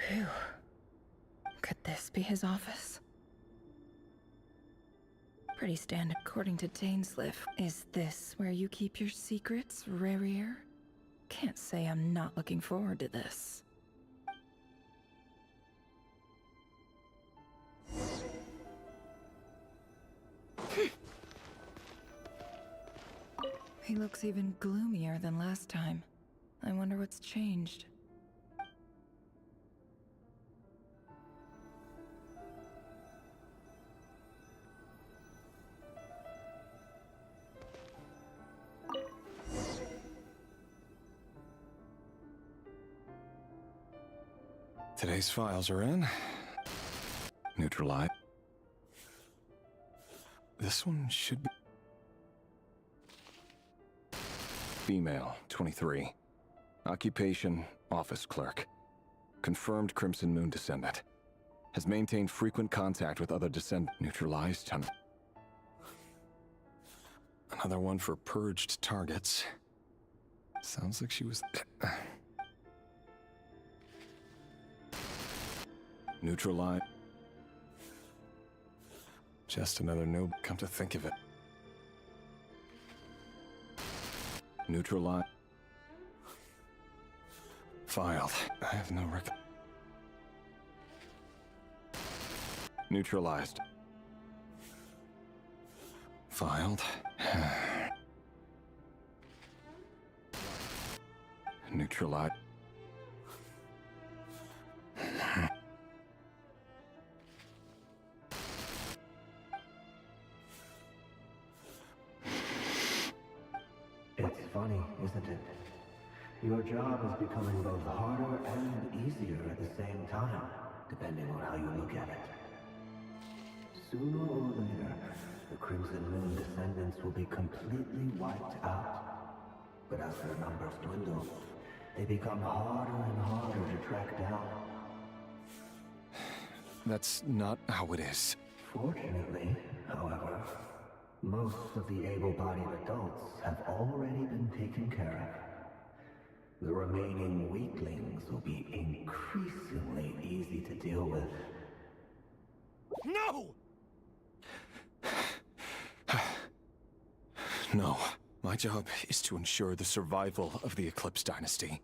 Phew. Could this be his office? Pretty standard according to Dainsliff. Is this where you keep your secrets, Rarier? Can't say I'm not looking forward to this. He looks even gloomier than last time. I wonder what's changed. Today's files are in. Neutralize. This one should be... Female, 23. Occupation, office clerk. Confirmed Crimson Moon descendant. Has maintained frequent contact with other descendants. Neutralized. Another one for purged targets. Sounds like she was... Neutralize. Just another noob, come to think of it. Neutralize. Filed. I have no record. Neutralized. Filed. Neutralized. It's funny, isn't it? Your job is becoming both harder and easier at the same time, depending on how you look at it. Sooner or later, the Crimson Moon descendants will be completely wiped out. But as their numbers dwindle, they become harder and harder to track down. That's not how it is. Fortunately, however, most of the able-bodied adults have already been taken care of. The remaining weaklings will be increasingly easy to deal with. No! No. My job is to ensure the survival of the Eclipse Dynasty.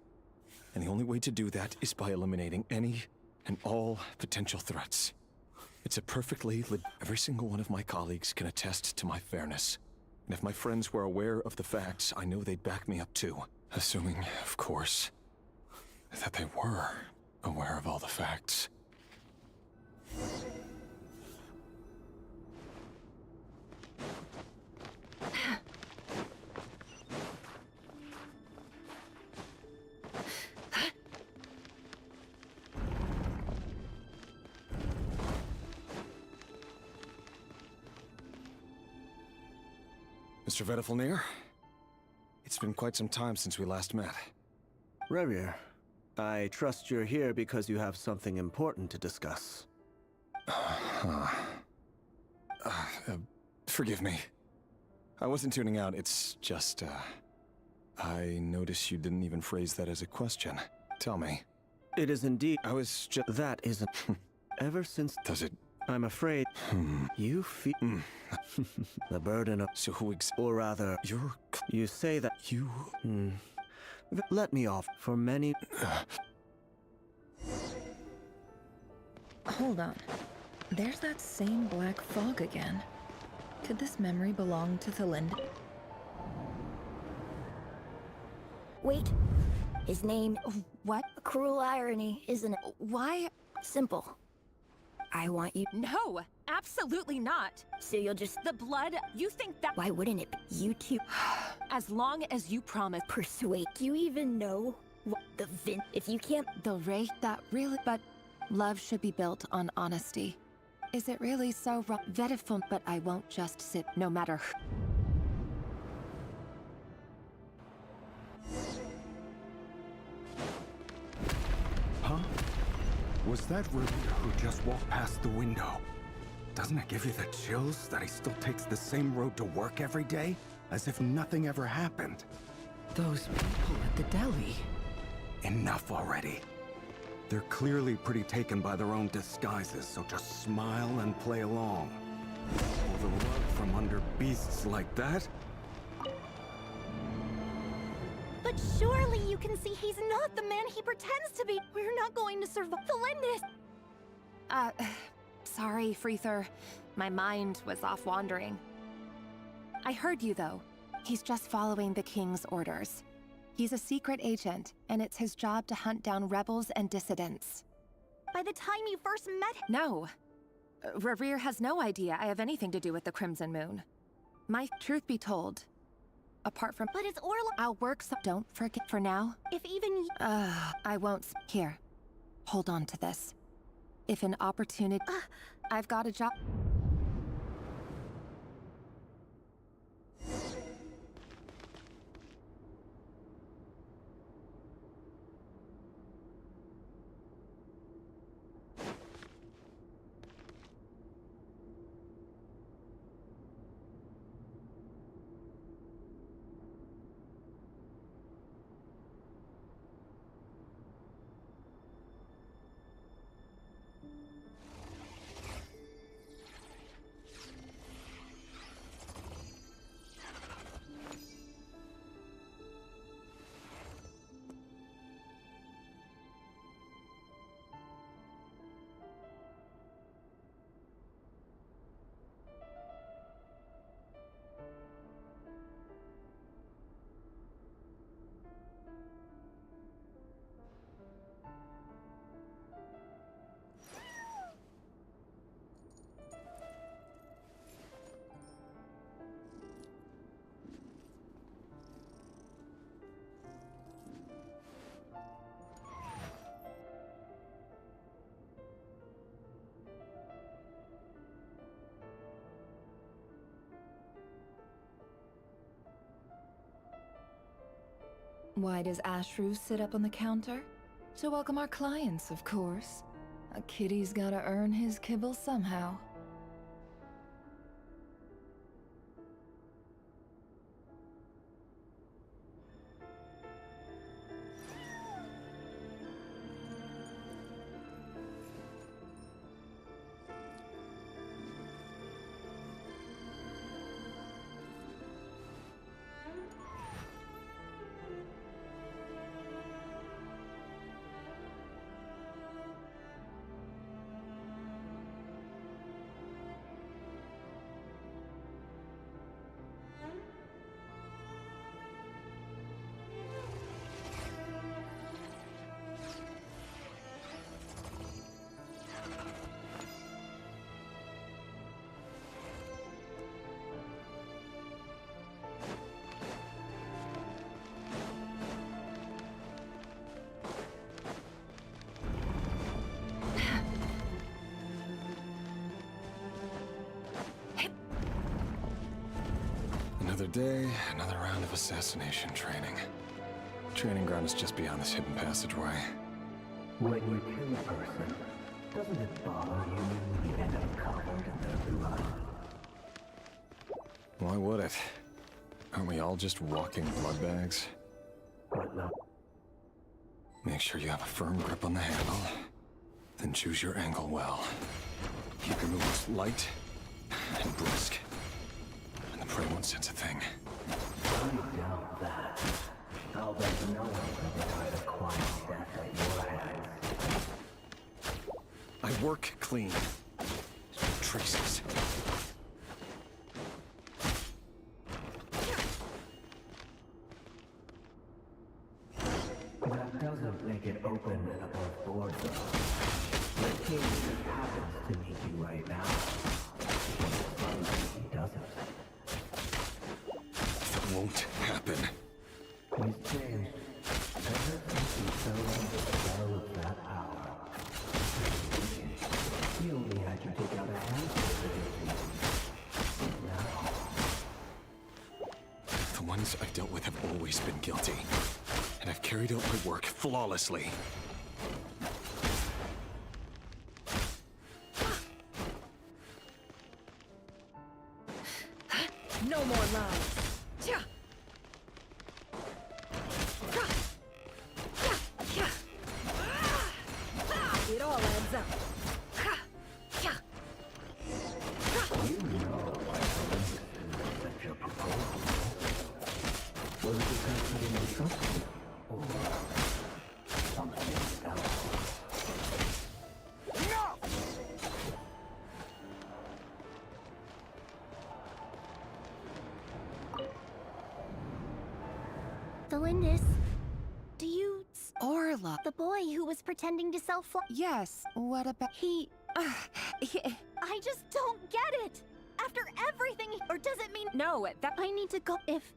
And the only way to do that is by eliminating any and all potential threats. It's a perfectly every single one of my colleagues can attest to my fairness. And if my friends were aware of the facts, I know they'd back me up too. Assuming, of course, that they were aware of all the facts. Mr. Vedifalnir, it's been quite some time since we last met. Rarier, I trust you're here because you have something important to discuss. Forgive me. I wasn't tuning out, it's just, I noticed you didn't even phrase that as a question. Tell me. It is indeed. I was just... That isn't... Ever since... Does it... I'm afraid... You feel... the burden of... So who Or rather... You're... You say that... You... Let me off. For many... Hold on. There's that same black fog again. Could this memory belong to Thalind? Wait. His name... What? A cruel irony, isn't it? Why? Simple. I want you... No, absolutely not. So you'll just... The blood, you think that... Why wouldn't it be? You two... As long as you promise... Persuade. Do you even know what the If you can't... The rate that really... But love should be built on honesty. Is it really so wrong? Vediful, but I won't just sit no matter... Huh? Was that Ruby who just walked past the window? Doesn't it give you the chills that he still takes the same road to work every day? As if nothing ever happened. Those people at the deli. Enough already. They're clearly pretty taken by their own disguises, so just smile and play along. Pull the rug from under beasts like that? But surely you can see he's not the man he pretends to be. We're not going to survive. Felindis! Sorry, Freether. My mind was off wandering. I heard you, though. He's just following the King's orders. He's a secret agent, and it's his job to hunt down rebels and dissidents. By the time you first met him... No. Rerir has no idea I have anything to do with the Crimson Moon. Truth be told, apart from... But it's Orla... I'll work so... Don't forget for now. If even... I won't... Here. Hold on to this. If an opportunity... I've got a job... Why does Ashru sit up on the counter? To welcome our clients, of course. A kitty's gotta earn his kibble somehow. Another day, another round of assassination training. Training ground is just beyond this hidden passageway. When you kill a person, doesn't it bother you when you end up covered in their blood? Why would it? Aren't we all just walking blood bags? But no. Make sure you have a firm grip on the handle. Then choose your angle well. Keep your moves light and brisk. And the prey won't sense a thing. I doubt that. I'll bet no one will die a quiet death at your hands. I work clean. Traces. That doesn't make it open and above board, though. The king just happens to meet you right now. He doesn't. That won't happen. He's changed. Ever since he fell under the spell of that power. He only had you take out a handful of it. Now, The ones I've dealt with have always been guilty. And I've carried out my work flawlessly. No more lies. Thelindis. Do you... Orla. The boy who was pretending to sell Yes, what about... He... I just don't get it! After everything, or does it mean... No, that... I need to go if...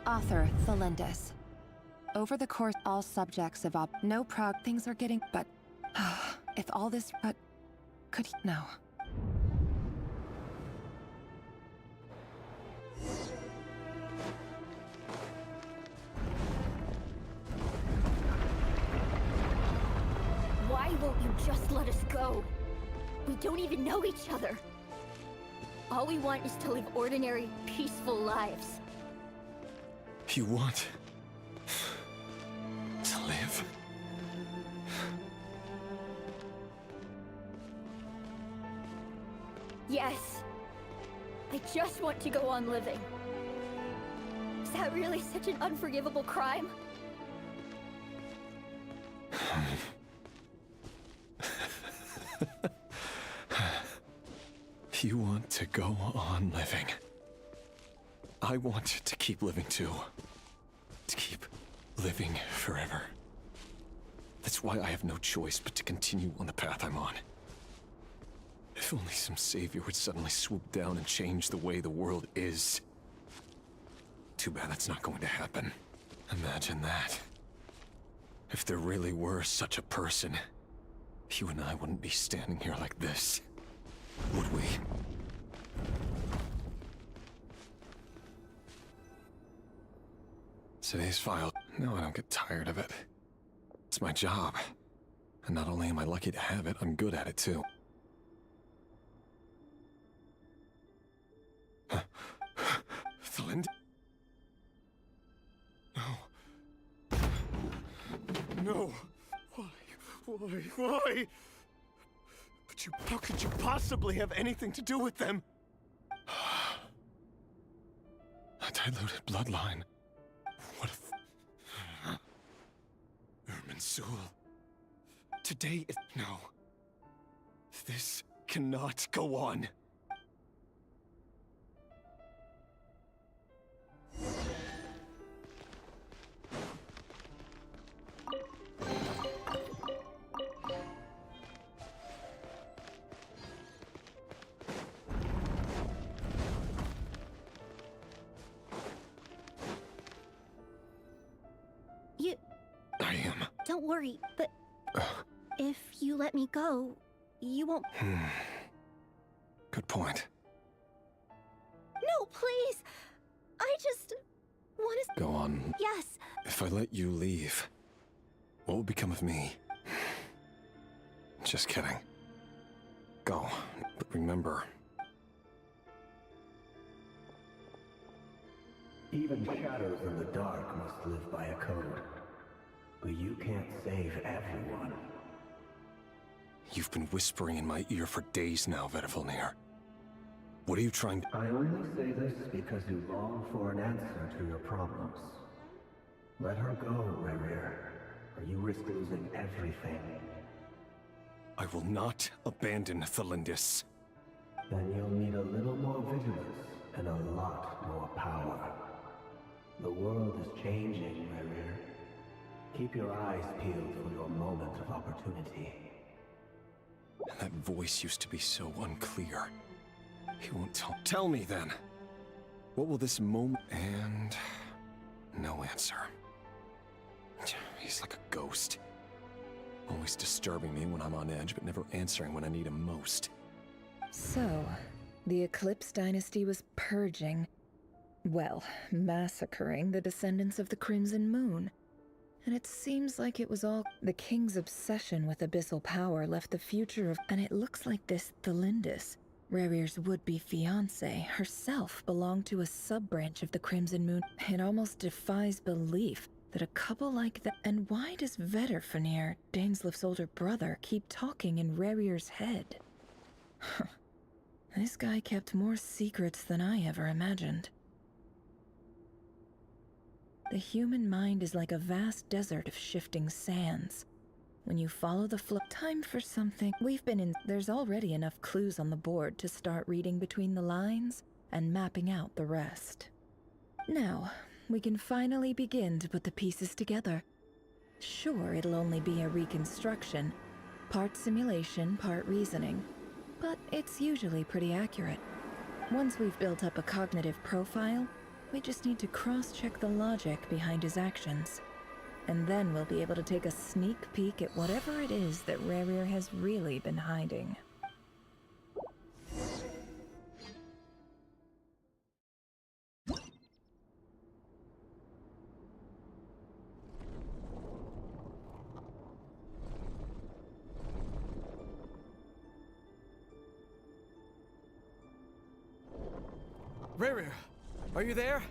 Author, Thelindis. Over the course, all subjects of no prog things are getting... But... if all this... But... Could he... No. Why won't you just let us go? We don't even know each other. All we want is to live ordinary, peaceful lives. You want to live? Yes. I just want to go on living. Is that really such an unforgivable crime? You want to go on living. I want to keep living too. To keep living forever. That's why I have no choice but to continue on the path I'm on. If only some savior would suddenly swoop down and change the way the world is. Too bad that's not going to happen. Imagine that. If there really were such a person, you and I wouldn't be standing here like this, would we? Today's file. No, I don't get tired of it. It's my job. And not only am I lucky to have it, I'm good at it too. Thelind? No. No. Why? But how could you possibly have anything to do with them? A diluted bloodline. What if... Irminsul. Today is... No. This cannot go on. I am. Don't worry, but if you let me go, you won't... Good point. No, please! I just want to... Go on. Yes. If I let you leave, what will become of me? Just kidding. Go, but remember... Even shadows in the dark must live by a code. But you can't save everyone. You've been whispering in my ear for days now, Vedavulnir. What are you trying to... I only say this because you long for an answer to your problems. Let her go, Rerir, or you risk losing everything. I will not abandon Thelindis. Then you'll need a little more vigilance and a lot more power. The world is changing, Rerir. Keep your eyes peeled for your moment of opportunity. That voice used to be so unclear. He won't tell me then. What will this moment... And... no answer. He's like a ghost. Always disturbing me when I'm on edge, but never answering when I need him most. So, the Eclipse Dynasty was purging... well, massacring the descendants of the Crimson Moon. And it seems like it was all... The king's obsession with abyssal power left the future of... And it looks like this Thelindis, Rerir's would-be fiancée, herself belonged to a sub-branch of the Crimson Moon. It almost defies belief that a couple like that... And why does Vedavulnir, Daneslif's older brother, keep talking in Rerir's head? This guy kept more secrets than I ever imagined. The human mind is like a vast desert of shifting sands. When you follow the flow, time for something. There's already enough clues on the board to start reading between the lines and mapping out the rest. Now, we can finally begin to put the pieces together. Sure, it'll only be a reconstruction, part simulation, part reasoning, but it's usually pretty accurate. Once we've built up a cognitive profile, we just need to cross-check the logic behind his actions. And then we'll be able to take a sneak peek at whatever it is that Rerir has really been hiding. Rerir, are you there?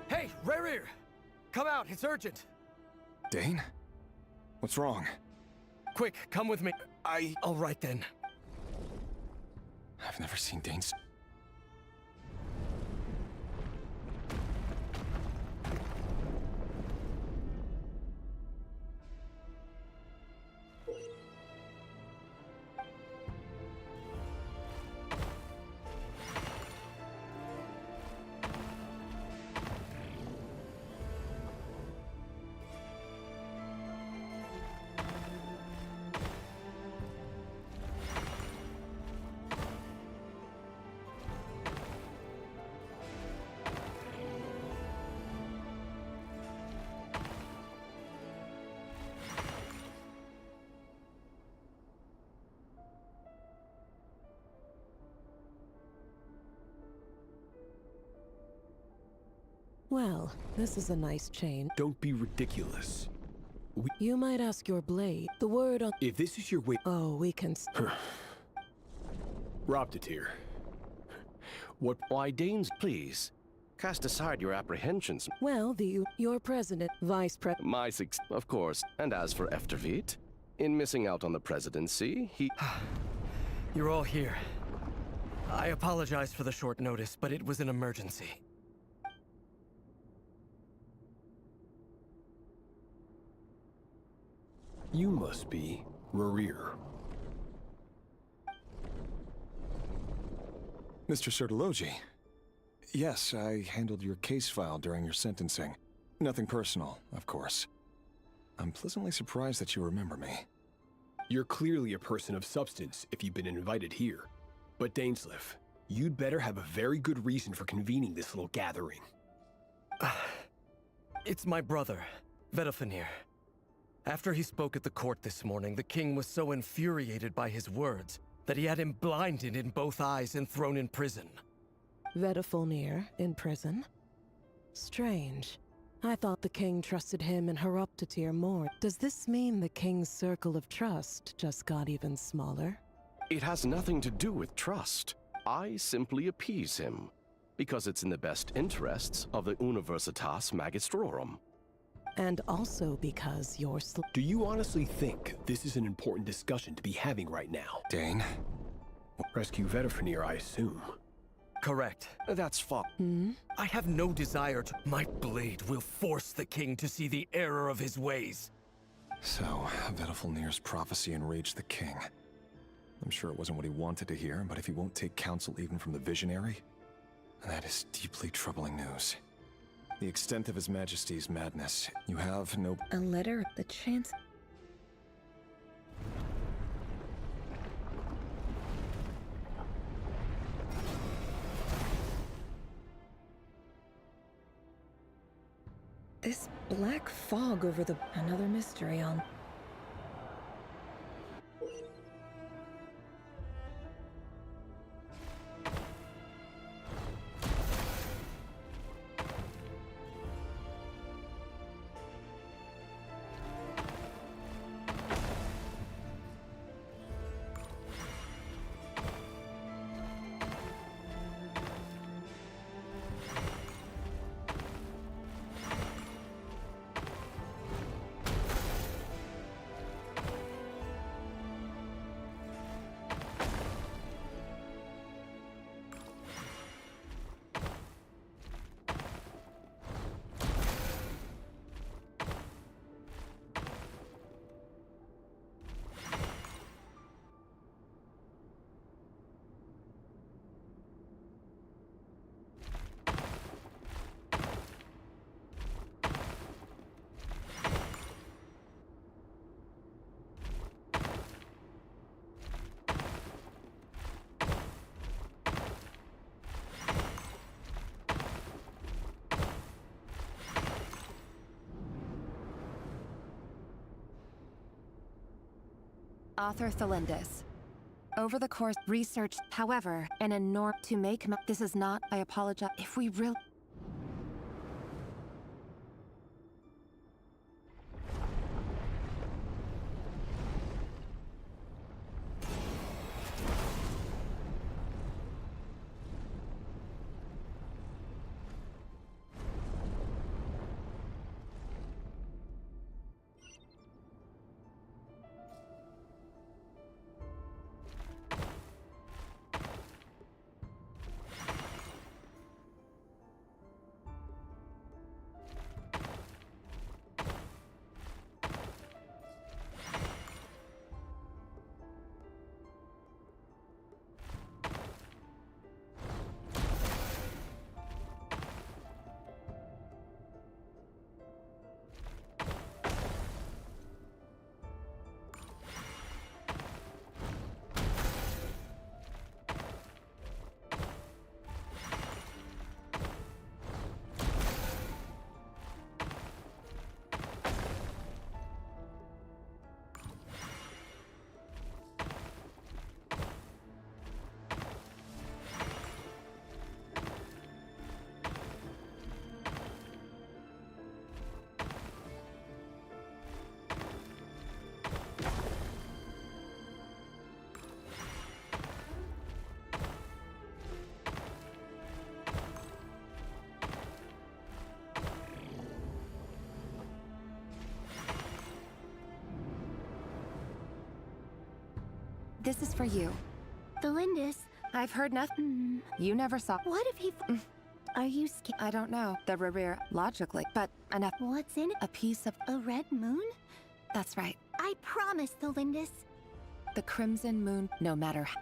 Hey, Rerir! Come out, it's urgent! Dane? What's wrong? Quick, come with me. All right then. I've never seen Dane's... Well, this is a nice chain. Don't be ridiculous. You might ask your blade. The word on... If this is your way... Oh, we can... Robtatir. What... Why, Danes, please. Cast aside your apprehensions. Well, your president, vice president... My six, of course. And as for Eftervit, in missing out on the presidency, he... You're all here. I apologize for the short notice, but it was an emergency. You must be Rerir. Mr. Sertologi. Yes, I handled your case file during your sentencing. Nothing personal, of course. I'm pleasantly surprised that you remember me. You're clearly a person of substance if you've been invited here. But Dainsleif, you'd better have a very good reason for convening this little gathering. It's my brother, Vedalfenir. After he spoke at the court this morning, the king was so infuriated by his words that he had him blinded in both eyes and thrown in prison. Vedalfenir in prison? Strange. I thought the king trusted him and Horoptatir more. Does this mean the king's circle of trust just got even smaller? It has nothing to do with trust. I simply appease him, because it's in the best interests of the Universitas Magistrorum. And also because you're Do you honestly think this is an important discussion to be having right now? Dane? Rescue Vedalfenir, I assume. Correct. That's I have no desire to. My blade will force the king to see the error of his ways. So, Vedalfnir's prophecy enraged the king. I'm sure it wasn't what he wanted to hear, but if he won't take counsel even from the visionary, that is deeply troubling news. The extent of His Majesty's madness, you have no... A letter, the chance... This black fog over the... Another mystery on... Author Thelindis. Over the course, researched, however, an enormous to make. This is not. I apologize. If we really. This is for you. Thelindis. I've heard nothing. You never saw. What if he... Are you scared? I don't know. The Revere, logically, but enough. What's in it? A piece of... A red moon? That's right. I promise, Thelindis. The Crimson Moon, no matter how...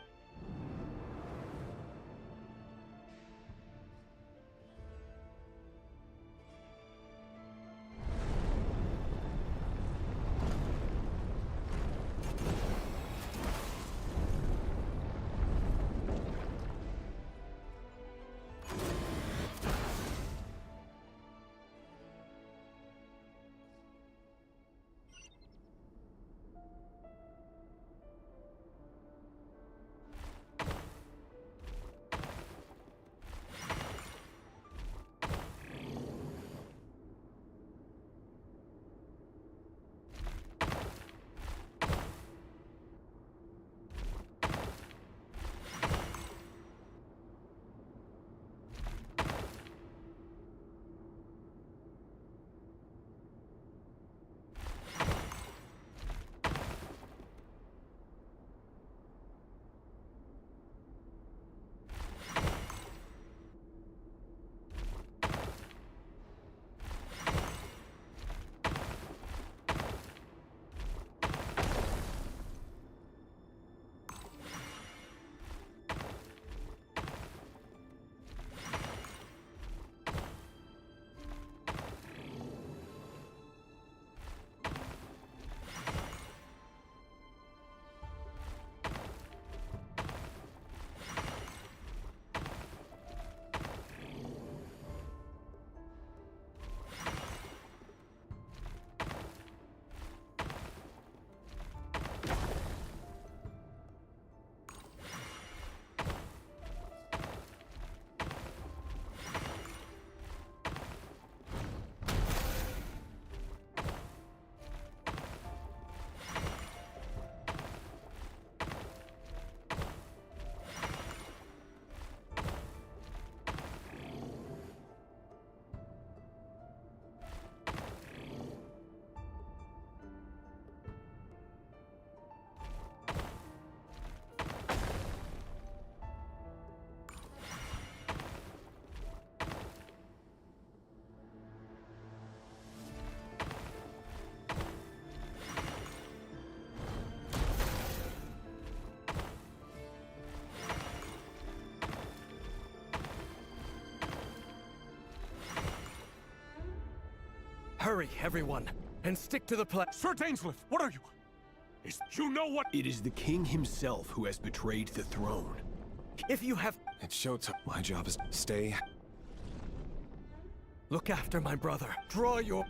Hurry, everyone, and stick to the plan. Sir Dainsleif, what are you? You know what? It is the king himself who has betrayed the throne. If you have... It's showtime. My job is stay. Look after my brother. Draw your...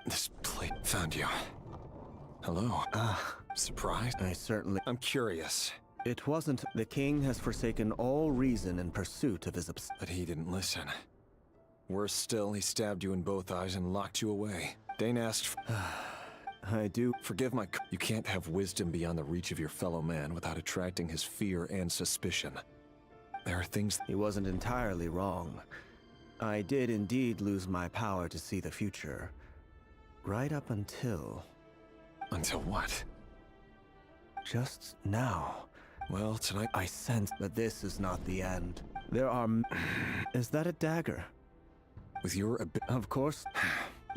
This plate found you. Hello. Surprised? I certainly... I'm curious. It wasn't. The king has forsaken all reason in pursuit of his But he didn't listen. Worse still, he stabbed you in both eyes and locked you away. Dane asked I do... Forgive my... You can't have wisdom beyond the reach of your fellow man without attracting his fear and suspicion. There are things... He wasn't entirely wrong. I did indeed lose my power to see the future. Right up until... Until what? Just now. Well, tonight... I sense that this is not the end. There are... Is that a dagger? With your... Of course.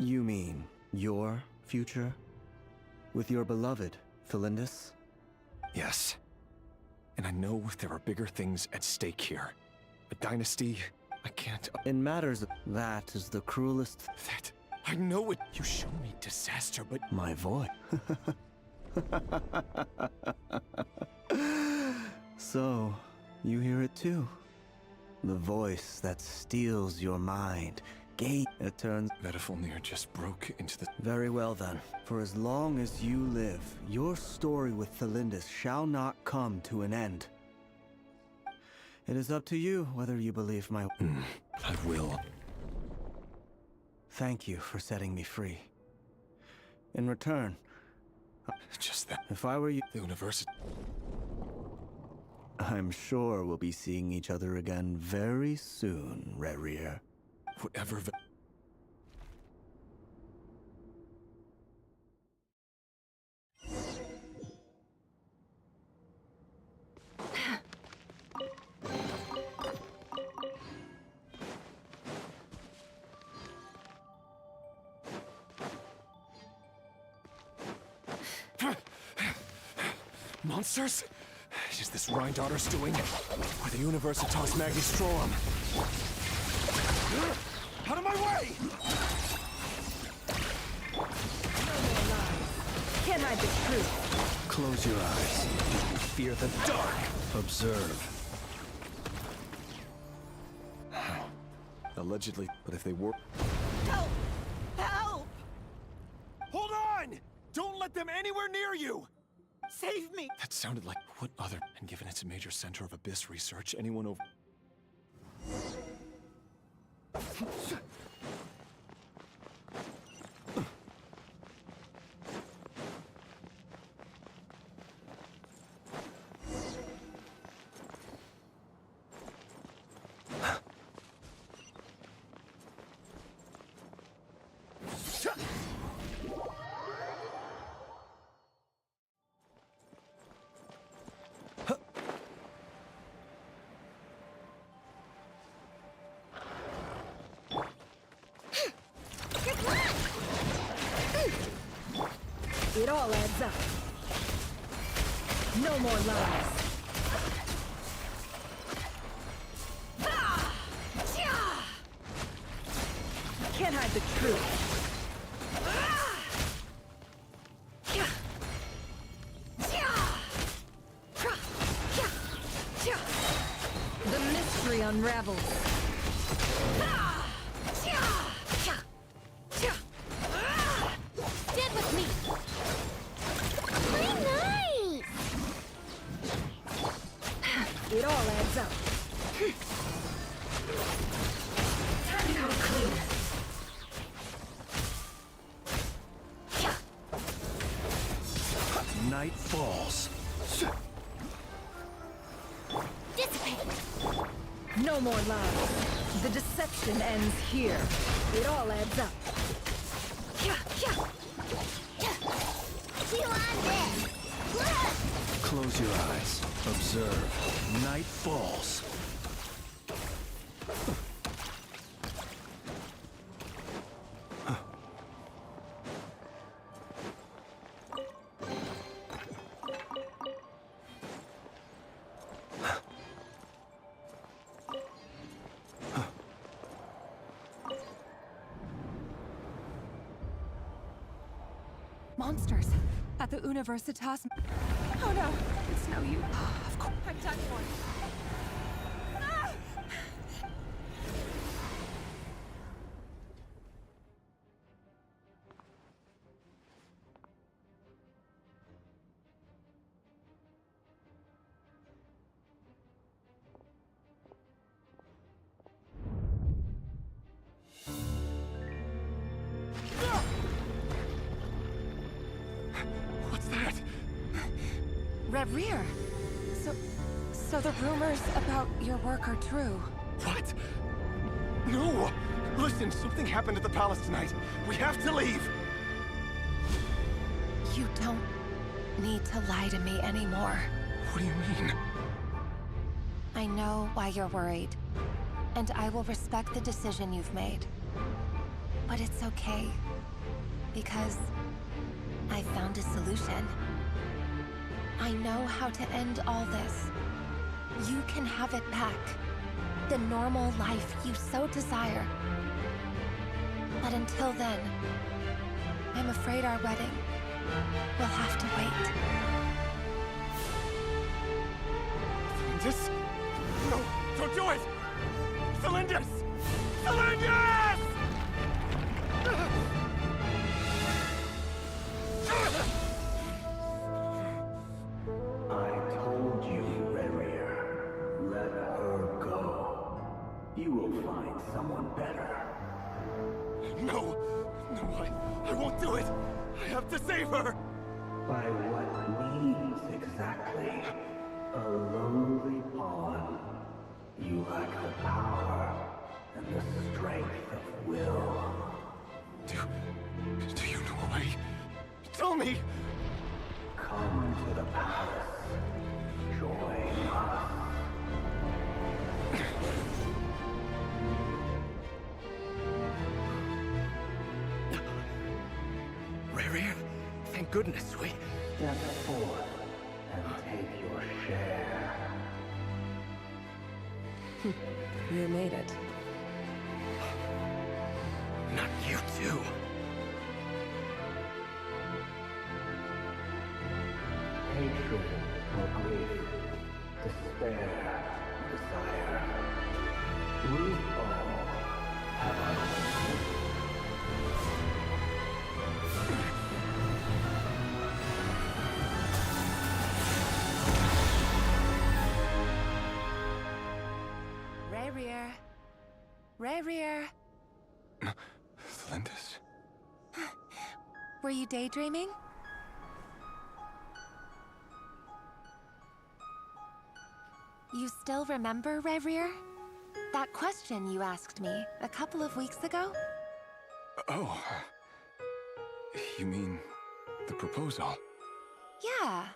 You mean your future? With your beloved, Felindis? Yes. And I know there are bigger things at stake here. A dynasty... I can't... In matters of... That is the cruelest... That... I know it. You show me disaster, but... My voice. So, you hear it too? The voice that steals your mind. Gate, it turns... Vedafilnir just broke into the... Very well then. For as long as you live, your story with Felindis shall not come to an end. It is up to you whether you believe my... I will. Thank you for setting me free. In return... Just that... If I were you... The university... I'm sure we'll be seeing each other again very soon, Rerir. Whatever... Monsters? Is this Rhindaughter's doing? Or the Universitas Magistrorum? Out of my way! Can't hide the truth. Close your eyes. Fear the dark. Observe. Allegedly, but if they were... Help! Help! Hold on! Don't let them anywhere near you! Save me! That sounded like what other... And given it's a major center of abyss research, anyone over... It all adds up. No more lies. Can't hide the truth. The mystery unravels. Stand with me! Very nice! It all adds up. Time to come clean. Night falls. Dissipate! No more lies. The deception ends here. It all adds up. You on this! Close your eyes. Observe. Night falls. Monsters at the Universitas. Oh no, it's no use. Of course, I'm done for. Ah! What's that? Red Rear. So the rumors about your work are true. What? No! Listen, something happened at the palace tonight. We have to leave! You don't need to lie to me anymore. What do you mean? I know why you're worried, and I will respect the decision you've made. But it's okay, because I found a solution. I know how to end all this. You can have it back. The normal life you so desire. But until then, I'm afraid our wedding will have to wait. Cylindus? No, don't do it! Cylindus! Cylindus! I told you, Rerir. Let her go. You will find someone better. No! No, I won't do it! I have to save her! By what means exactly? A lowly pawn. You lack the power and the strength of will. Do you know a way? Tell me! Come to the palace. Join us. Rerir, thank goodness we... Step forth and take your share. You made it. Not you too. Hatred or grief, despair, desire. We all Rerir. Rerir. Thelindis? Were you daydreaming? You still remember, Rerir? That question you asked me a couple of weeks ago? Oh. You mean the proposal? Yeah.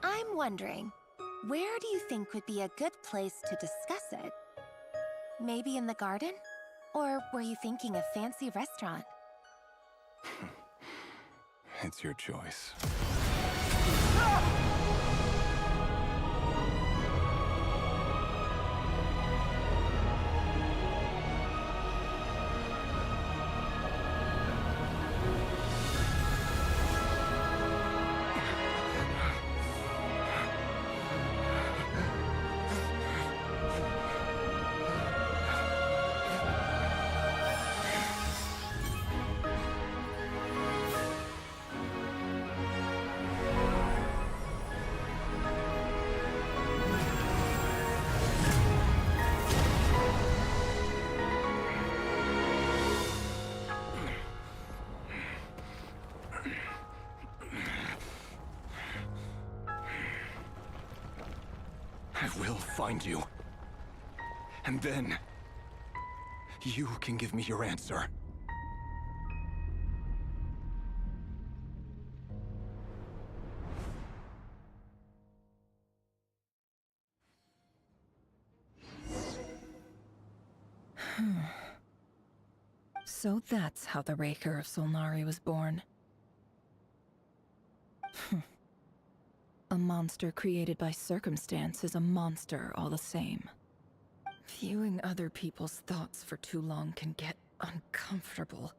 I'm wondering, where do you think would be a good place to discuss it? Maybe in the garden? Or were you thinking a fancy restaurant? It's your choice. I will find you. And then, you can give me your answer. So that's how the Raker of Solnari was born. A monster created by circumstance is a monster all the same. Viewing other people's thoughts for too long can get uncomfortable.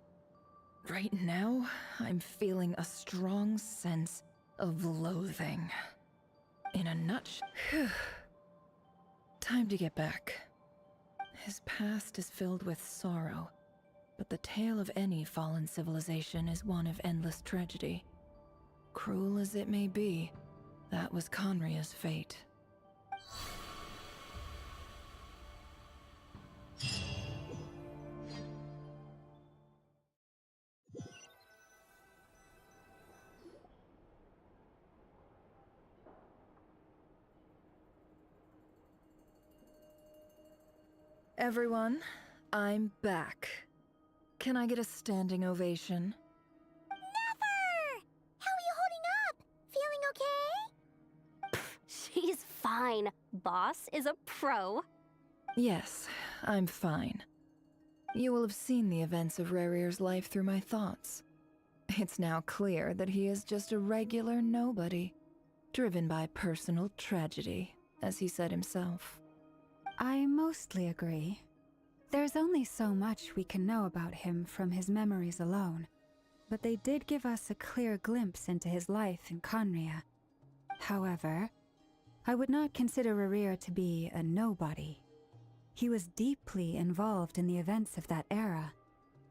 Right now, I'm feeling a strong sense of loathing. In a nutshell. Time to get back. His past is filled with sorrow, but the tale of any fallen civilization is one of endless tragedy. Cruel as it may be, that was Conria's fate. Everyone, I'm back. Can I get a standing ovation? Never! How are you holding up? Feeling okay? She's fine. Boss is a pro. Yes, I'm fine. You will have seen the events of Rerir's life through my thoughts. It's now clear that he is just a regular nobody, driven by personal tragedy, as he said himself. I mostly agree. There's only so much we can know about him from his memories alone, but they did give us a clear glimpse into his life in Conria. However, I would not consider Rerir to be a nobody. He was deeply involved in the events of that era.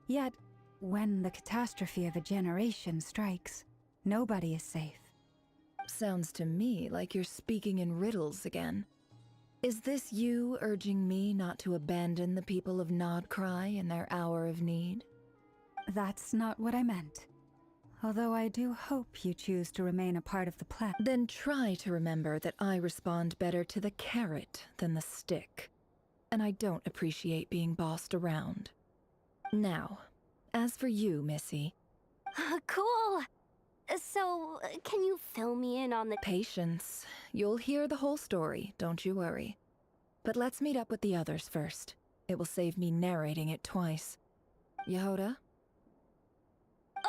Yet, when the catastrophe of a generation strikes, nobody is safe. Sounds to me like you're speaking in riddles again. Is this you urging me not to abandon the people of Nodcry in their hour of need? That's not what I meant. Although I do hope you choose to remain a part of the plan. Then try to remember that I respond better to the carrot than the stick. And I don't appreciate being bossed around. Now, as for you, Missy. Cool. So, can you fill me in on the— Patience. You'll hear the whole story, don't you worry. But let's meet up with the others first. It will save me narrating it twice. Yehoda?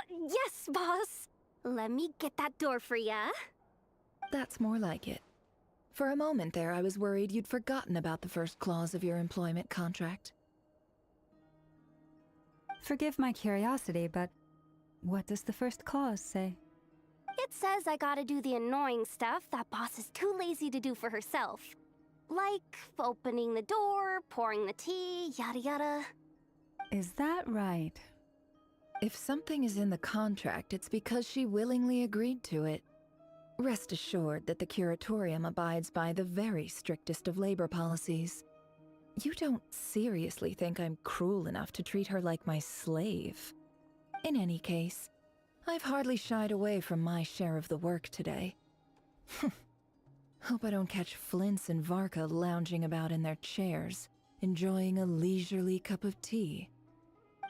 Yes, boss. Let me get that door for ya. That's more like it. For a moment there, I was worried you'd forgotten about the first clause of your employment contract. Forgive my curiosity, but what does the first clause say? It says I gotta do the annoying stuff that boss is too lazy to do for herself. Like opening the door, pouring the tea, yada yada. Is that right? If something is in the contract, it's because she willingly agreed to it. Rest assured that the Curatorium abides by the very strictest of labor policies. You don't seriously think I'm cruel enough to treat her like my slave? In any case, I've hardly shied away from my share of the work today. Hope I don't catch Flintz and Varka lounging about in their chairs, enjoying a leisurely cup of tea.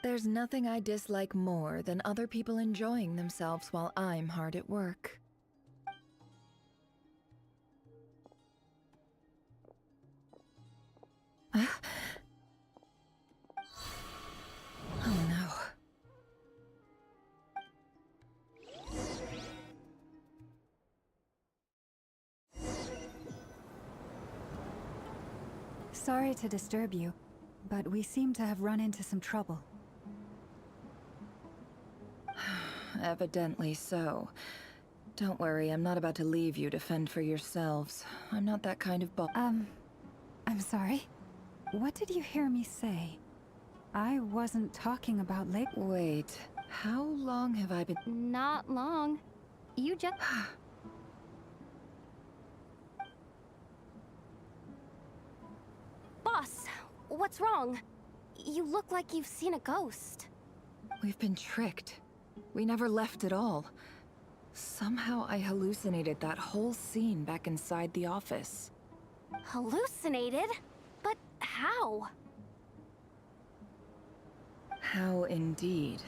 There's nothing I dislike more than other people enjoying themselves while I'm hard at work. Oh no. Sorry to disturb you, but we seem to have run into some trouble. Evidently so. Don't worry, I'm not about to leave you to fend for yourselves. I'm not that kind of I'm sorry? What did you hear me say? I wasn't talking about Wait, how long have I been— Not long. You just... Boss, what's wrong? You look like you've seen a ghost. We've been tricked. We never left at all. Somehow I hallucinated that whole scene back inside the office. Hallucinated? But how? How indeed.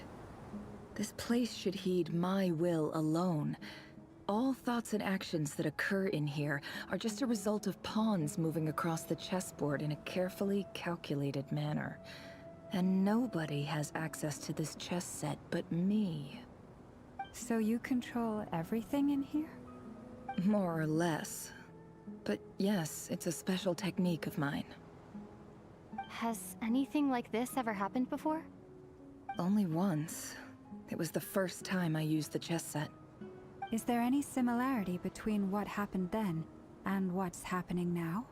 This place should heed my will alone. All thoughts and actions that occur in here are just a result of pawns moving across the chessboard in a carefully calculated manner. And nobody has access to this chess set but me. So you control everything in here? More or less. But yes, it's a special technique of mine. Has anything like this ever happened before? Only once. It was the first time I used the chess set. Is there any similarity between what happened then and what's happening now?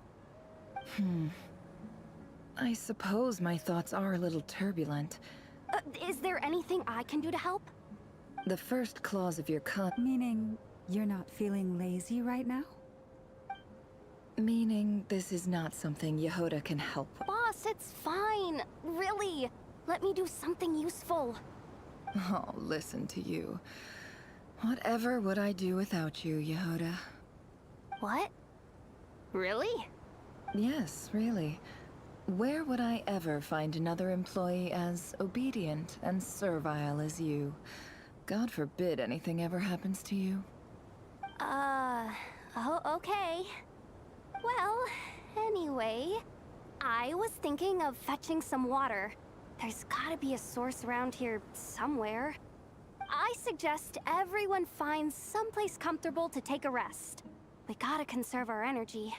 I suppose my thoughts are a little turbulent. Is there anything I can do to help? The first clause of your Meaning, you're not feeling lazy right now? Meaning this is not something Yehoda can help with. Boss, it's fine. Really. Let me do something useful. Oh, listen to you. Whatever would I do without you, Yehoda? What? Really? Yes, really. Where would I ever find another employee as obedient and servile as you? God forbid anything ever happens to you. Oh, okay. Well, anyway, I was thinking of fetching some water. There's gotta be a source around here somewhere. I suggest everyone finds someplace comfortable to take a rest. We gotta conserve our energy.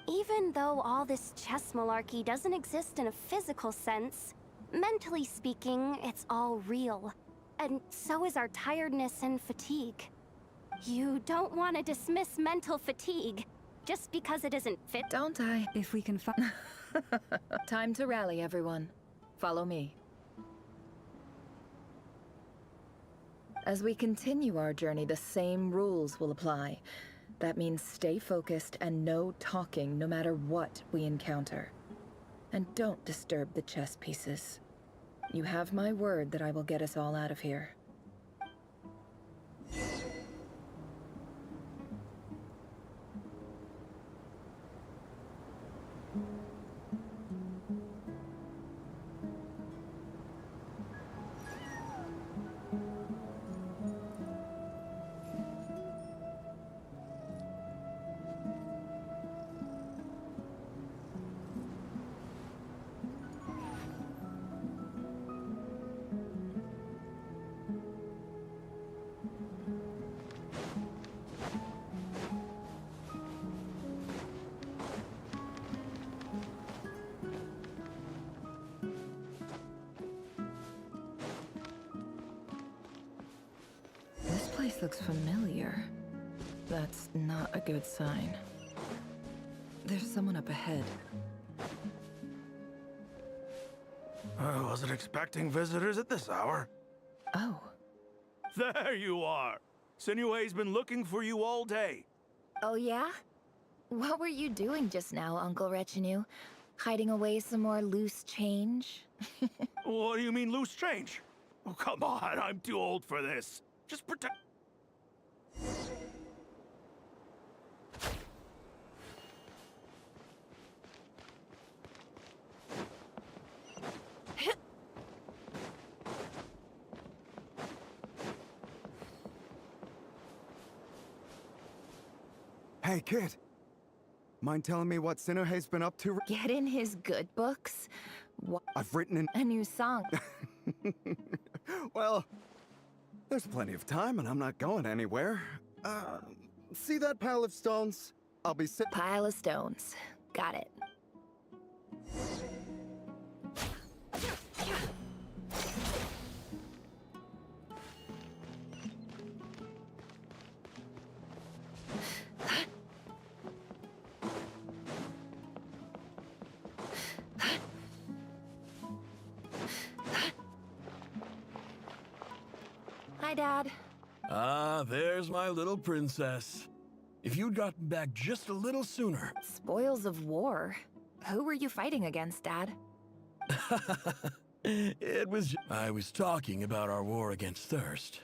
Even though all this chess malarkey doesn't exist in a physical sense, mentally speaking, it's all real. And so is our tiredness and fatigue. You don't want to dismiss mental fatigue just because it isn't fit. Don't I? If we can find... Time to rally, everyone. Follow me. As we continue our journey, the same rules will apply. That means stay focused and no talking no matter what we encounter. And don't disturb the chess pieces. You have my word that I will get us all out of here. This place looks familiar. That's not a good sign. There's someone up ahead. I wasn't expecting visitors at this hour. Oh. There you are! Sinue's been looking for you all day. Oh, yeah? What were you doing just now, Uncle Retinue? Hiding away some more loose change? What do you mean, loose change? Oh, come on, I'm too old for this. Just pretend. Hey, kid. Mind telling me what Sinuhe's been up to? Get in his good books? I've written a new song. Well, there's plenty of time and I'm not going anywhere. See that pile of stones? I'll be Pile of stones. Got it. Hi, Dad. Ah, there's my little princess. If you'd gotten back just a little sooner. Spoils of war. Who were you fighting against, Dad? I was talking about our war against thirst.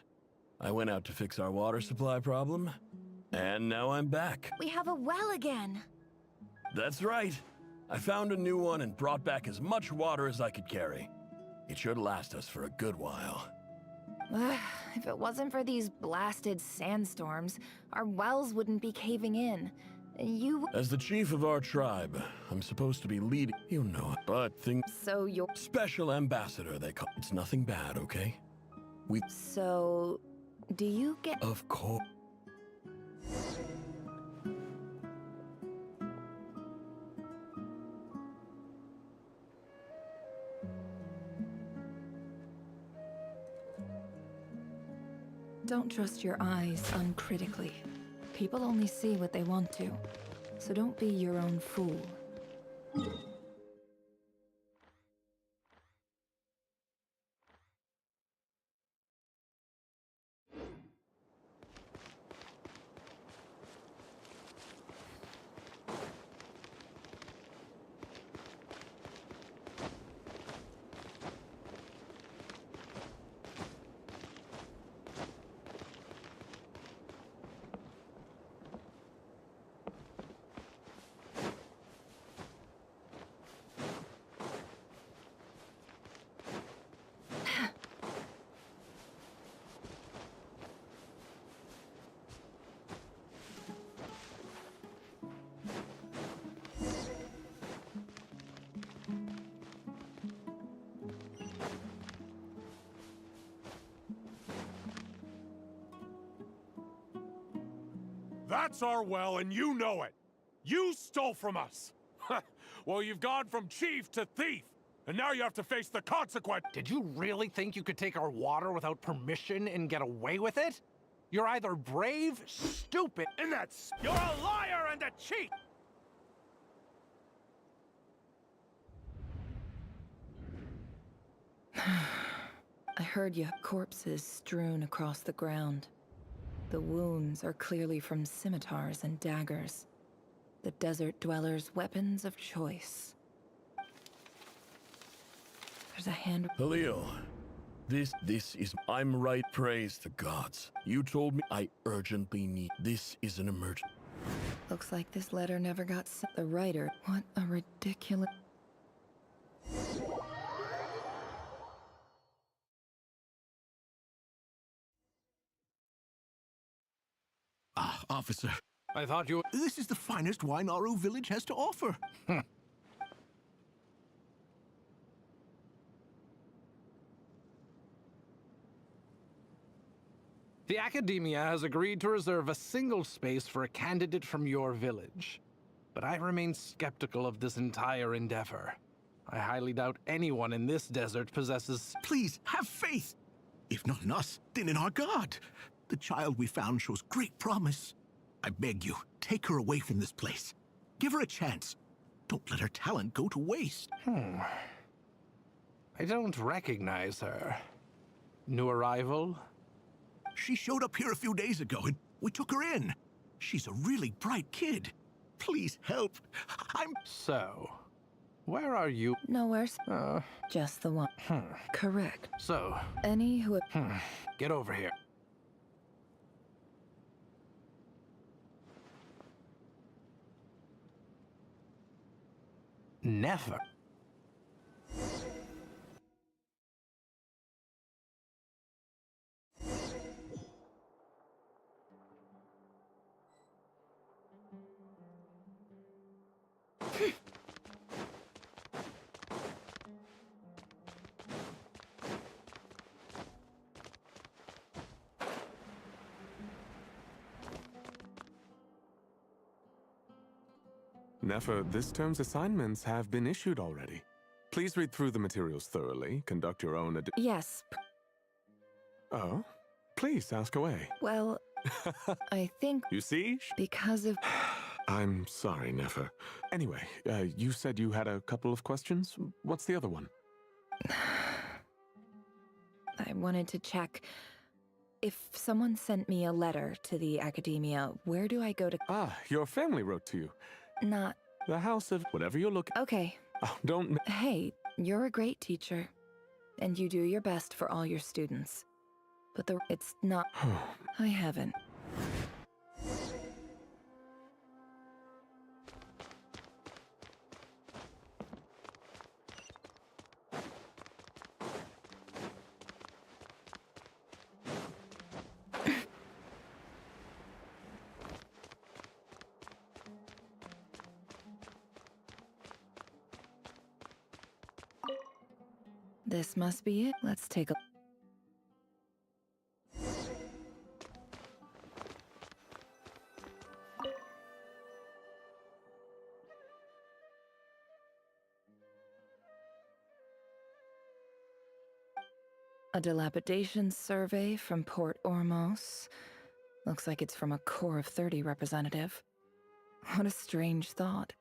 I went out to fix our water supply problem, and now I'm back. We have a well again. That's right. I found a new one and brought back as much water as I could carry. It should last us for a good while. If it wasn't for these blasted sandstorms, our wells wouldn't be caving in. As the chief of our tribe, I'm supposed to be leading, you know it, but So you're... Special ambassador, they call it. It's nothing bad, okay? So... do you get... Of course. Don't trust your eyes uncritically. People only see what they want to, so don't be your own fool. That's our well, and you know it. You stole from us. Well, you've gone from chief to thief, and now you have to face the consequence. Did you really think you could take our water without permission and get away with it? You're either brave, stupid, and that's... You're a liar and a cheat! I heard you. Corpses strewn across the ground. The wounds are clearly from scimitars and daggers. The desert dwellers' weapons of choice. There's a hand... Halil, this is... I'm right, praise the gods. You told me I urgently need... This is an emergency. Looks like this letter never got sent. The writer... What a ridiculous... Ah, officer. I thought you... This is the finest wine Aru village has to offer. The Academia has agreed to reserve a single space for a candidate from your village. But I remain skeptical of this entire endeavor. I highly doubt anyone in this desert possesses... Please, have faith. If not in us, then in our god. The child we found shows great promise. I beg you, take her away from this place. Give her a chance. Don't let her talent go to waste. I don't recognize her. New arrival? She showed up here a few days ago and we took her in. She's a really bright kid. Please help. So, where are you? Nowhere. Just the one. Correct. So. Any who. Get over here. Never. Nefer, this term's assignments have been issued already. Please read through the materials thoroughly, conduct your own Yes. Oh? Please, ask away. Well, I think... You see? Because of... I'm sorry, Nefer. Anyway, you said you had a couple of questions? What's the other one? I wanted to check... If someone sent me a letter to the academia, where do I go to... Ah, your family wrote to you. Not... The house of... Whatever you're looking... Okay. Oh, don't... Hey, you're a great teacher. And you do your best for all your students. But it's not... I haven't. This must be it. Let's take a... A dilapidation survey from Port Ormos. Looks like it's from a Core of 30 representative. What a strange thought.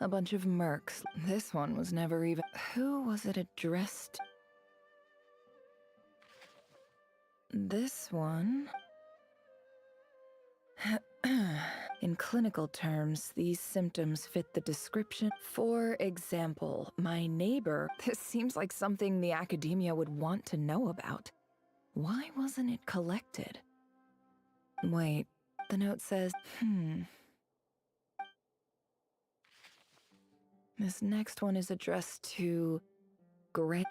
A bunch of mercs. This one was never even... Who was it addressed? This one... In clinical terms, these symptoms fit the description. For example, my neighbor. This seems like something the academia would want to know about. Why wasn't it collected? Wait, the note says, This next one is addressed to Grant.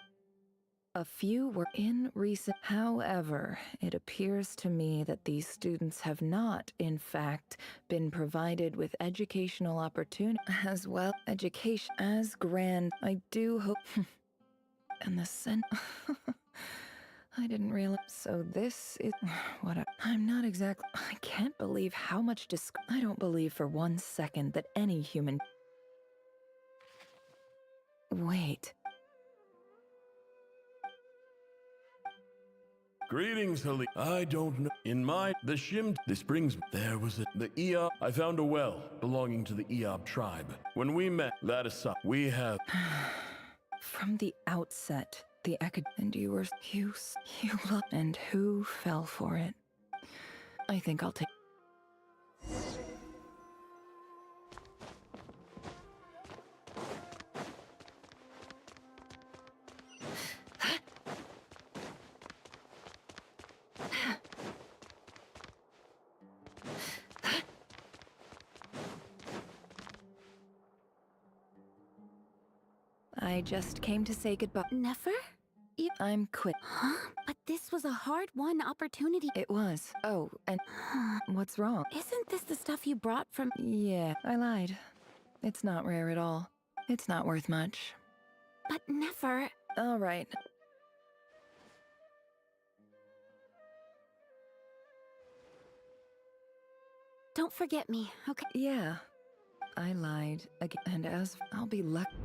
A few were in recent. However, it appears to me that these students have not, in fact, been provided with educational opportunity as well. Education as grand. I do hope. And the I didn't realize. So this is what I'm not exactly. I can't believe how much I don't believe for 1 second that any human. Wait. Greetings, Hali. I don't know. This brings me. There was the Eob. I found a well belonging to the Eob tribe. When we met, that aside, we have... From the outset, the and you were... You and who fell for it? I think I'll take... I just came to say goodbye. Nefer? I'm quit. Huh? But this was a hard-won opportunity. It was. Oh, and what's wrong? Isn't this the stuff you brought from... Yeah, I lied. It's not rare at all. It's not worth much. But Nefer... All right. Don't forget me, okay? Yeah. I lied again, and as I'll be lucky.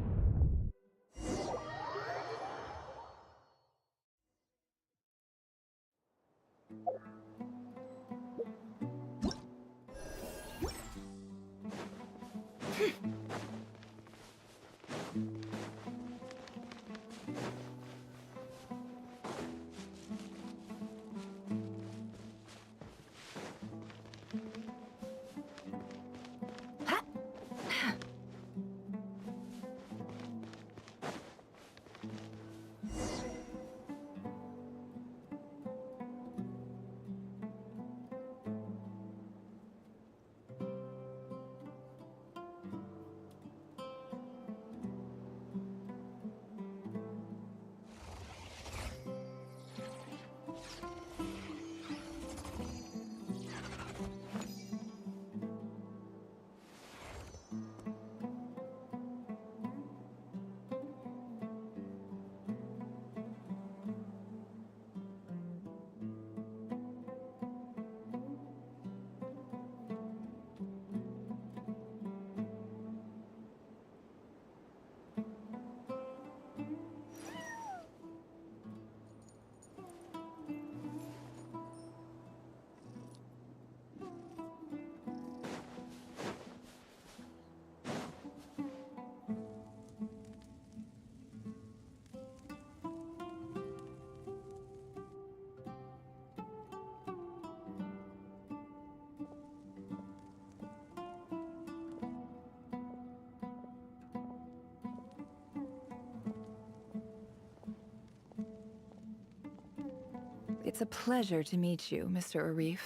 It's a pleasure to meet you, Mr. Arif.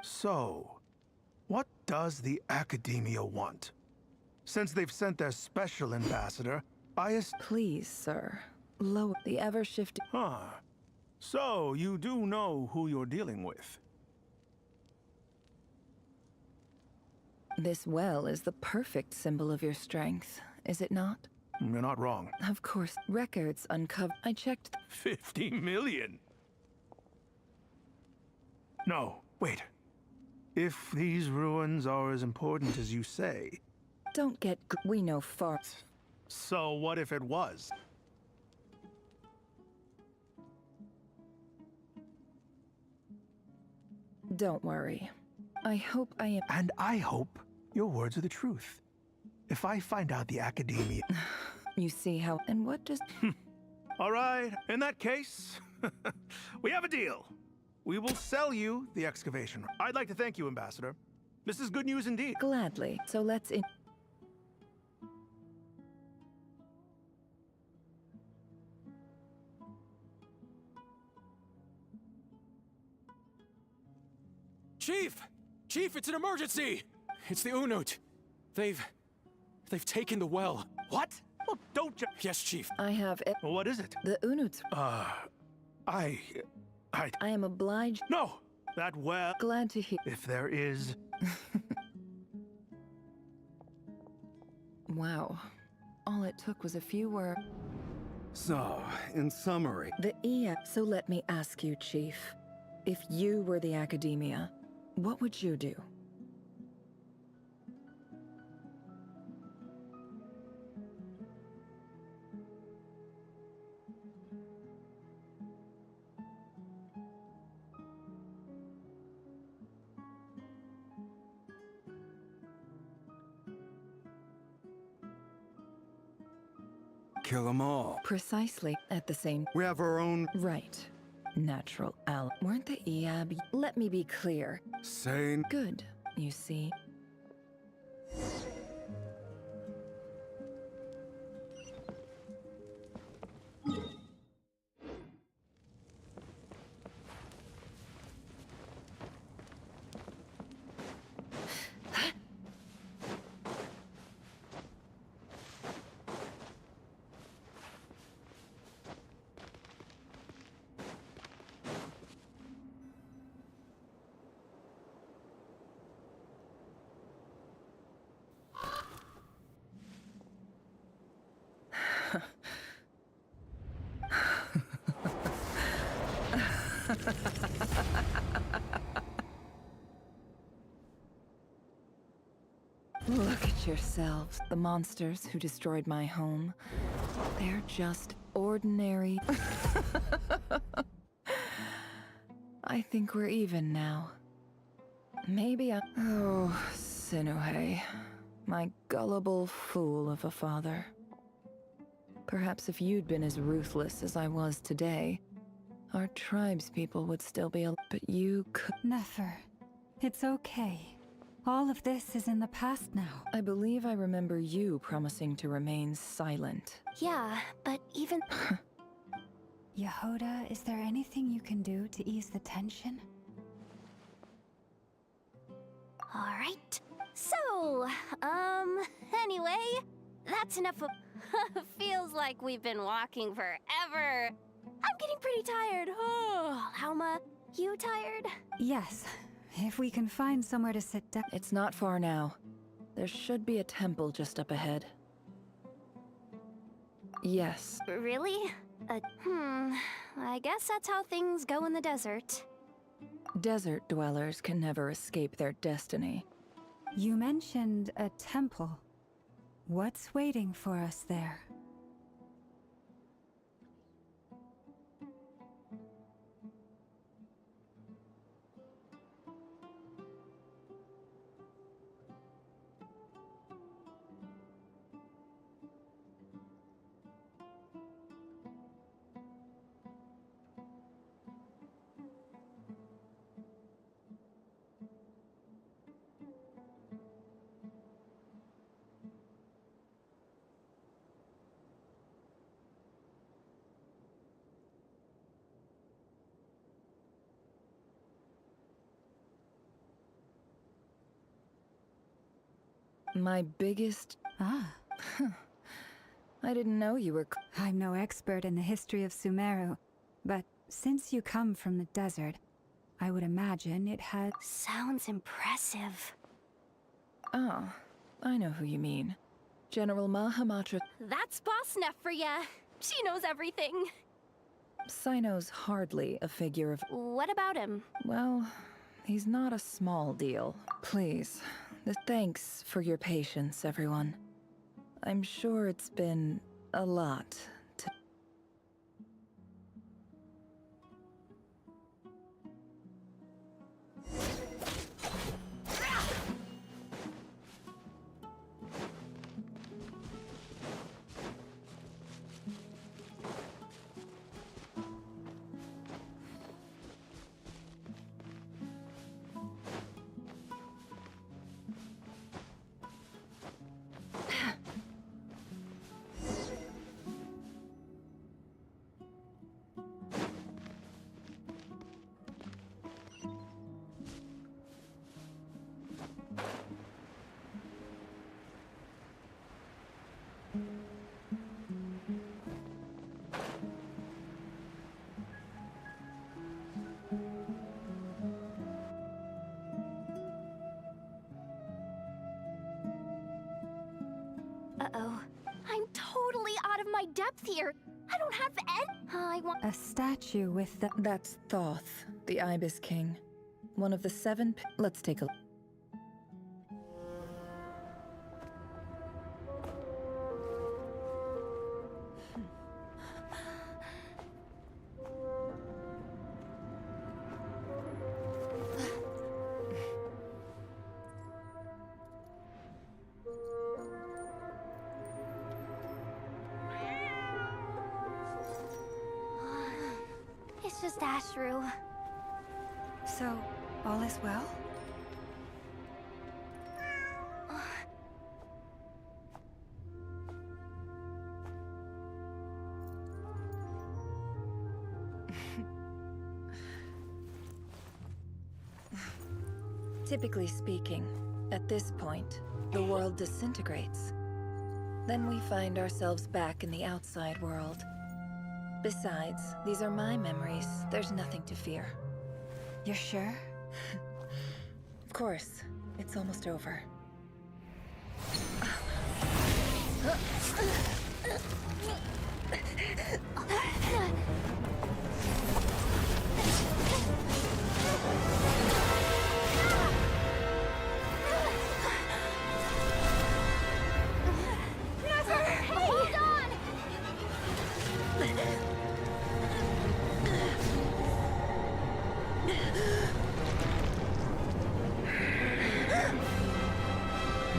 So, what does the Academia want? Since they've sent their special ambassador, Please, sir. Lower the ever-shifting... Huh. So, you do know who you're dealing with? This well is the perfect symbol of your strength, is it not? You're not wrong. Of course. Records uncovered. I checked... 50 million? No, wait. If these ruins are as important as you say... Don't get... We know far... So what if it was? Don't worry. I hope I am... And I hope your words are the truth. If I find out the Academia... You see how... And what does... All right, in that case, we have a deal. We will sell you the excavation. I'd like to thank you, Ambassador. This is good news indeed. Gladly. So let's... Chief! Chief, it's an emergency! It's the Unut. They've taken the well. What? Well, don't you... Yes, Chief. I have... What is it? The Unuts... I am obliged... No! That well... Glad to hear... If there is... Wow. All it took was a few words. So, in summary... The EA... So let me ask you, Chief. If you were the Academia, what would you do? Kill them all. Precisely. At the same... We have our own... Right. Natural al... Weren't the Eab... Let me be clear. Sane. Good. You see... Look at yourselves, the monsters who destroyed my home. They're just ordinary... I think we're even now. Maybe I... Oh, Sinuhe. My gullible fool of a father. Perhaps if you'd been as ruthless as I was today, our tribespeople would still be alive, but you could... Nefer, it's okay. All of this is in the past now. I believe I remember you promising to remain silent. Yeah, but even... Yehoda, is there anything you can do to ease the tension? Alright. So, anyway, that's enough of... Feels like we've been walking forever. I'm getting pretty tired. Oh, Alma, you tired? Yes. If we can find somewhere to sit down... It's not far now. There should be a temple just up ahead. Yes. Really? I guess that's how things go in the desert. Desert dwellers can never escape their destiny. You mentioned a temple. What's waiting for us there? My biggest... Ah. I didn't know you were... I'm no expert in the history of Sumeru, but since you come from the desert, I would imagine it had... Sounds impressive. Oh, I know who you mean. General Mahamatra... That's Boss Neff for ya. She knows everything. Sino's hardly a figure of... What about him? Well, he's not a small deal. Please, thanks for your patience, everyone. I'm sure it's been a lot to... Uh-oh. I'm totally out of my depth here. I don't have I want... A statue with the... That's Thoth, the Ibis King. One of the 7... Let's take a... It's just Ashru. So, all is well? Typically speaking, at this point, the world disintegrates. Then we find ourselves back in the outside world. Besides, these are my memories. There's nothing to fear. You're sure? Of course. It's almost over.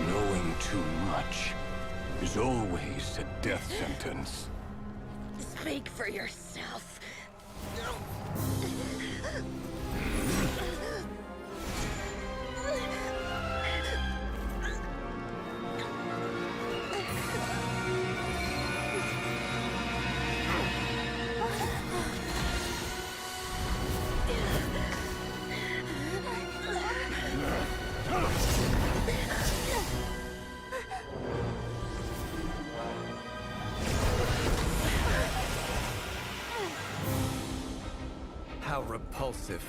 Knowing too much is always a death sentence. Speak for yourself. How repulsive.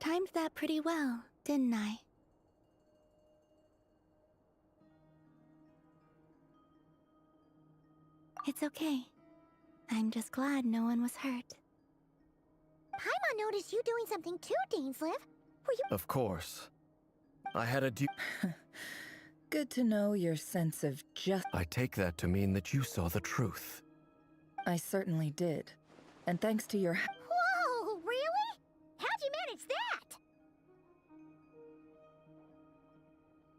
Timed that pretty well, didn't I? It's okay. I'm just glad no one was hurt. Paimon noticed you doing something too, Dainsleif. Were you— Of course. I had a Good to know your sense of justice. I take that to mean that you saw the truth. I certainly did. And thanks to your... Whoa, really? How'd you manage that?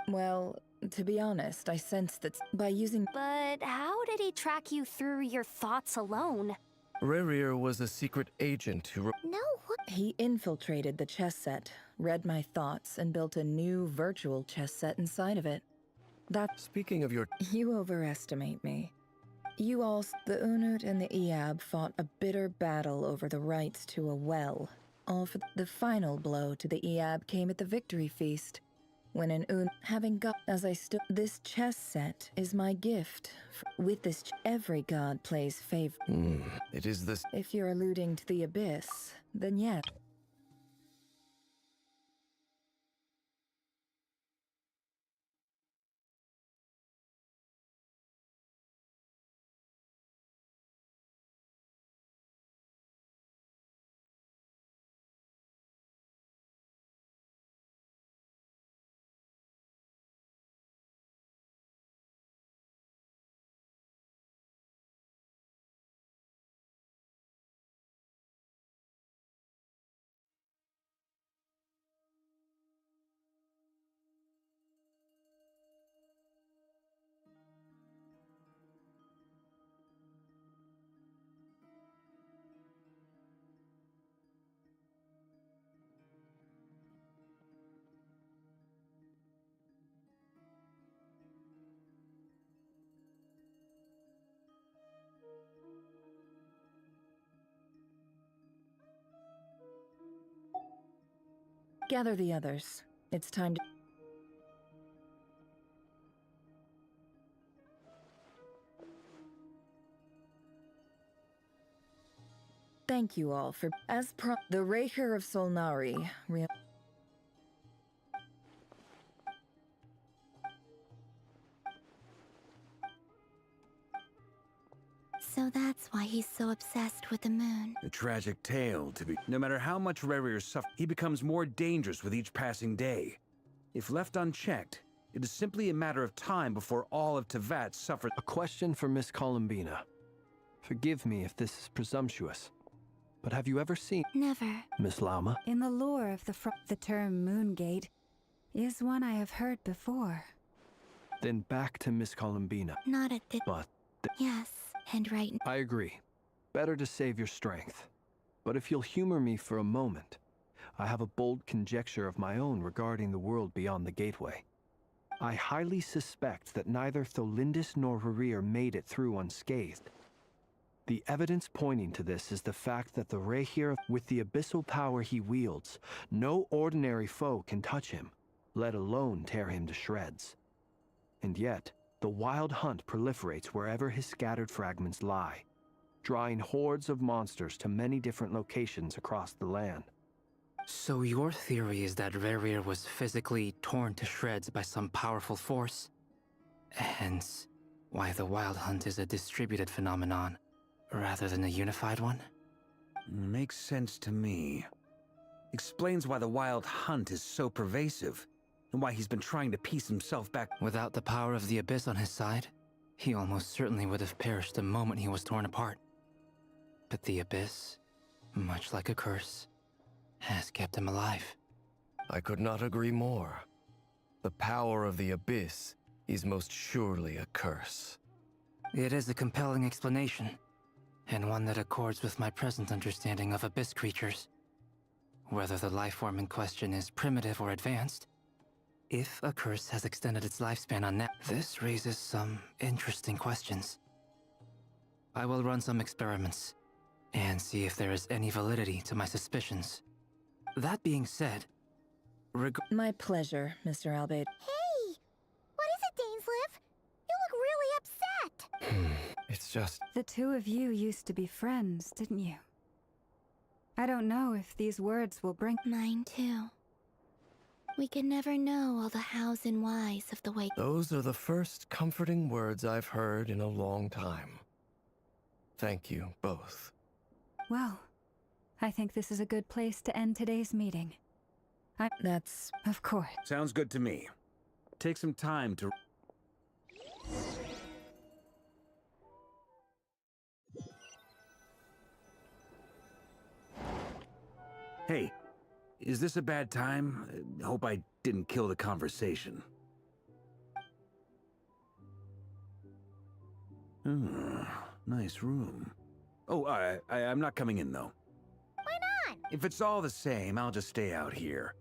Well, to be honest, I sensed that by using... But how did he track you through your thoughts alone? Rerir was a secret agent who... No, what? He infiltrated the chess set, read my thoughts, and built a new virtual chess set inside of it. Speaking of your... You overestimate me. You all... The Unut and the Eab fought a bitter battle over the rights to a well. All for the final blow to the Eab came at the victory feast. When an having got as I stood, this chess set is my gift. With this, every god plays favor. It is this. If you're alluding to the abyss, then yes. Gather the others. It's time to... Thank you all for... The Raker of Solnari... So that's why he's so obsessed with the moon. A tragic tale to be. No matter how much Rerir suffers, he becomes more dangerous with each passing day. If left unchecked, it is simply a matter of time before all of Teyvat suffers. A question for Miss Columbina. Forgive me if this is presumptuous, but have you ever seen... Never. Miss Lauma? In the lore of the term Moongate is one I have heard before. Then back to Miss Columbina. Not at the... But... Yes, and right... I agree. Better to save your strength. But if you'll humor me for a moment, I have a bold conjecture of my own regarding the world beyond the gateway. I highly suspect that neither Tholindis nor Rerir made it through unscathed. The evidence pointing to this is the fact that the Rehir, with the abyssal power he wields, no ordinary foe can touch him, let alone tear him to shreds. And yet, the wild hunt proliferates wherever his scattered fragments lie, drawing hordes of monsters to many different locations across the land. So your theory is that Rerir was physically torn to shreds by some powerful force? Hence, why the Wild Hunt is a distributed phenomenon, rather than a unified one? Makes sense to me. Explains why the Wild Hunt is so pervasive, and why he's been trying to piece himself back. Without the power of the Abyss on his side, he almost certainly would have perished the moment he was torn apart. But the Abyss, much like a curse, has kept him alive. I could not agree more. The power of the Abyss is most surely a curse. It is a compelling explanation, and one that accords with my present understanding of Abyss creatures. Whether the life form in question is primitive or advanced, if a curse has extended its lifespan on net, this raises some interesting questions. I will run some experiments, and see if there is any validity to my suspicions. That being said, My pleasure, Mr. Albade. Hey! What is it, Dainsleif? You look really upset! It's just... The two of you used to be friends, didn't you? I don't know if these words will bring... Mine too. We can never know all the hows and whys of the way... Those are the first comforting words I've heard in a long time. Thank you, both. Well, I think this is a good place to end today's meeting. That's... Of course. Sounds good to me. Take some time to... Hey, is this a bad time? Hope I didn't kill the conversation. Nice room. Oh, I'm not coming in, though. Why not? If it's all the same, I'll just stay out here.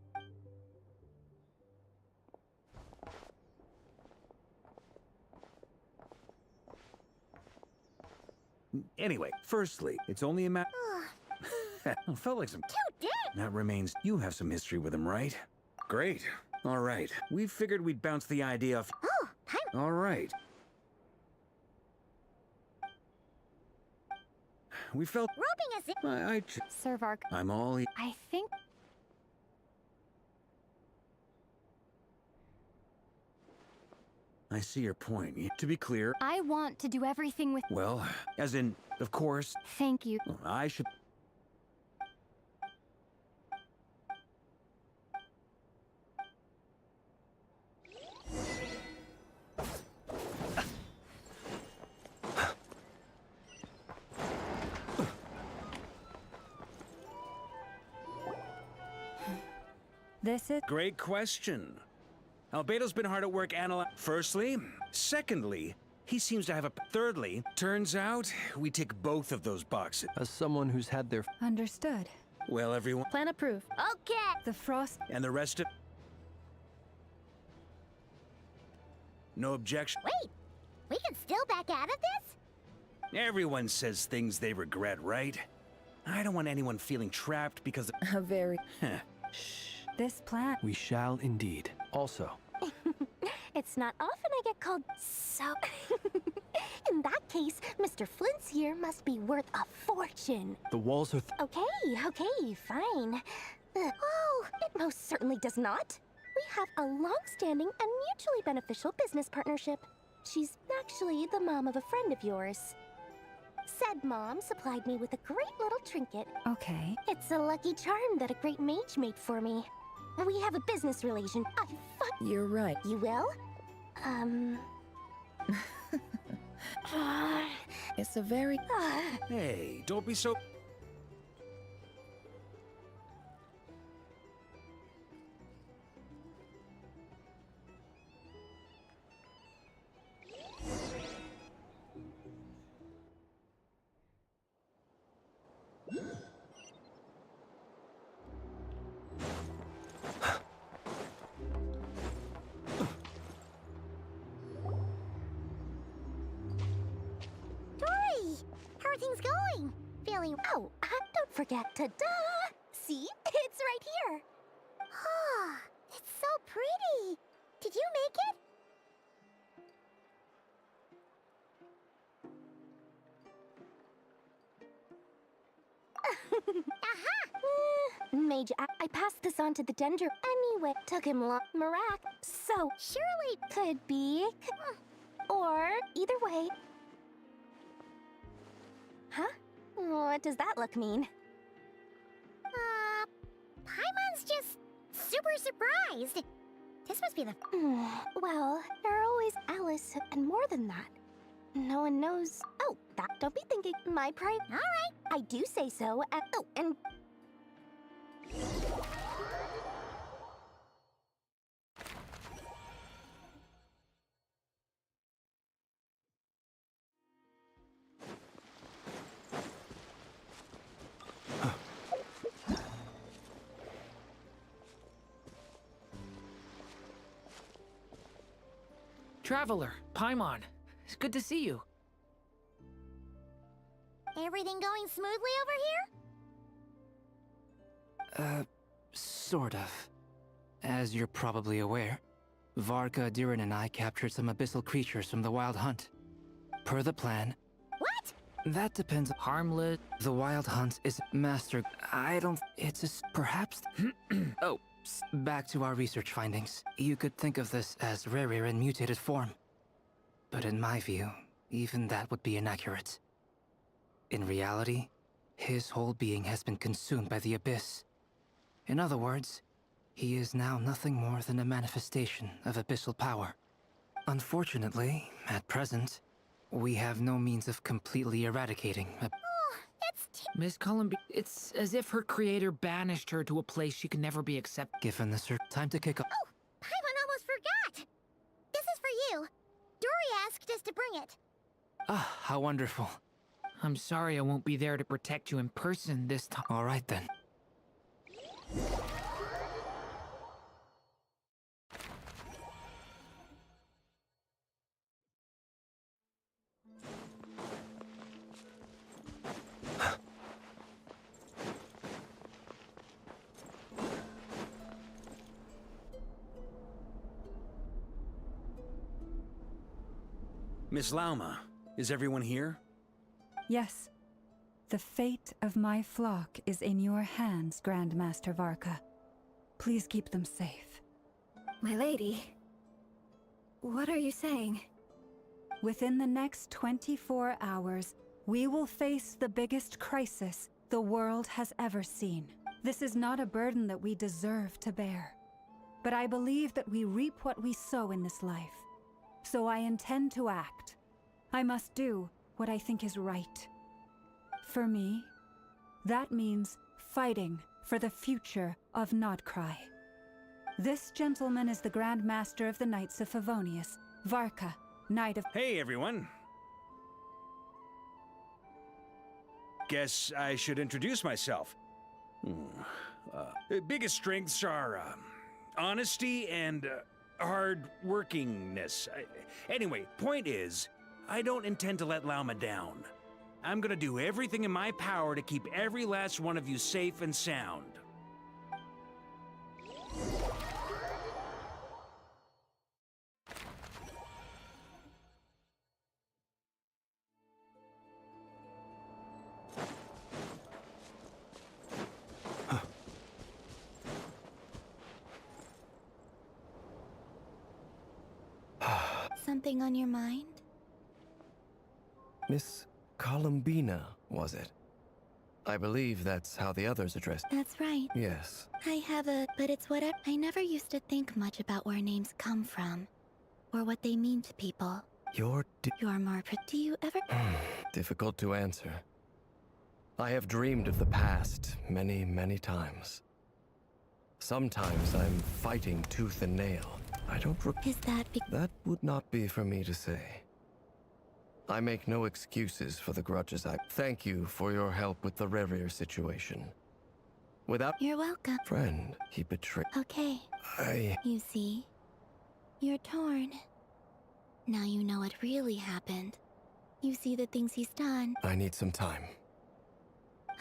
Anyway, firstly, it's only a matter... Felt like some... Cute dick! That remains... You have some history with him, right? Great. All right. We figured we'd bounce the idea off... Oh, time... All right. We felt... Roping us in... Servark. I'm all... I think... I see your point. To be clear... I want to do everything with... Well, as in, of course... Thank you. I should... This is... Great question. Albedo's been hard at work analyzing... Firstly. Secondly, he seems to have a... Thirdly, turns out we tick both of those boxes. As someone who's had their... Understood. Well, everyone... Plan approved. Okay! The frost... And the rest of... No objection. Wait! We can still back out of this? Everyone says things they regret, right? I don't want anyone feeling trapped because... A very... This plan... We shall indeed. Also... It's not often I get called so... In that case, Mr. Flint's here must be worth a fortune. The walls are... Okay, fine. Oh, it most certainly does not. We have a long-standing and mutually beneficial business partnership. She's actually the mom of a friend of yours. Said mom supplied me with a great little trinket. Okay. It's a lucky charm that a great mage made for me. We have a business relation. You're right. You will? It's a very... Hey, don't be so... Everything's going. Feeling... Oh, don't forget to... Duh! See? It's right here. Ah, it's so pretty. Did you make it? Aha! Mage, I passed this on to the Dendro. Anyway, took him long... Mirac. So, surely could be... Or, either way... Huh? What does that look mean? Paimon's just super surprised. This must be the... Well, you're always Alice, and more than that. No one knows... Oh, don't be thinking my pride... All right. I do say so, and... Traveler, Paimon. It's good to see you. Everything going smoothly over here? Sort of. As you're probably aware, Varka, Diren, and I captured some abyssal creatures from the Wild Hunt. Per the plan... What? That depends. Harmless. The Wild Hunt is master... I don't... It's a... Perhaps... Oh, back to our research findings. You could think of this as rarer in mutated form. But in my view, even that would be inaccurate. In reality, his whole being has been consumed by the abyss. In other words, he is now nothing more than a manifestation of abyssal power. Unfortunately, at present, we have no means of completely eradicating Miss Columbi, it's as if her creator banished her to a place she could never be accepted. Given the time to kick off. Paimon almost forgot! This is for you. Dory asked us to bring it. Ah, how wonderful. I'm sorry I won't be there to protect you in person this time. All right then. Miss Lauma, is everyone here? Yes. The fate of my flock is in your hands, Grandmaster Varka. Please keep them safe. My lady, what are you saying? Within the next 24 hours, we will face the biggest crisis the world has ever seen. This is not a burden that we deserve to bear. But I believe that we reap what we sow in this life. So I intend to act. I must do what I think is right. For me, that means fighting for the future of Nodcry. This gentleman is the Grand Master of the Knights of Favonius, Varka, Knight of— Hey, everyone. Guess I should introduce myself. Biggest strengths are honesty and hard-workingness. Anyway, point is, I don't intend to let Lauma down. I'm gonna do everything in my power to keep every last one of you safe and sound. Something on your mind? Miss Columbina, was it? I believe that's how the others addressed. That's right. Yes. But it's whatever. I never used to think much about where names come from, or what they mean to people. You're more do you ever— difficult to answer. I have dreamed of the past many, many times. Sometimes I'm fighting tooth and nail. I don't Is that That would not be for me to say. I make no excuses for the grudges I— Thank you for your help with the Rerir situation. Without— You're welcome. Friend, he betrayed— Okay. You see? You're torn. Now you know what really happened. You see the things he's done. I need some time.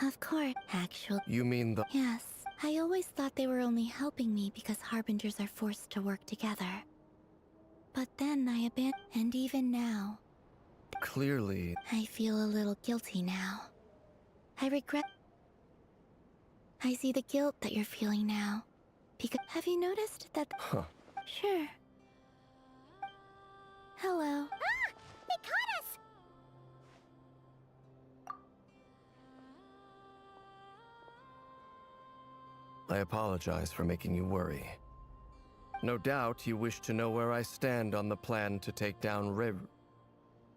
Of course. Actually— You mean the— Yes. I always thought they were only helping me because Harbingers are forced to work together. But then I abandoned— And even now, Clearly— I feel a little guilty now. I regret— I see the guilt that you're feeling now. Because— Have you noticed that— Huh. Sure. Hello. Ah! They caught us! I apologize for making you worry. No doubt you wish to know where I stand on the plan to take down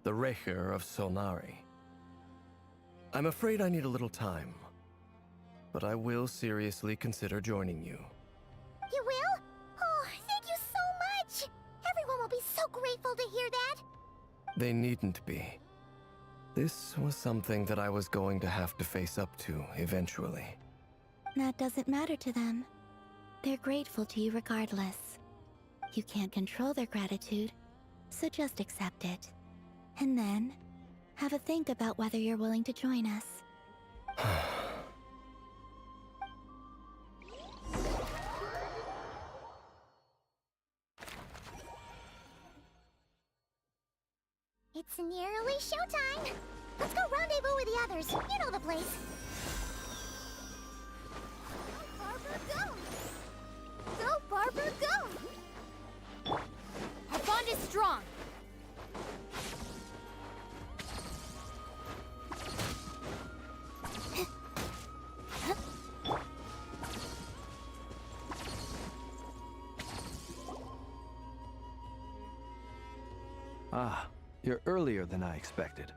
the Recher of Solnari. I'm afraid I need a little time, but I will seriously consider joining you. You will? Oh, thank you so much! Everyone will be so grateful to hear that! They needn't be. This was something that I was going to have to face up to eventually. That doesn't matter to them. They're grateful to you regardless. You can't control their gratitude, so just accept it. And then, have a think about whether you're willing to join us. It's nearly showtime! Let's go rendezvous with the others. You know the place. Go, Barbara, go! Our bond is strong. here earlier than I expected.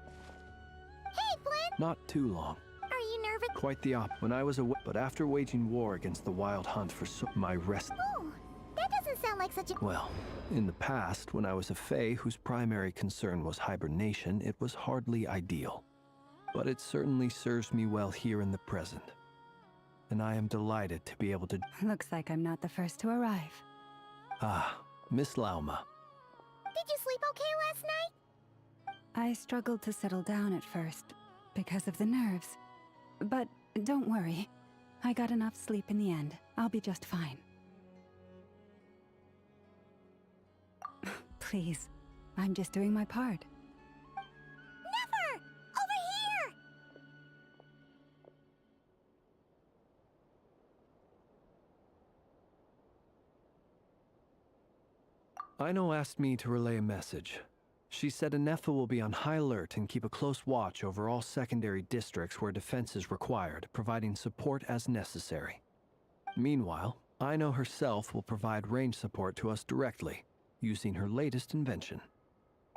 Hey, Flynn! Not too long. Are you nervous? Quite the opposite. When I was away, but after waging war against the Wild Hunt for my rest. Oh, that doesn't sound like such a... Well, in the past, when I was a Fae whose primary concern was hibernation, it was hardly ideal. But it certainly serves me well here in the present. And I am delighted to be able to... Looks like I'm not the first to arrive. Ah, Miss Lauma. Did you sleep okay last night? I struggled to settle down at first, because of the nerves. But don't worry. I got enough sleep in the end. I'll be just fine. Please, I'm just doing my part. Never! Over here! Aino asked me to relay a message. She said Anefa will be on high alert and keep a close watch over all secondary districts where defense is required, providing support as necessary. Meanwhile, Aino herself will provide range support to us directly, using her latest invention.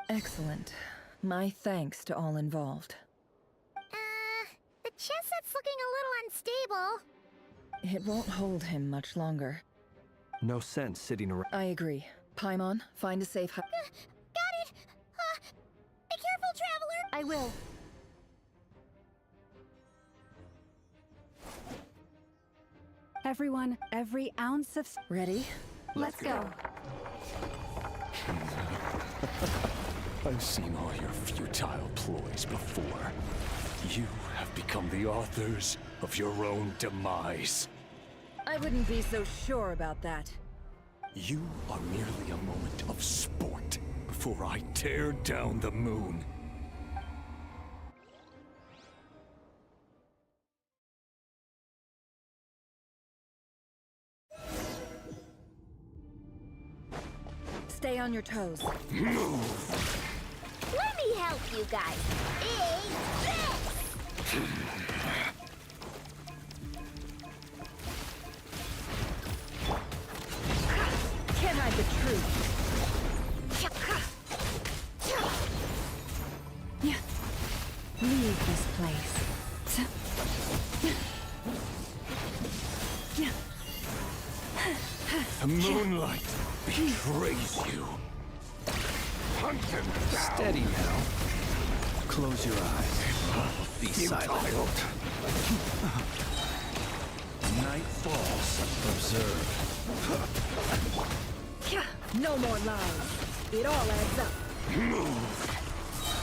Excellent. My thanks to all involved. The chest set's looking a little unstable. It won't hold him much longer. No sense sitting around. I agree. Paimon, find a safe Got it! Be careful, traveler! I will. Everyone, every ounce of... Ready? Let's go. I've seen all your futile ploys before. You have become the authors of your own demise. I wouldn't be so sure about that. You are merely a moment of sport before I tear down the moon. Stay on your toes. Move! Let me help you guys. Can't hide the truth. Leave this place. The moonlight betrays you. Hunt him down. Steady now. Close your eyes. Be silent. Night falls. Observe. No more lies. It all adds up. Move.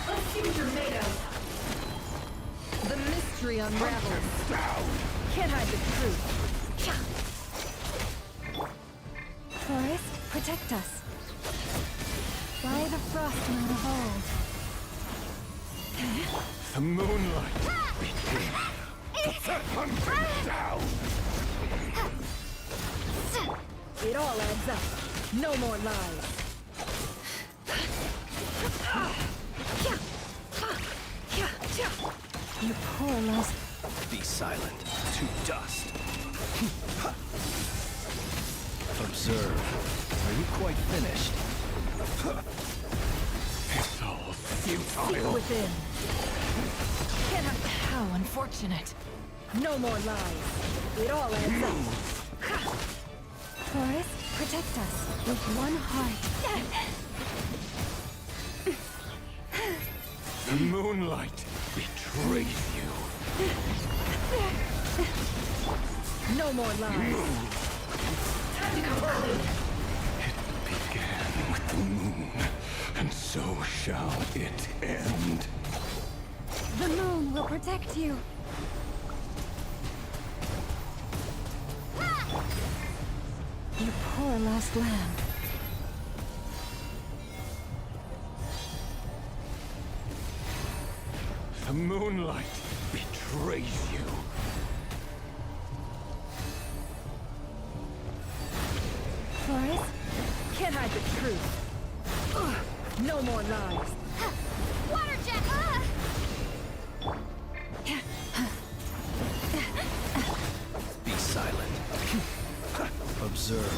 Let's see what you're made of. The mystery unravels. Can't hide the truth. Forest, protect us. By the frost moon of old. The moonlight begins. Hunt him down. It all adds up. No more lies. You poor lost. Be silent. To dust. Observe. Are you quite finished? It's all Seek futile. within. How unfortunate. No more lies. It all adds up. Forest, protect us with one heart. The moonlight betrays you. No more lies. Time to come early. It began with the moon, and so shall it end. The moon will protect you. You poor lost lamb. The moonlight betrays you. Forest, Can't hide the truth. No more lies. Water jet! Be silent. Observe.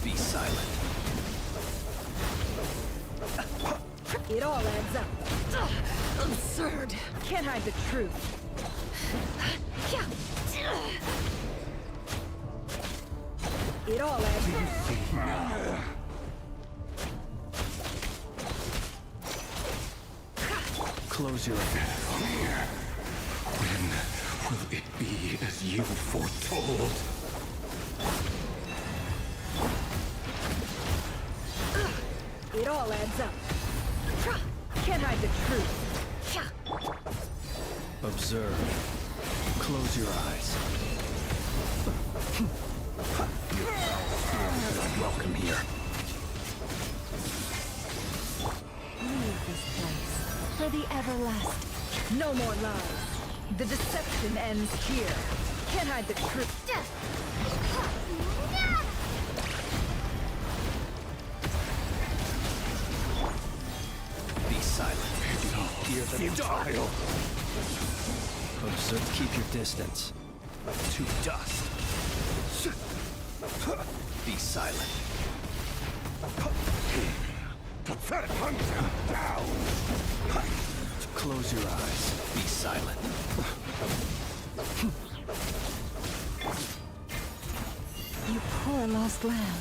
Be silent. Absurd. Can't hide the truth. It all adds up. Close your eyes. When will it be as you foretold? It all adds up. Can't hide the truth. Observe. Close your eyes. You're unwelcome here. Leave this place for the everlasting. No more lies. The deception ends here. Can't hide the truth. Be silent. Hear them futile. Observe. Keep your distance. To dust. Be silent. Pathetic hunter down. Close your eyes. Be silent. You poor lost lamb.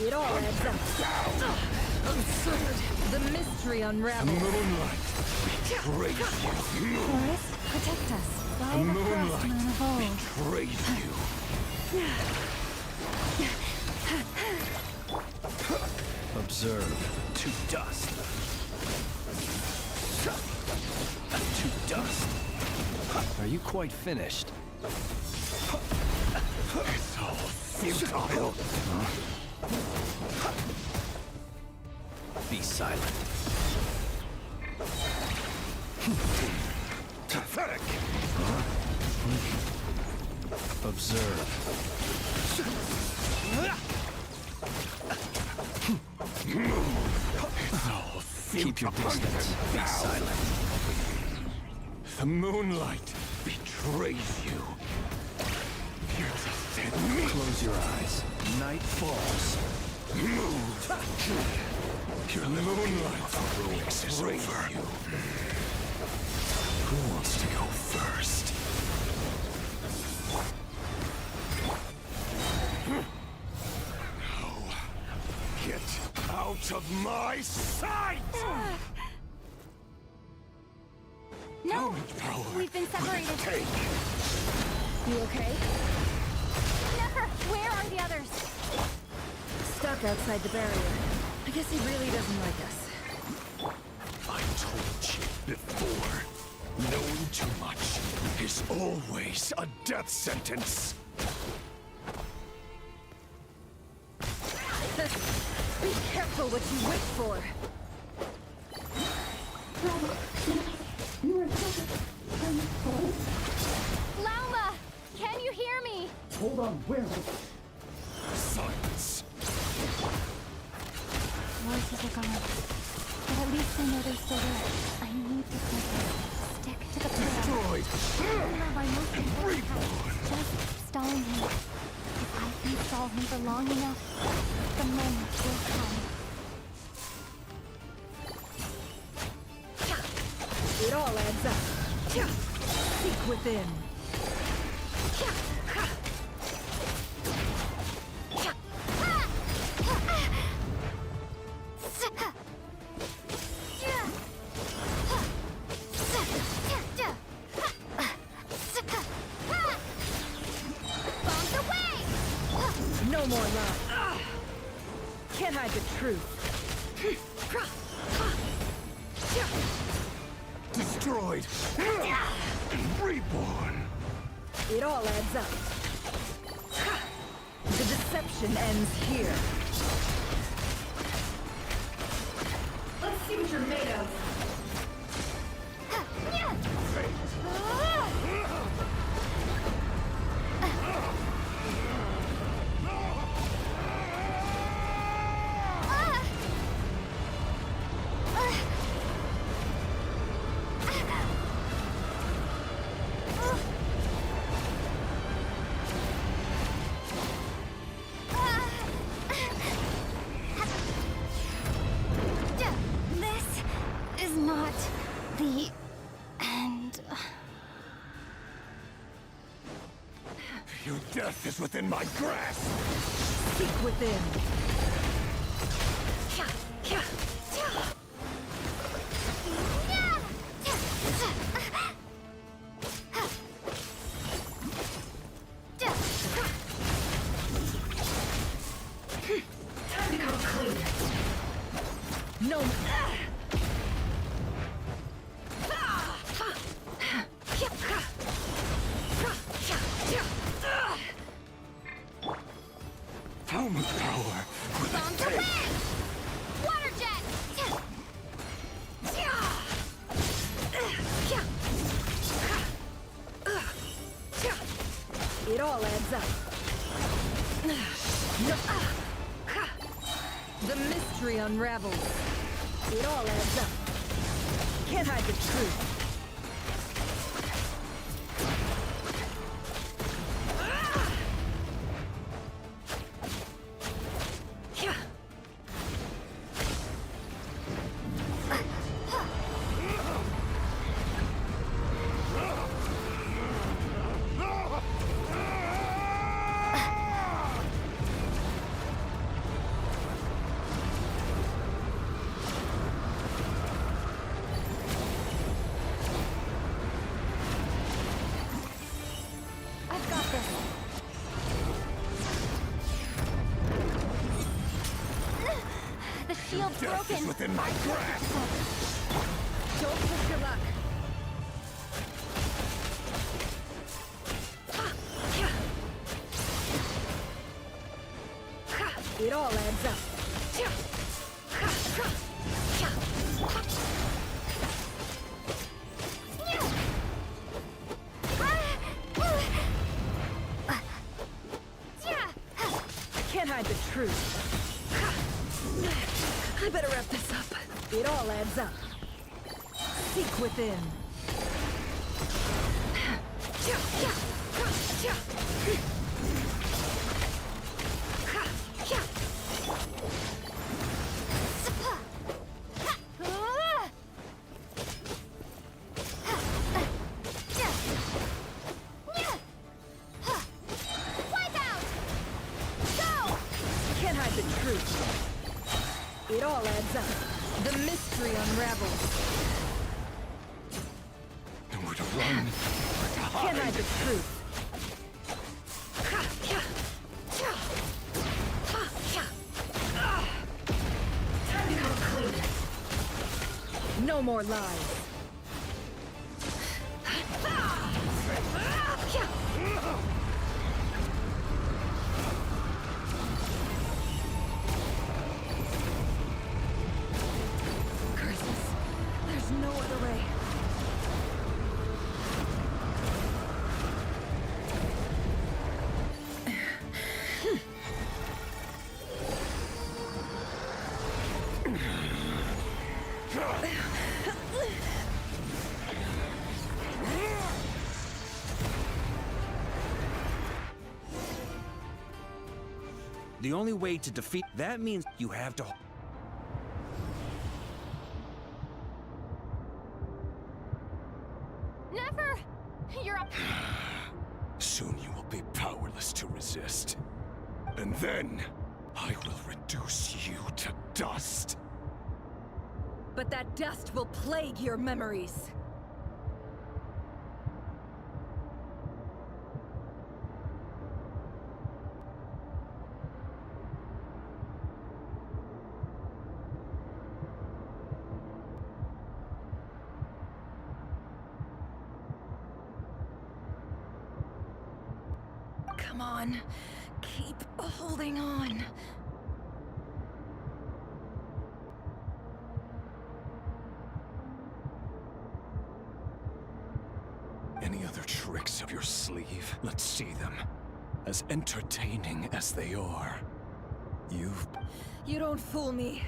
It all adds up. Absurd. The mystery unravels. Moonlight betrays you. Forest, protect us. By the frost moon of old. Betrays you. Observe. To dust. To dust. Are you quite finished? It's all futile. Be silent. Pathetic. Observe. It's all futile. Keep your distance. Be silent. The moonlight betrays you. You're just dead meat. Close your eyes. Night falls. Move. Your moonlight heroics is over. You. Who wants to go first? No. Get out of my sight! No! We've been separated. Take. You okay? Never! Where are the others? Stuck outside the barrier. I guess he really doesn't like us. I told you before. Knowing too much is always a death sentence. Be careful what you wish for. Lauma! Can you hear me? Hold on, where? Silence. Voices are gone. But at least I know they're still there. I need to stick to the plan. Destroyed. My most important task, just stalling him. If I can stall him for long enough, the moment will come. It all adds up. Seek within. No more love. Can't hide the truth. Destroyed. Reborn. It all adds up. The deception ends here. Let's see what you're made of. me, and... Your death is within my grasp! Seek within. Time to come clean. No. How much power will it take? Water jet! It all adds up. The mystery unravels. It all adds up. Can't hide the truth. The shield's Death broken. is within my grasp! Don't push your luck. It all adds up. Can't hide the truth. I better wrap this up. It all adds up. Seek within. Can't hide the truth. It all adds up. The mystery unravels. Nowhere to run, or to hide. Can't hide the truth. Time to come clean. No more lies. Curses. There's no other way. The only way to defeat that means you have to. Never! You're up. Soon you will be powerless to resist. And then, I will reduce you to dust. But that dust will plague your memories. Come on. Keep holding on. Any other tricks up your sleeve? Let's see them. As entertaining as they are. You don't fool me.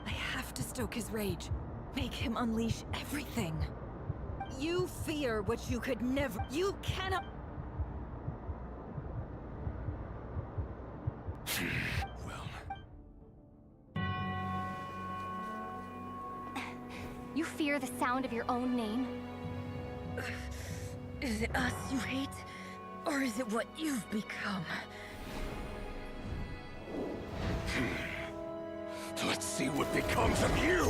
I have to stoke his rage. Make him unleash everything. You fear what you could never... You cannot... You fear the sound of your own name? Is it us you hate? Or is it what you've become? Let's see what becomes of you!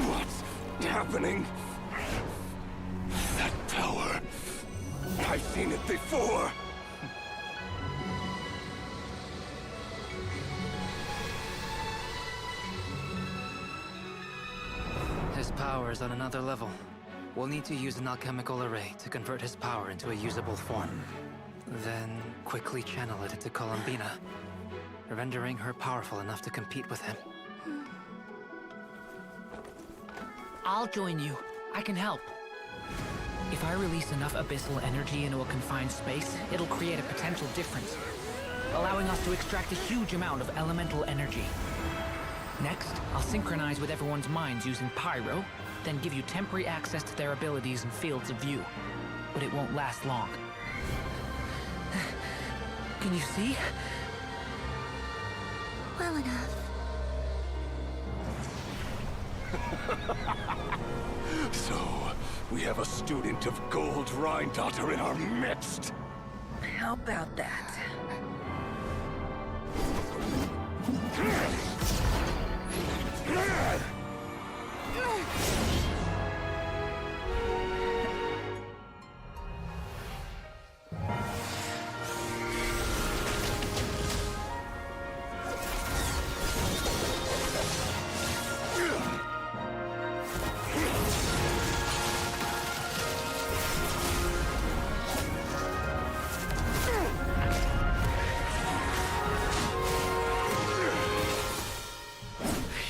What's happening? That power. I've seen it before. His power is on another level. We'll need to use an alchemical array to convert his power into a usable form. Then quickly channel it into Columbina, rendering her powerful enough to compete with him. I'll join you. I can help. If I release enough abyssal energy into a confined space, it'll create a potential difference, allowing us to extract a huge amount of elemental energy. Next, I'll synchronize with everyone's minds using Pyro, then give you temporary access to their abilities and fields of view. But it won't last long. Can you see? Well enough. So, we have a student of Gold Rheindotter in our midst. How about that?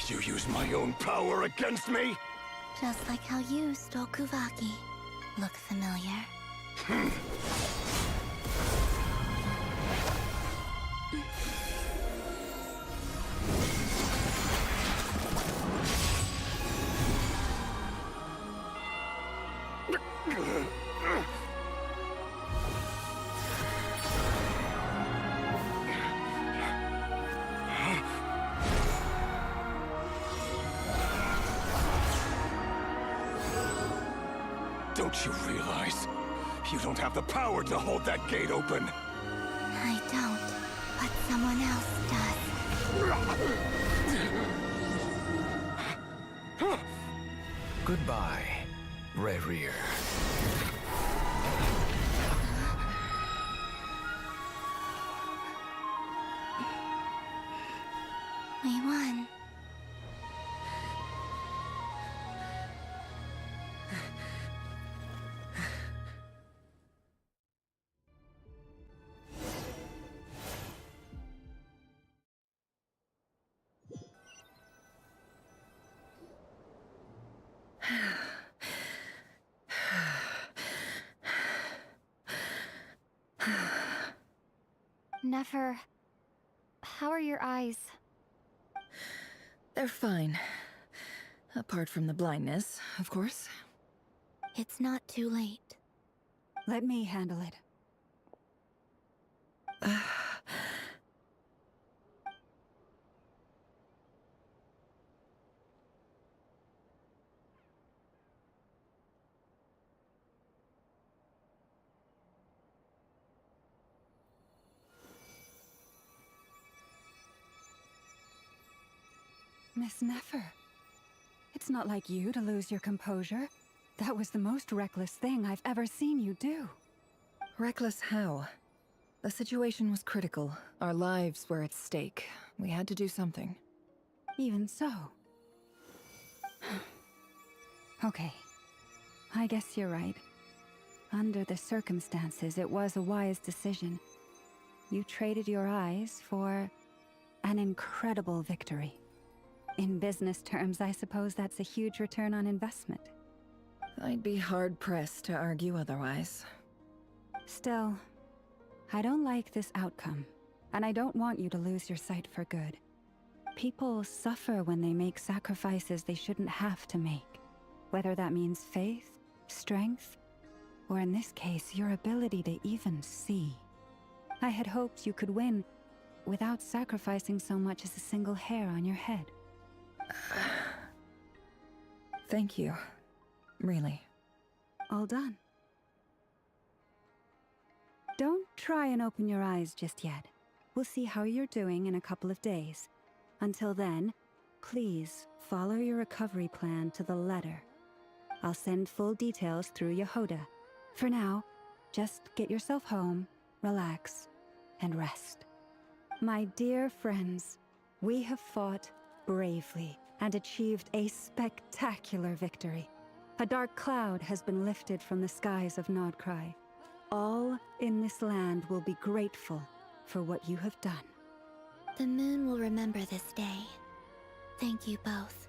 You use my own power against me? Just like how you stole Kuvaki. Look familiar? Don't you realize? You don't have the power to hold that gate open. I don't, but someone else does. Goodbye, Rerir. We won. Nefer, how are your eyes? They're fine. Apart from the blindness, of course. It's not too late. Let me handle it. Miss Nefer, it's not like you to lose your composure. That was the most reckless thing I've ever seen you do. Reckless how? The situation was critical. Our lives were at stake. We had to do something. Even so. Okay. I guess you're right. Under the circumstances, it was a wise decision. You traded your eyes for an incredible victory. In business terms, I suppose that's a huge return on investment. I'd be hard-pressed to argue otherwise. Still, I don't like this outcome, and I don't want you to lose your sight for good. People suffer when they make sacrifices they shouldn't have to make, whether that means faith, strength, or in this case, your ability to even see. I had hoped you could win without sacrificing so much as a single hair on your head. Thank you. Really. All done. Don't try and open your eyes just yet. We'll see how you're doing in a couple of days. Until then, please follow your recovery plan to the letter. I'll send full details through Yehoda. For now, just get yourself home, relax, and rest. My dear friends, we have fought bravely and achieved a spectacular victory. A dark cloud has been lifted from the skies of Nodcry. All in this land will be grateful for what you have done. The moon will remember this day. Thank you both.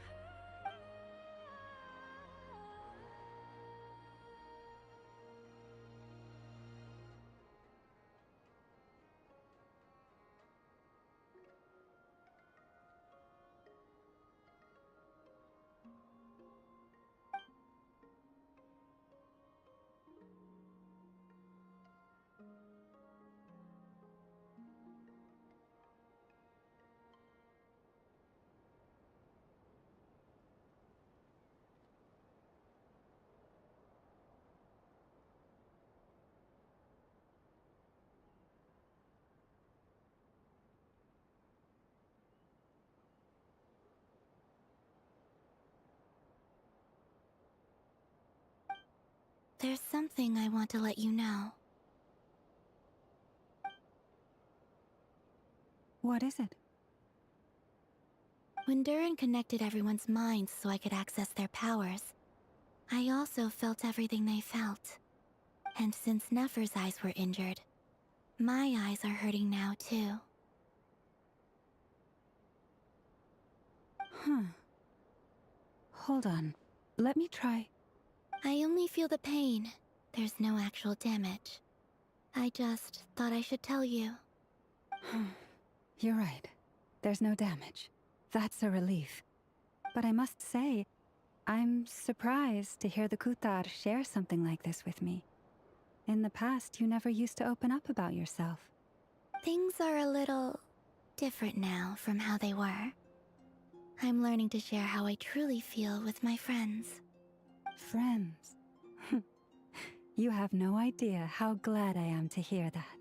There's something I want to let you know. What is it? When Durin connected everyone's minds so I could access their powers, I also felt everything they felt. And since Nefer's eyes were injured, my eyes are hurting now too. Huh. Hold on. Let me try. I only feel the pain. There's no actual damage. I just thought I should tell you. You're right. There's no damage. That's a relief. But I must say, I'm surprised to hear the Kutar share something like this with me. In the past, you never used to open up about yourself. Things are a little different now from how they were. I'm learning to share how I truly feel with my friends. Friends? You have no idea how glad I am to hear that.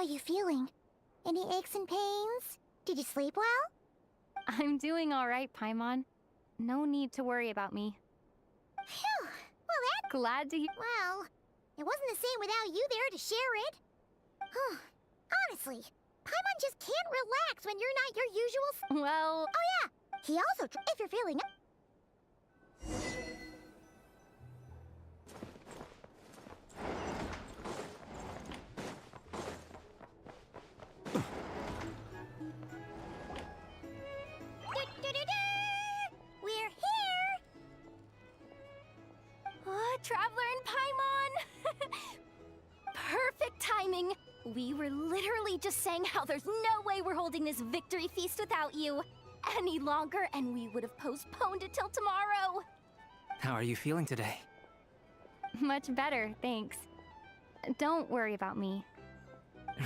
How you feeling? Any aches and pains? Did you sleep well? I'm doing all right, Paimon. No need to worry about me. Phew. Well, that's glad to hear. Well, it wasn't the same without you there to share it. Honestly, Paimon just can't relax when you're not your usual. Well. Oh yeah. He also, if you're feeling. We're here! Traveler and Paimon! Perfect timing! We were literally just saying how there's no way we're holding this victory feast without you any longer, and we would have postponed it till tomorrow. How are you feeling today? Much better, thanks. Don't worry about me.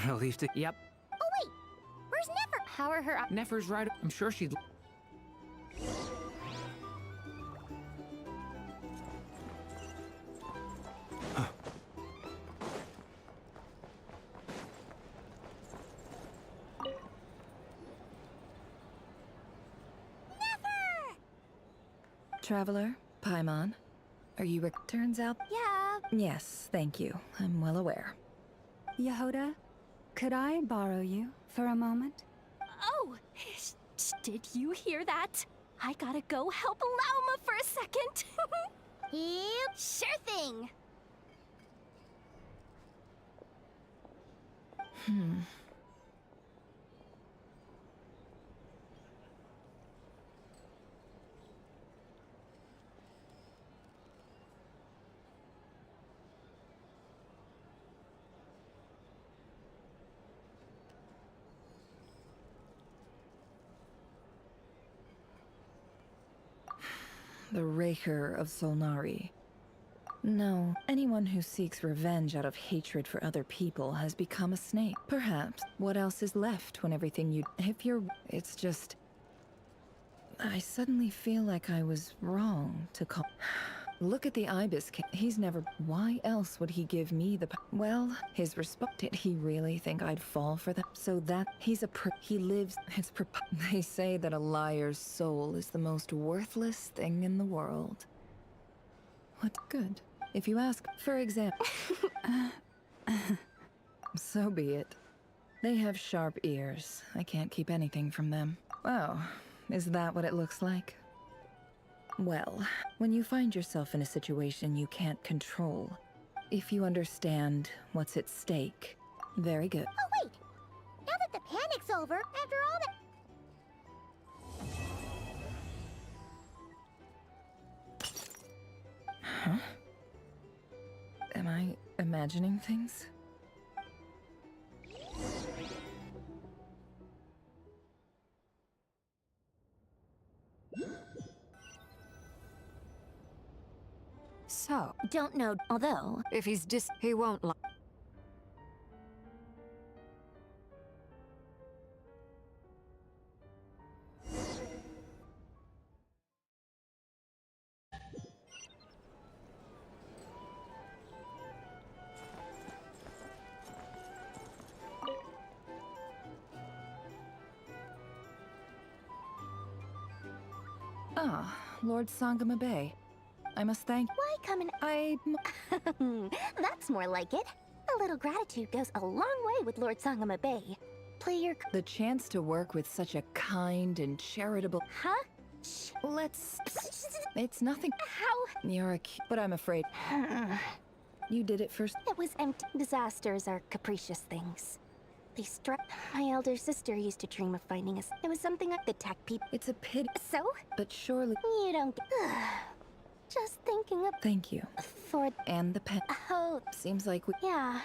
Relieved to. Yep. Oh wait! Where's Nefer? How are her... Nefer's right. I'm sure she'd... Traveler, Paimon, are you turns out? Yeah. Yes, thank you. I'm well aware. Yehuda, could I borrow you for a moment? Oh! Did you hear that? I gotta go help Lauma for a second. Yep. Sure thing. The Raker of Solnari. No, anyone who seeks revenge out of hatred for other people has become a snake. Perhaps. What else is left when everything you... If you're... It's just... I suddenly feel like I was wrong to call... Look at the Ibis King. He's never... Why else would he give me the... Well, his response... Did he really think I'd fall for that? So that... He's a... He lives... His... They say that a liar's soul is the most worthless thing in the world. What good? If you ask, for example... So be it. They have sharp ears. I can't keep anything from them. Oh, is that what it looks like? Well, when you find yourself in a situation you can't control, if you understand what's at stake, very good. Oh wait! Now that the panic's over, after all that... Huh? Am I imagining things? So, don't know, although, if he's he won't lie. Ah, Lord Sangama Bay. I must thank... Why come in... That's more like it. A little gratitude goes a long way with Lord Sangama Bay. Play your... The chance to work with such a kind and charitable... Huh? Let's... It's nothing. How? You're a... But I'm afraid... You did it first. It was empty. Disasters are capricious things. They struck... My elder sister used to dream of finding us. It was something like the tech people. It's a pity. So? But surely... You don't... Just thinking of... Thank you. For... And the pen. Oh... Seems like we... Yeah.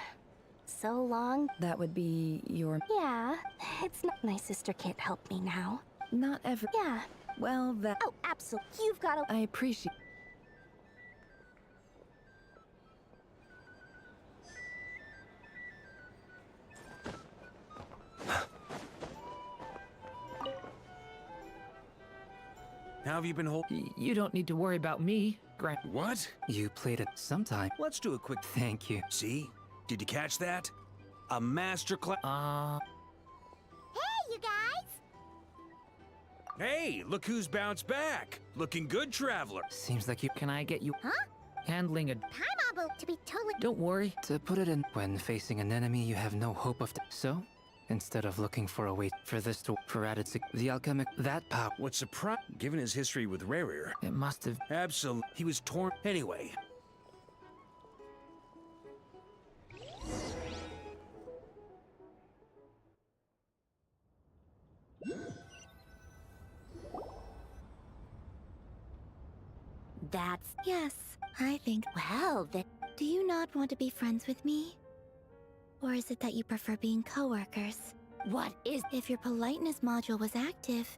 So long. That would be your... Yeah. It's not... My sister can't help me now. Not ever... Yeah. Well, that... Oh, absolutely. You've got to... I appreciate... How have you been You don't need to worry about me, Grant. What? You played it sometime. Let's do a quick... Thank you. See? Did you catch that? A masterclass. Hey, you guys! Hey, look who's bounced back. Looking good, traveler. Seems like you. Can I get you Huh? handling a... Hi, Mabu, to be totally... Don't worry. To put it in, when facing an enemy, you have no hope of. So, instead of looking for a way for this to for added the alchemic that power. What's surprise? Given his history with Rerir. It must have... Absolutely. He was torn. Anyway. That's... Yes, I think... Well, then... Do you not want to be friends with me? Or is it that you prefer being co-workers? What is... If your politeness module was active,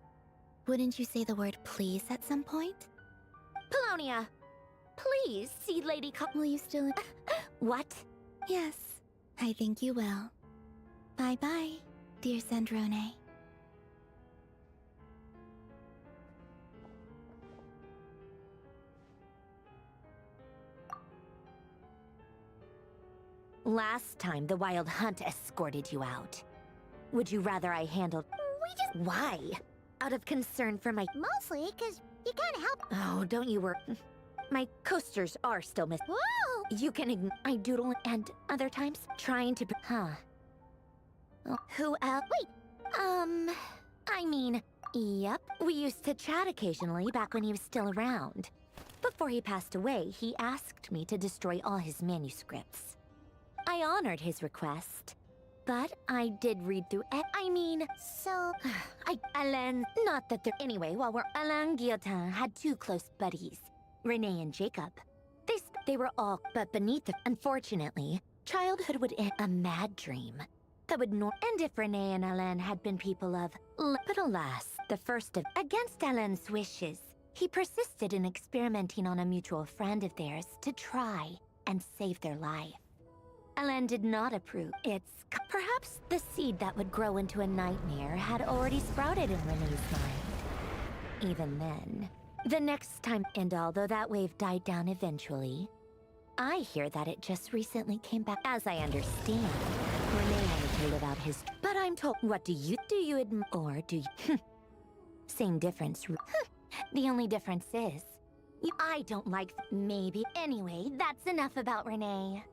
wouldn't you say the word please at some point? Polonia! Please, see Lady Will you still... What? Yes, I think you will. Bye-bye, dear Sandrone. Last time, the Wild Hunt escorted you out. Would you rather I handled... Why? Out of concern for my... Mostly, because you can't help... Oh, don't you worry. My coasters are still missing. Whoa! You can I doodle and other times trying to... Huh. Oh, who else? Wait! I mean... Yep, we used to chat occasionally back when he was still around. Before he passed away, he asked me to destroy all his manuscripts. I honored his request, but I did read through it. I mean, so... Alain... Not that there... Anyway, while we're... Alain Guillotin had two close buddies, Renee and Jacob. They were all... But beneath it, unfortunately, childhood would end a mad dream. That would And if Renee and Alain had been people of... But alas, the first of... Against Alain's wishes, he persisted in experimenting on a mutual friend of theirs to try and save their life. Alain did not approve. Perhaps the seed that would grow into a nightmare had already sprouted in Renee's mind. Even then, the next time, and although that wave died down eventually, I hear that it just recently came back. As I understand, Renee wanted to live out his... But I'm told... What do you admit? Or do you... Same difference. The only difference is... I don't like... Maybe. Anyway, that's enough about Renee.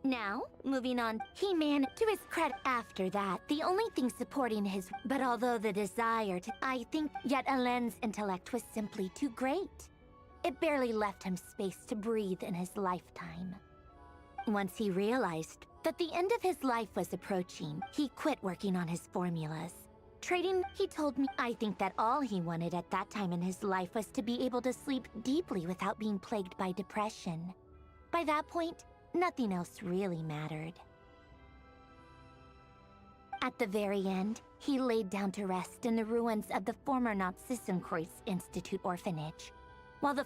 Now, moving on, he managed, to his credit, after that, the only thing supporting his... But although the desire to... I think, yet Alain's intellect was simply too great. It barely left him space to breathe in his lifetime. Once he realized that the end of his life was approaching, he quit working on his formulas. Trading, he told me, I think that all he wanted at that time in his life was to be able to sleep deeply without being plagued by depression. By that point, nothing else really mattered. At the very end, he laid down to rest in the ruins of the former Nazissenkreuz Institute orphanage. While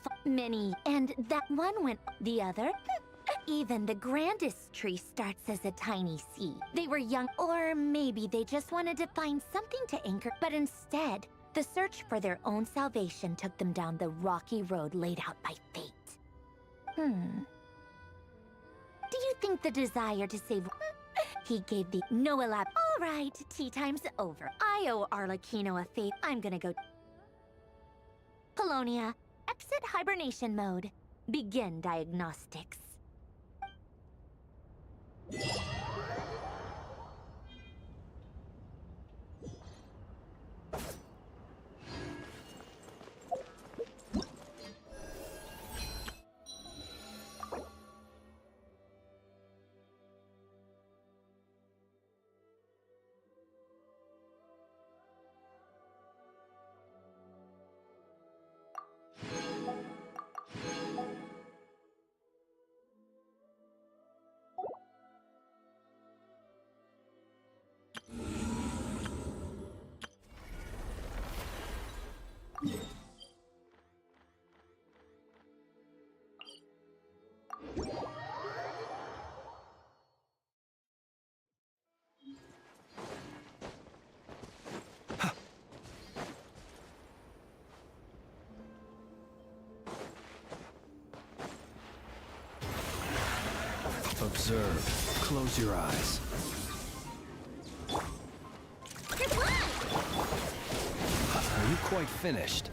and that one went, the other? Even the grandest tree starts as a tiny seed. They were young, or maybe they just wanted to find something to anchor, but instead, the search for their own salvation took them down the rocky road laid out by fate. Do you think the desire to save... He gave the no elab... All right, tea time's over. I owe Arlecchino a favor. I'm gonna go... Polonia, exit hibernation mode. Begin diagnostics. Observe. Close your eyes. quite finished.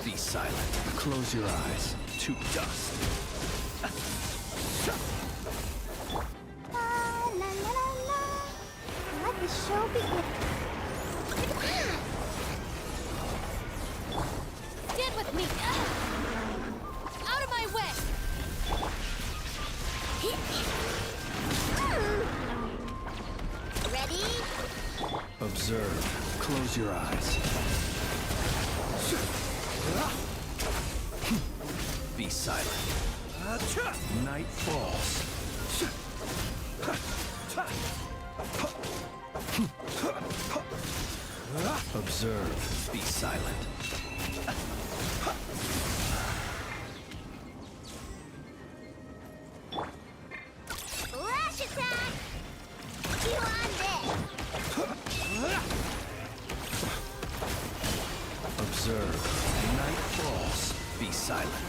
Be silent. Close your eyes. To dust. La la la la. Let the show begin. Get with me! Out of my way! Ready? Observe. Close your eyes. Be silent. Night falls. Observe. Be silent. Flash attack! You on this! Observe. Night falls. Be silent.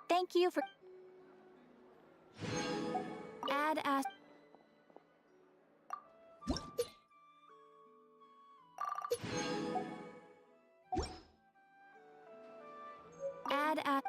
Thank you for... Add as... Add as...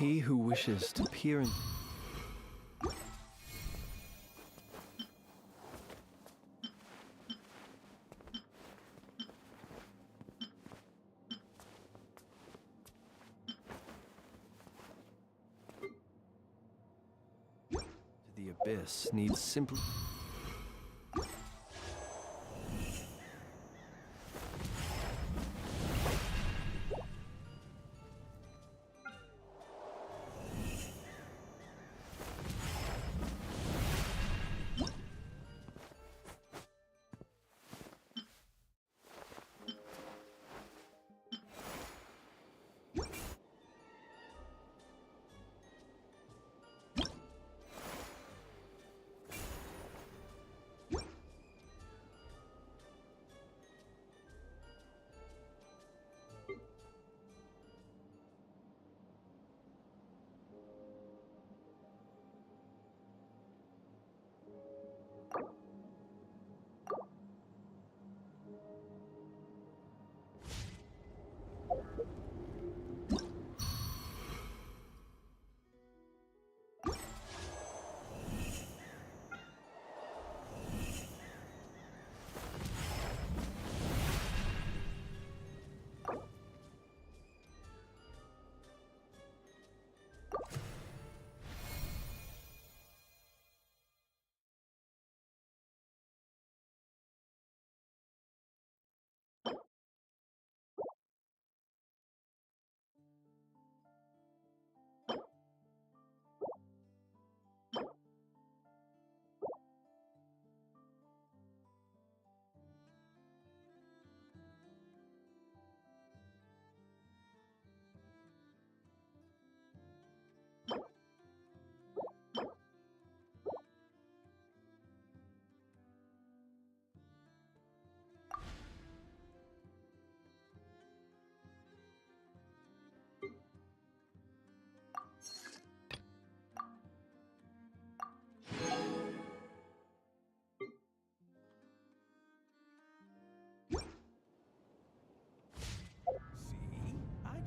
He who wishes to peer in... the abyss needs simply...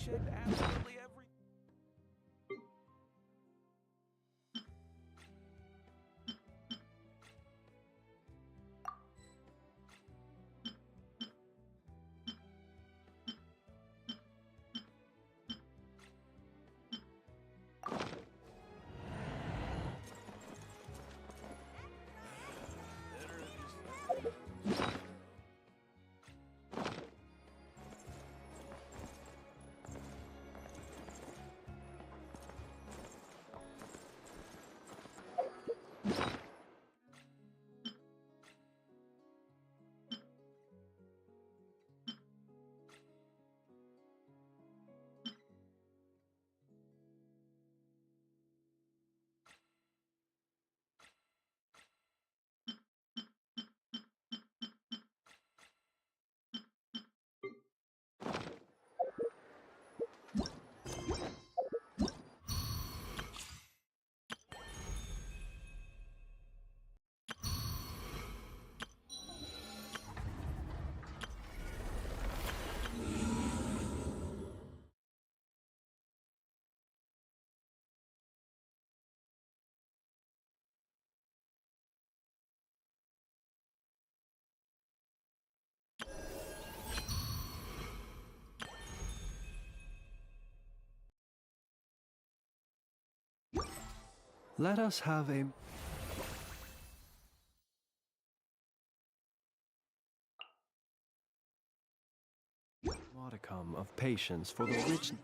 checked absolutely every... Let us have a modicum of patience for the rich. And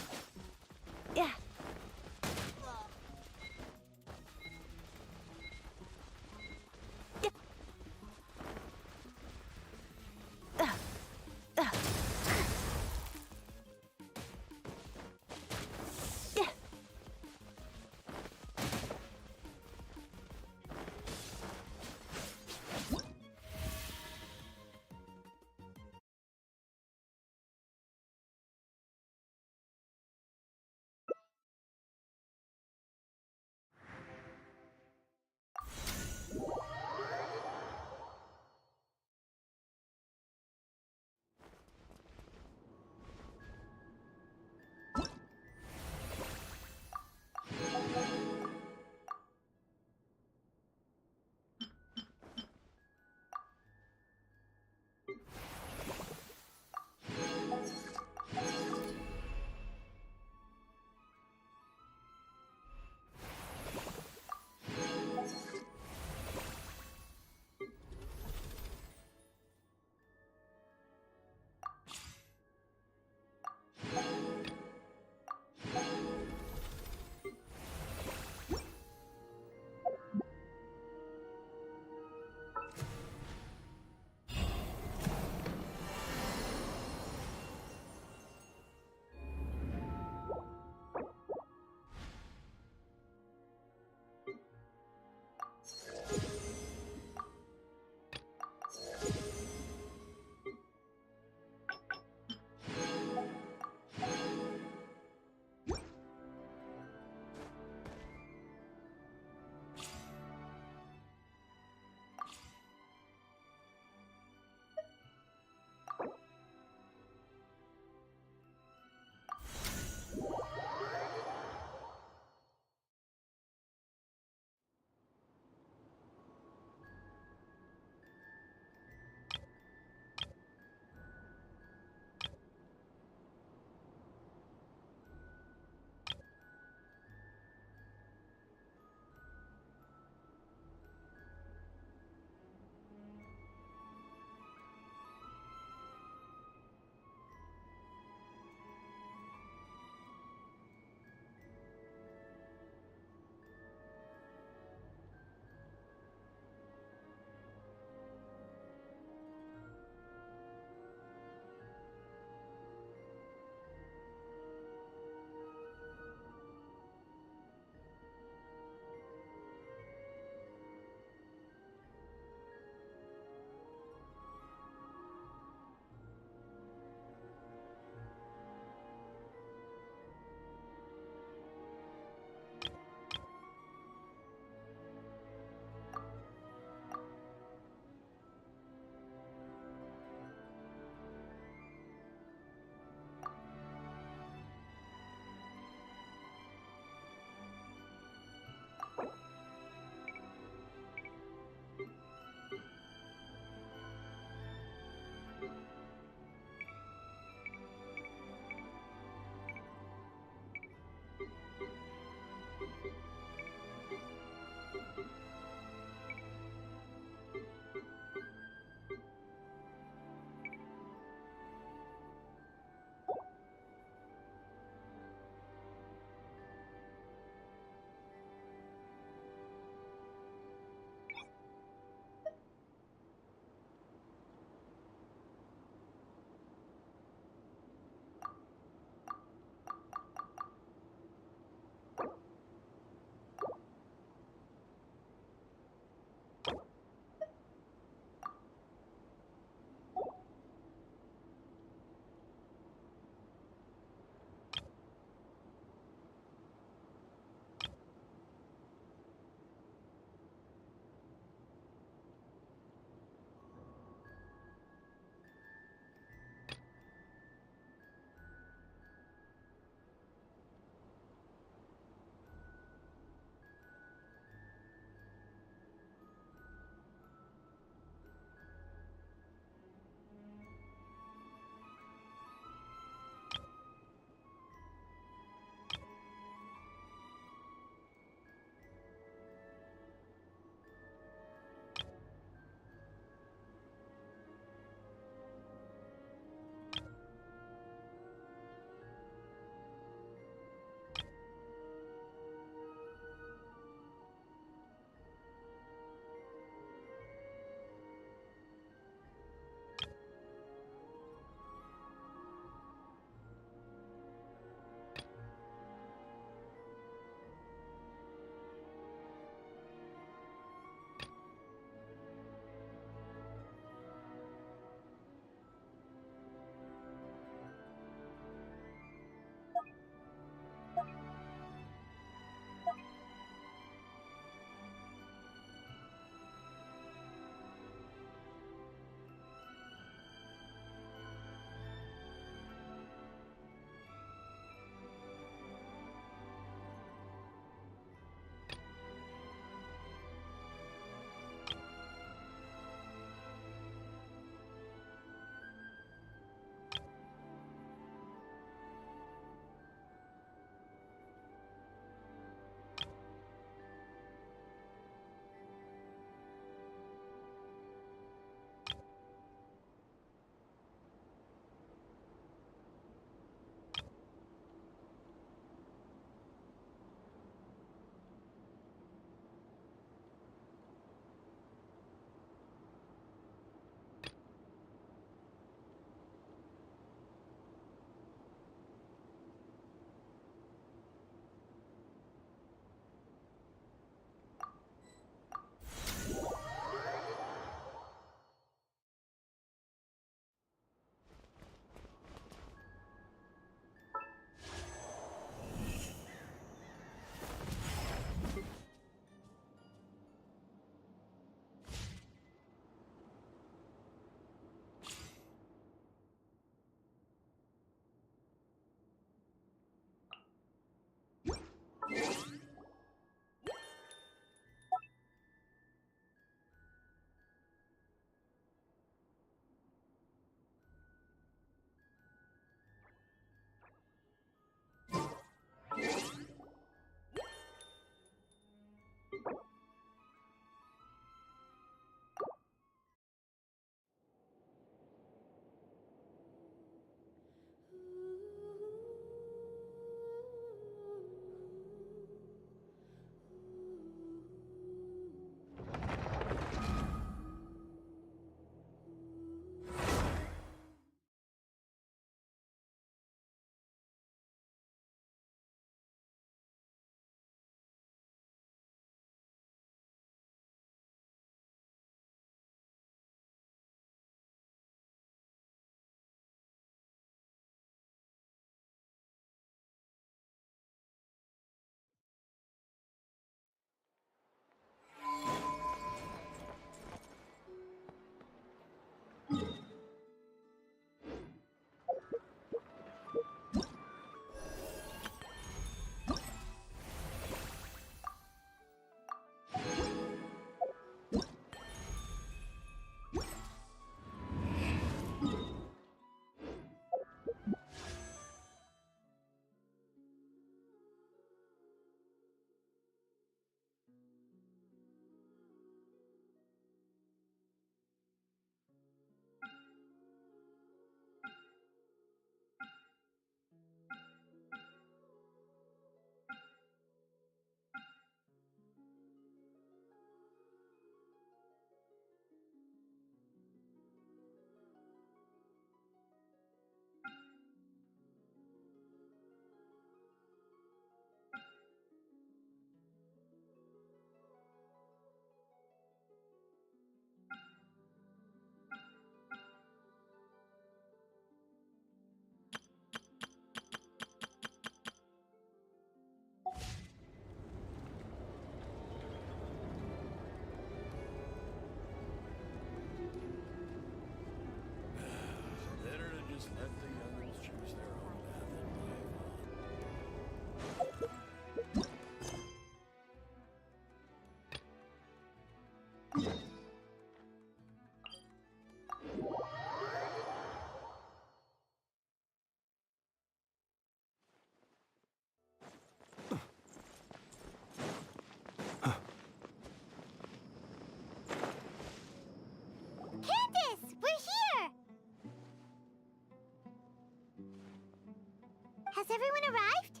Has everyone arrived?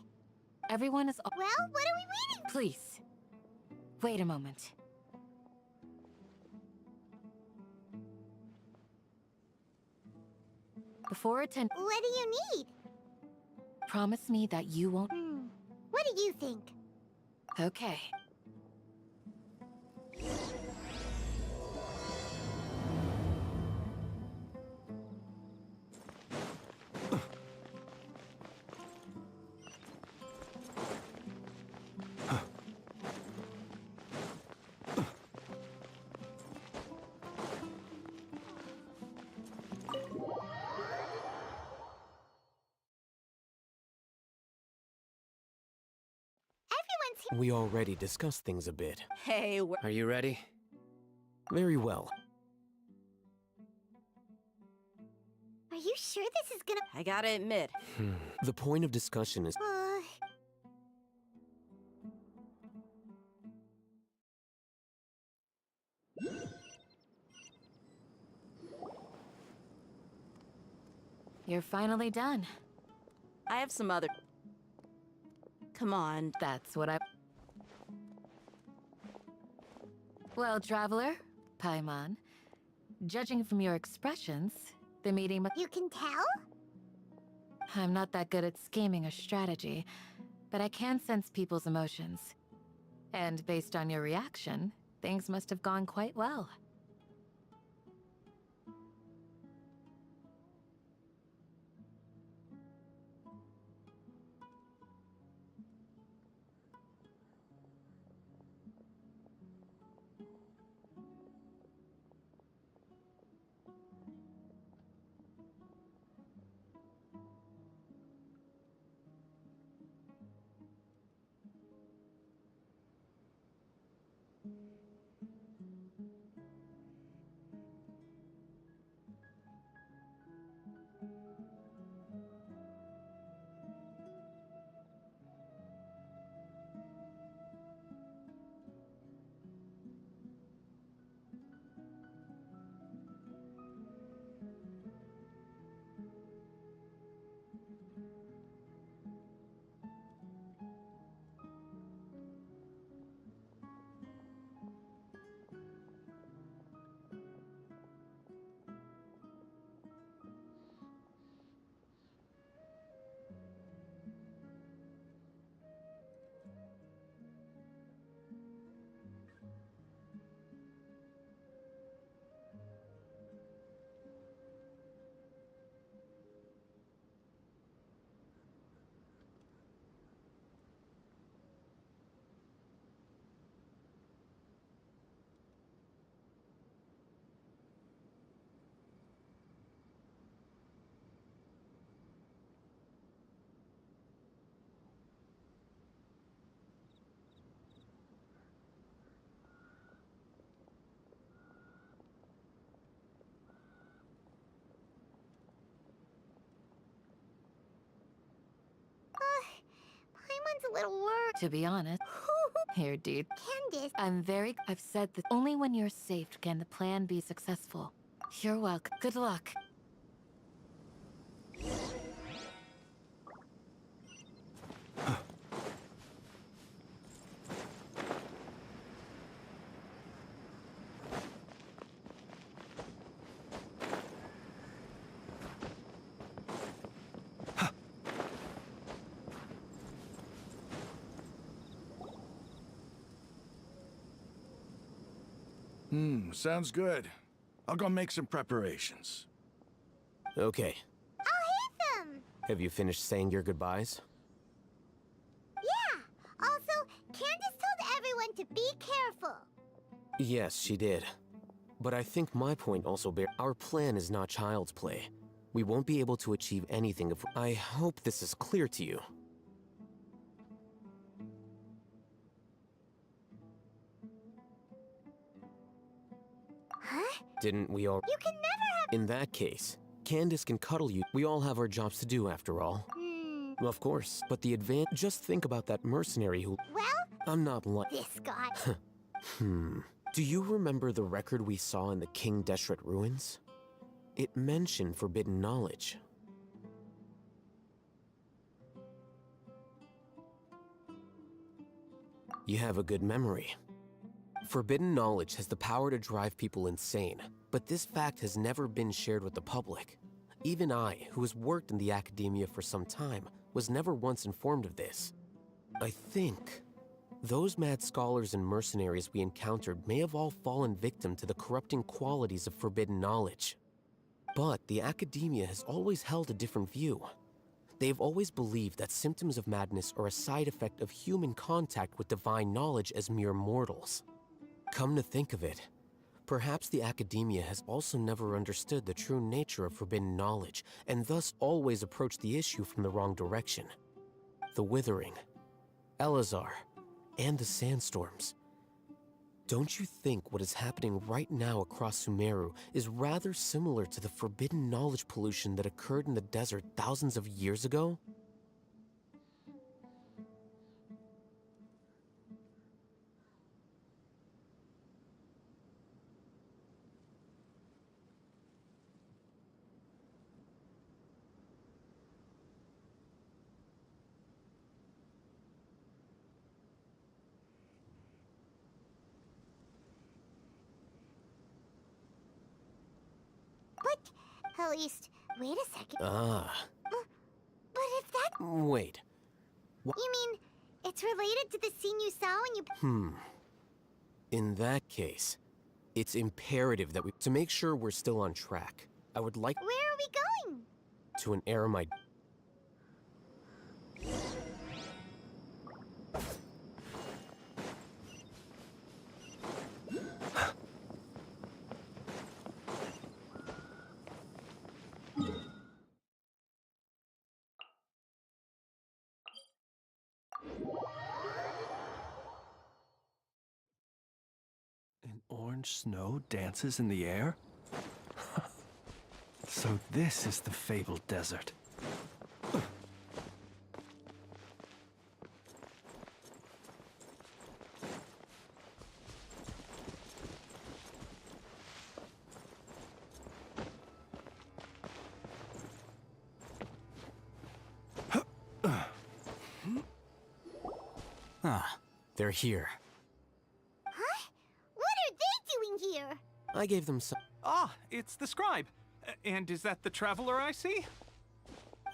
Everyone is. Well, what are we waiting for? Please. Wait a moment. Before attend. What do you need? Promise me that you won't. What do you think? Okay. We already discussed things a bit. Hey, Are you ready? Very well. Are you sure this is gonna... I gotta admit. The point of discussion is... You're finally done. I have some other... Come on. That's what I... Well, Traveler, Paimon, judging from your expressions, the meeting... You can tell? I'm not that good at scheming or strategy, but I can sense people's emotions. And based on your reaction, things must have gone quite well. Paimon's a little worried. To be honest, here, dude. Candace. I've said that only when you're safe can the plan be successful. You're welcome. Good luck. Sounds good. I'll go make some preparations. Okay. I'll hit them! Have you finished saying your goodbyes? Yeah! Also, Candace told everyone to be careful. Yes, she did. But I think my point also our plan is not child's play. We won't be able to achieve anything if I hope this is clear to you. Huh? Didn't we all— You can never have— In that case, Candace can cuddle you. We all have our jobs to do after all. Of course, but the just think about that mercenary who— Well? I'm not like— This guy. Do you remember the record we saw in the King Deshret ruins? It mentioned forbidden knowledge. You have a good memory. Forbidden knowledge has the power to drive people insane, but this fact has never been shared with the public. Even I, who has worked in the academia for some time, was never once informed of this. I think those mad scholars and mercenaries we encountered may have all fallen victim to the corrupting qualities of forbidden knowledge. But the academia has always held a different view. They've always believed that symptoms of madness are a side effect of human contact with divine knowledge as mere mortals. Come to think of it, perhaps the academia has also never understood the true nature of forbidden knowledge, and thus always approached the issue from the wrong direction. The Withering, Elazar, and the sandstorms. Don't you think what is happening right now across Sumeru is rather similar to the forbidden knowledge pollution that occurred in the desert thousands of years ago? But, at least, wait a second. Ah. But if that... Wait. You mean, it's related to the scene you saw when you... In that case, it's imperative that to make sure we're still on track, I would like... Where are we going? To an aramide... An orange snow dances in the air? So this is the fabled desert. They're here. Huh? What are they doing here? I gave them some... Ah, it's the scribe. And is that the traveler I see?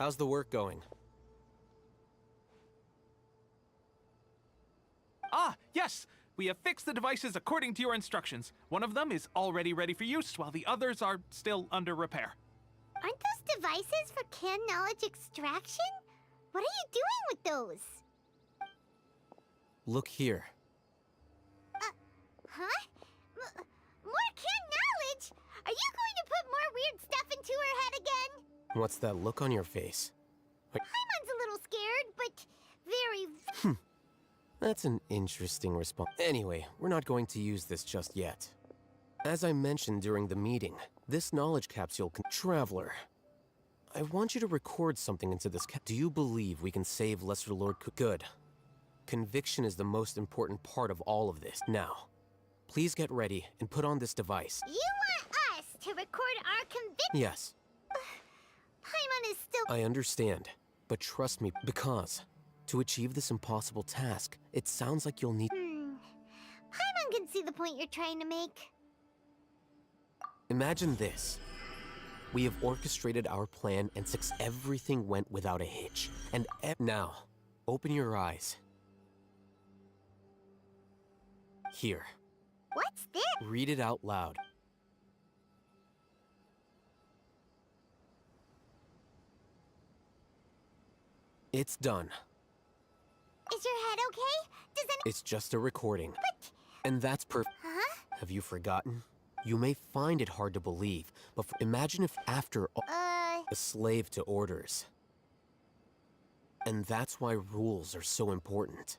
How's the work going? Ah, yes! We have fixed the devices according to your instructions. One of them is already ready for use, while the others are still under repair. Aren't those devices for canned knowledge extraction? What are you doing with those? Look here. Huh? More canned knowledge? Are you going to put more weird stuff into her head again? What's that look on your face? Paimon's a little scared, but very... That's an interesting response. Anyway, we're not going to use this just yet. As I mentioned during the meeting, this knowledge capsule can... Traveler, I want you to record something into this Do you believe we can save Lesser Lord Good. Conviction is the most important part of all of this. Now, please get ready and put on this device. You want us to record our conviction? Yes. Paimon is still... I understand, but trust me, because to achieve this impossible task, it sounds like you'll need... Paimon can see the point you're trying to make. Imagine this. We have orchestrated our plan and everything went without a hitch. And now, open your eyes. Here. What's this? Read it out loud. It's done. Is your head okay? Does any... It's just a recording. But... And that's perfect. Huh? Have you forgotten? You may find it hard to believe, but imagine if after all, a slave to orders. And that's why rules are so important.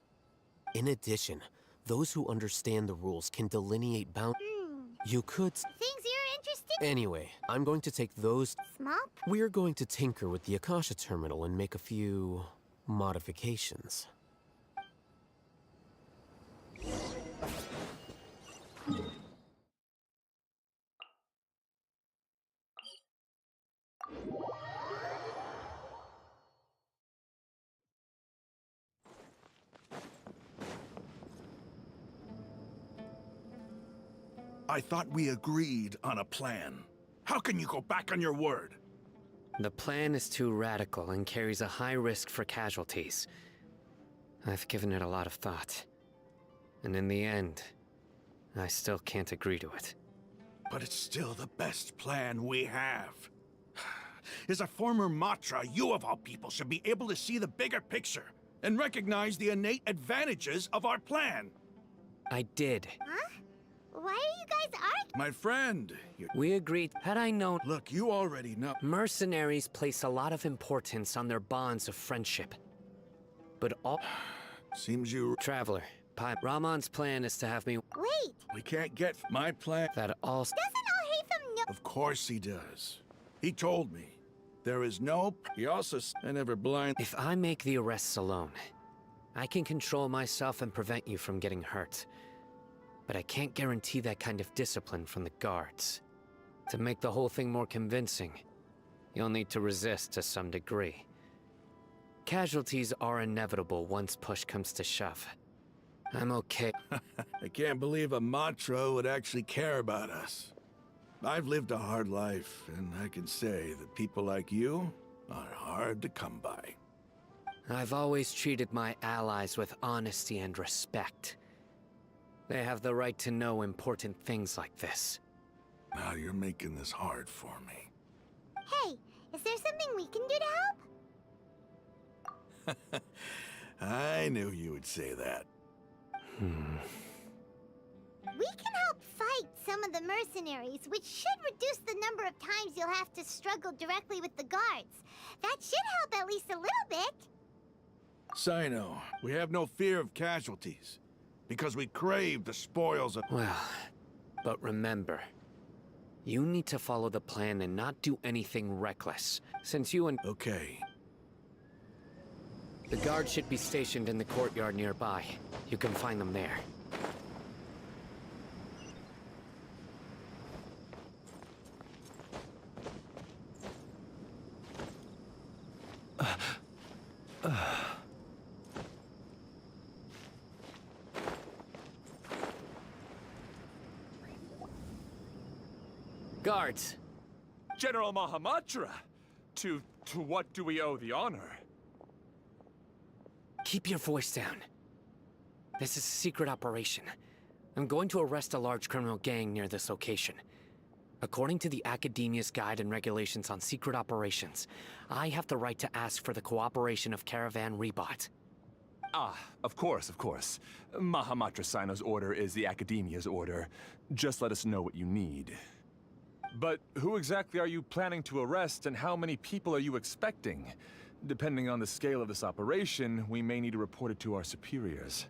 In addition, those who understand the rules can delineate boundaries. You could... Things you're interested in? Anyway, I'm going to take those... Small? We're going to tinker with the Akasha terminal and make a few... modifications. I thought we agreed on a plan. How can you go back on your word? The plan is too radical and carries a high risk for casualties. I've given it a lot of thought. And in the end, I still can't agree to it. But it's still the best plan we have. As a former Matra, you of all people should be able to see the bigger picture and recognize the innate advantages of our plan. I did. Huh? Why are you guys arguing? My friend, We agreed. Had I known... Look, you already know. Mercenaries place a lot of importance on their bonds of friendship. But all... Seems you... Traveler, Ramon's plan is to have me... Wait! We can't get my plan. That all... Doesn't Al-Haytham know? Of course he does. He told me. There is no... He also... I never blind... If I make the arrests alone, I can control myself and prevent you from getting hurt. But I can't guarantee that kind of discipline from the guards. To make the whole thing more convincing, you'll need to resist to some degree. Casualties are inevitable once push comes to shove. I'm okay. I can't believe a Matra would actually care about us. I've lived a hard life, and I can say that people like you are hard to come by. I've always treated my allies with honesty and respect. They have the right to know important things like this. Now you're making this hard for me. Hey, is there something we can do to help? I knew you would say that. We can help fight some of the mercenaries, which should reduce the number of times you'll have to struggle directly with the guards. That should help at least a little bit. Sino, we have no fear of casualties, because we crave the spoils of... Well, but remember, you need to follow the plan and not do anything reckless, since you and... Okay. The guards should be stationed in the courtyard nearby. You can find them there. Guards! General Mahamatra! To what do we owe the honor? Keep your voice down. This is a secret operation. I'm going to arrest a large criminal gang near this location. According to the Academia's Guide and Regulations on Secret Operations, I have the right to ask for the cooperation of Caravan Rebot. Ah, of course, of course. Mahamatra Sino's order is the Academia's order. Just let us know what you need. But who exactly are you planning to arrest, and how many people are you expecting? Depending on the scale of this operation, we may need to report it to our superiors.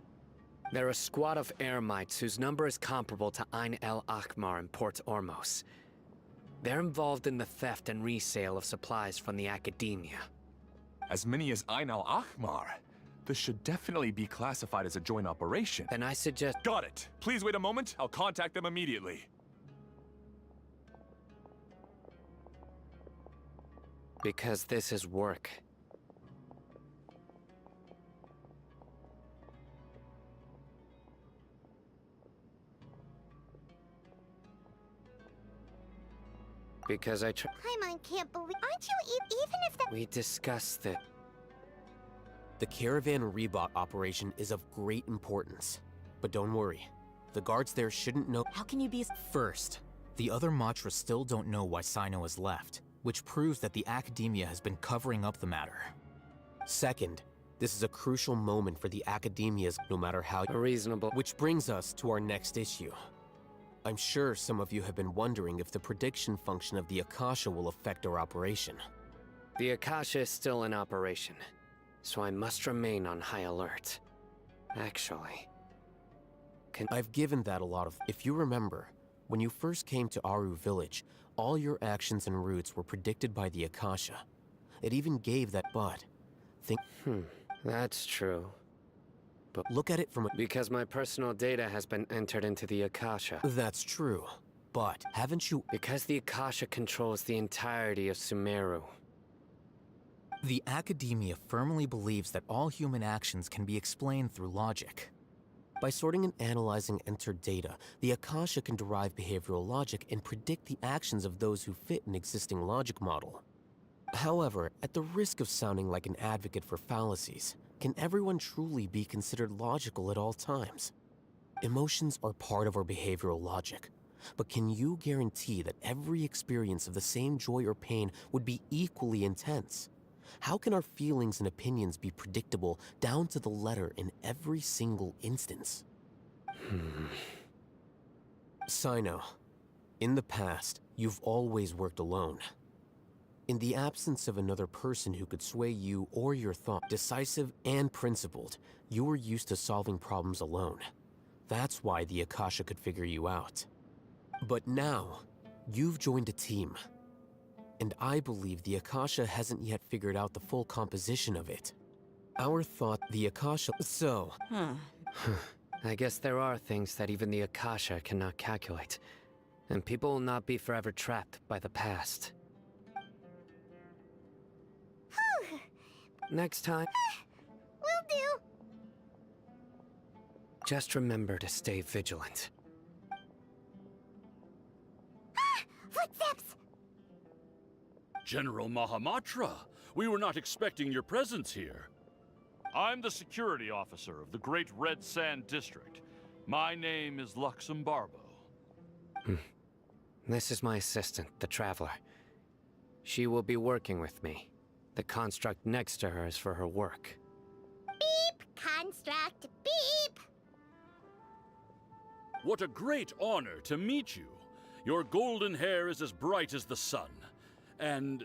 They're a squad of Eremites whose number is comparable to Ain el Akhmar in Port Ormos. They're involved in the theft and resale of supplies from the Academia. As many as Ain el Akhmar? This should definitely be classified as a joint operation. Then I suggest... Got it! Please wait a moment, I'll contact them immediately. Because this is work. Because I Paimon can't believe... Aren't you even if that... We discussed it. The Caravan Rebot operation is of great importance. But don't worry, the guards there shouldn't know... How can you be... First, the other Matra still don't know why Sino has left, which proves that the Academia has been covering up the matter. Second, this is a crucial moment for the Academia's, no matter how... Reasonable. Which brings us to our next issue. I'm sure some of you have been wondering if the prediction function of the Akasha will affect our operation. The Akasha is still in operation, so I must remain on high alert. Actually... I've given that a lot of... If you remember, when you first came to Aru Village, all your actions and routes were predicted by the Akasha. It even gave that but. That's true. But look at it from a... Because my personal data has been entered into the Akasha. That's true. But haven't you... Because the Akasha controls the entirety of Sumeru. The Academia firmly believes that all human actions can be explained through logic. By sorting and analyzing entered data, the Akasha can derive behavioral logic and predict the actions of those who fit an existing logic model. However, at the risk of sounding like an advocate for fallacies, can everyone truly be considered logical at all times? Emotions are part of our behavioral logic, but can you guarantee that every experience of the same joy or pain would be equally intense? How can our feelings and opinions be predictable down to the letter in every single instance? Sino, in the past, you've always worked alone. In the absence of another person who could sway you or your thought, decisive and principled, you were used to solving problems alone. That's why the Akasha could figure you out. But now, you've joined a team. And I believe the Akasha hasn't yet figured out the full composition of it. Our thought, the Akasha... So... I guess there are things that even the Akasha cannot calculate. And people will not be forever trapped by the past. Next time... Will do. Just remember to stay vigilant. Footsteps! General Mahamatra, we were not expecting your presence here. I'm the security officer of the Great Red Sand District. My name is Luxembarbo. This is my assistant, the Traveler. She will be working with me. The construct next to her is for her work. Beep! Construct, beep! What a great honor to meet you. Your golden hair is as bright as the sun. And,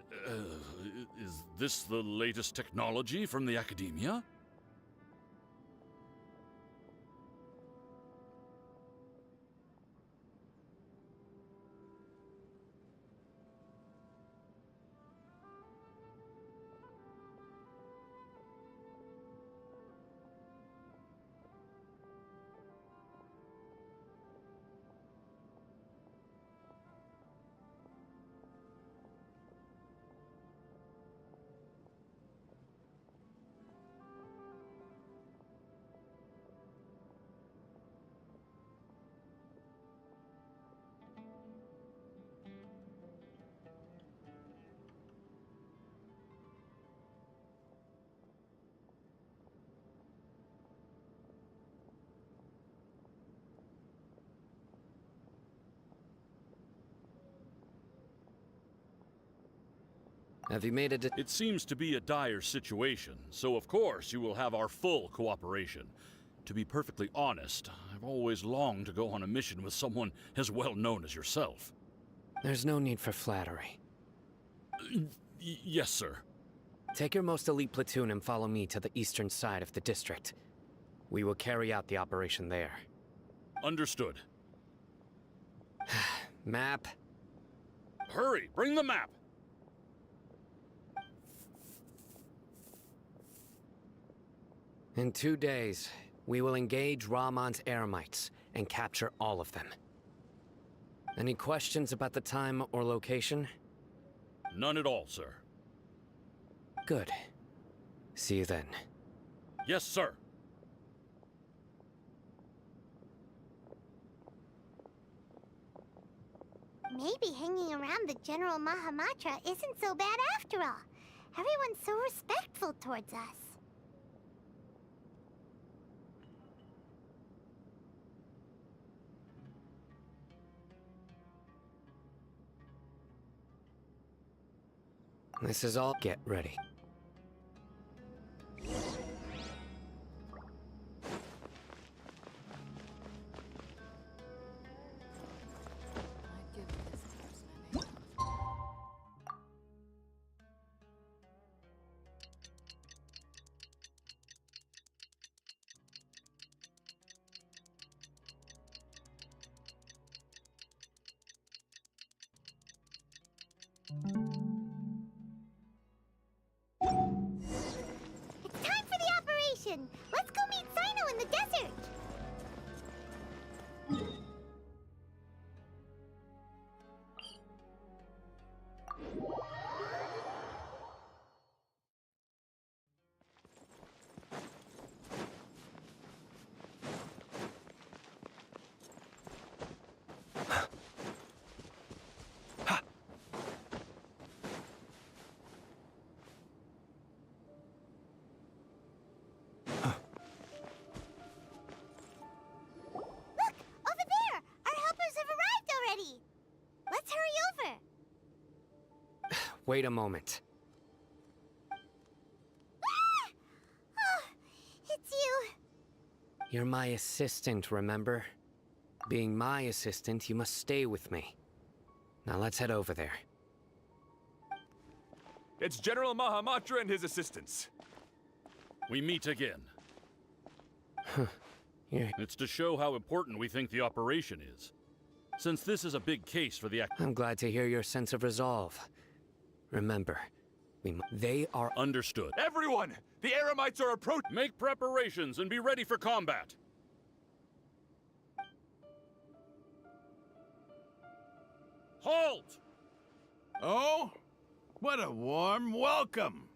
is this the latest technology from the Academia? Have you made it? It seems to be a dire situation, so of course you will have our full cooperation. To be perfectly honest, I've always longed to go on a mission with someone as well known as yourself. There's no need for flattery. Yes, sir. Take your most elite platoon and follow me to the eastern side of the district. We will carry out the operation there. Understood. Map. Hurry, bring the map! In 2 days, we will engage Rahman's Eremites and capture all of them. Any questions about the time or location? None at all, sir. Good. See you then. Yes, sir. Maybe hanging around the General Mahamatra isn't so bad after all. Everyone's so respectful towards us. This is all. Get ready. It's time for the operation! Let's go meet Sino in the desert! wait a moment. Oh, it's you. You're my assistant, remember? Being my assistant, you must stay with me. Now let's head over there. It's General Mahamatra and his assistants. We meet again. Yeah. It's to show how important we think the operation is. Since this is a big case for the I'm glad to hear your sense of resolve. Remember, they are understood. Everyone! The Eremites are approaching! Make preparations and be ready for combat! Halt! Oh? What a warm welcome!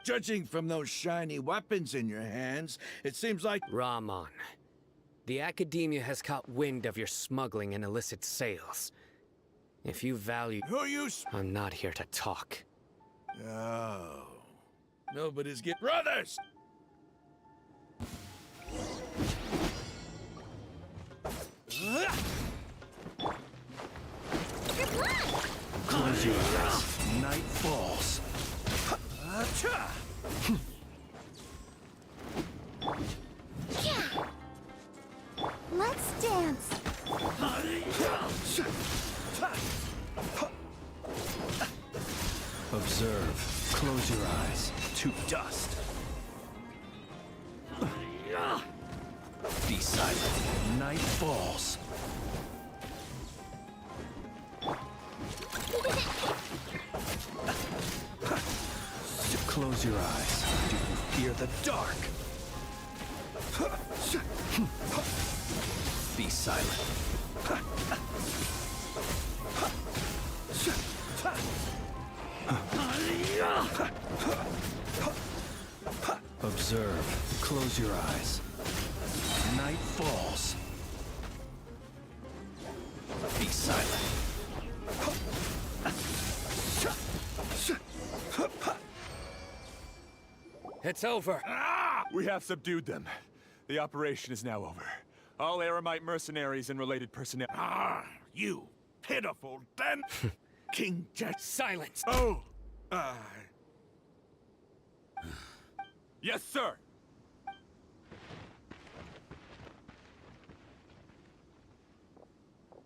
Judging from those shiny weapons in your hands, it seems like... Rahman, the Academia has caught wind of your smuggling and illicit sales. If you value... Who you... I'm not here to talk. Oh. Nobody's get... Brothers! Close your eyes. Night falls. Let's dance. Observe. Close your eyes. To dust. Be silent. Night falls. Close your eyes. Do you fear the dark? Be silent. Observe. Close your eyes. Night falls. Be silent. It's over. We have subdued them. The operation is now over. All Eremite mercenaries and related personnel... You pitiful den... King Jet... Silence! Oh! Yes, sir!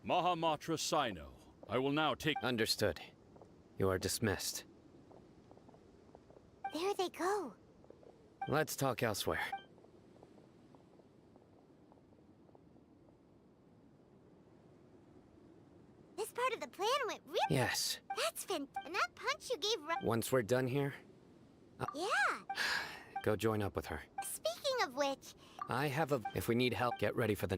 Mahamatra Sino. I will now take... Understood. You are dismissed. There they go. Let's talk elsewhere. This part of the plan went really... Yes. That's And that punch you gave... Once we're done here, Yeah. go join up with her. Speaking of which... I have a... If we need help, get ready for the...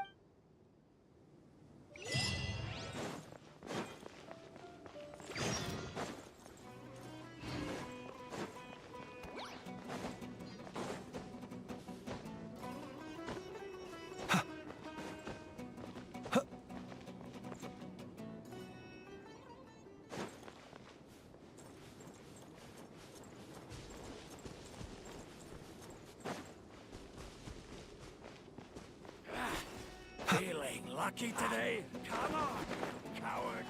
Feeling lucky today? Come on, coward.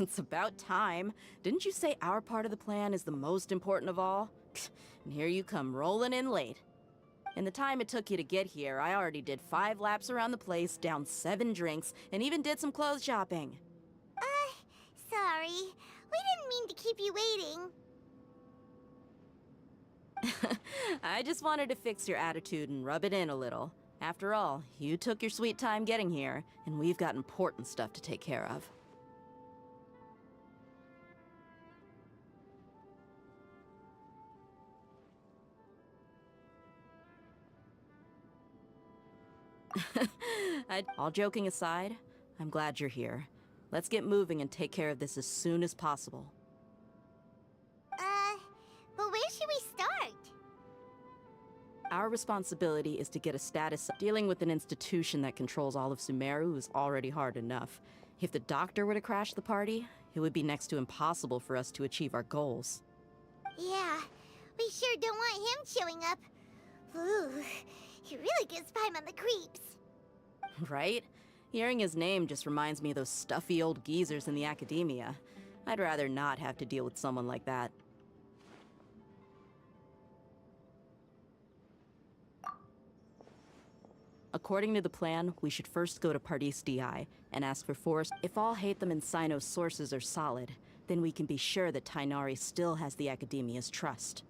It's about time. Didn't you say our part of the plan is the most important of all? And here you come rolling in late. In the time it took you to get here, I already did 5 laps around the place, downed 7 drinks, and even did some clothes shopping. Sorry. We didn't mean to keep you waiting. I just wanted to fix your attitude and rub it in a little. After all, you took your sweet time getting here, and we've got important stuff to take care of. All joking aside, I'm glad you're here. Let's get moving and take care of this as soon as possible. But where should we start? Our responsibility is to get a status. Dealing with an institution that controls all of Sumeru is already hard enough. If the doctor were to crash the party, it would be next to impossible for us to achieve our goals. Yeah, we sure don't want him showing up. Ooh, he really gives Paimon the creeps. Right? Hearing his name just reminds me of those stuffy old geezers in the academia. I'd rather not have to deal with someone like that. According to the plan, we should first go to Pardis DI and ask for Forest. If all Hatham and Sino's sources are solid, then we can be sure that Tighnari still has the Academia's trust.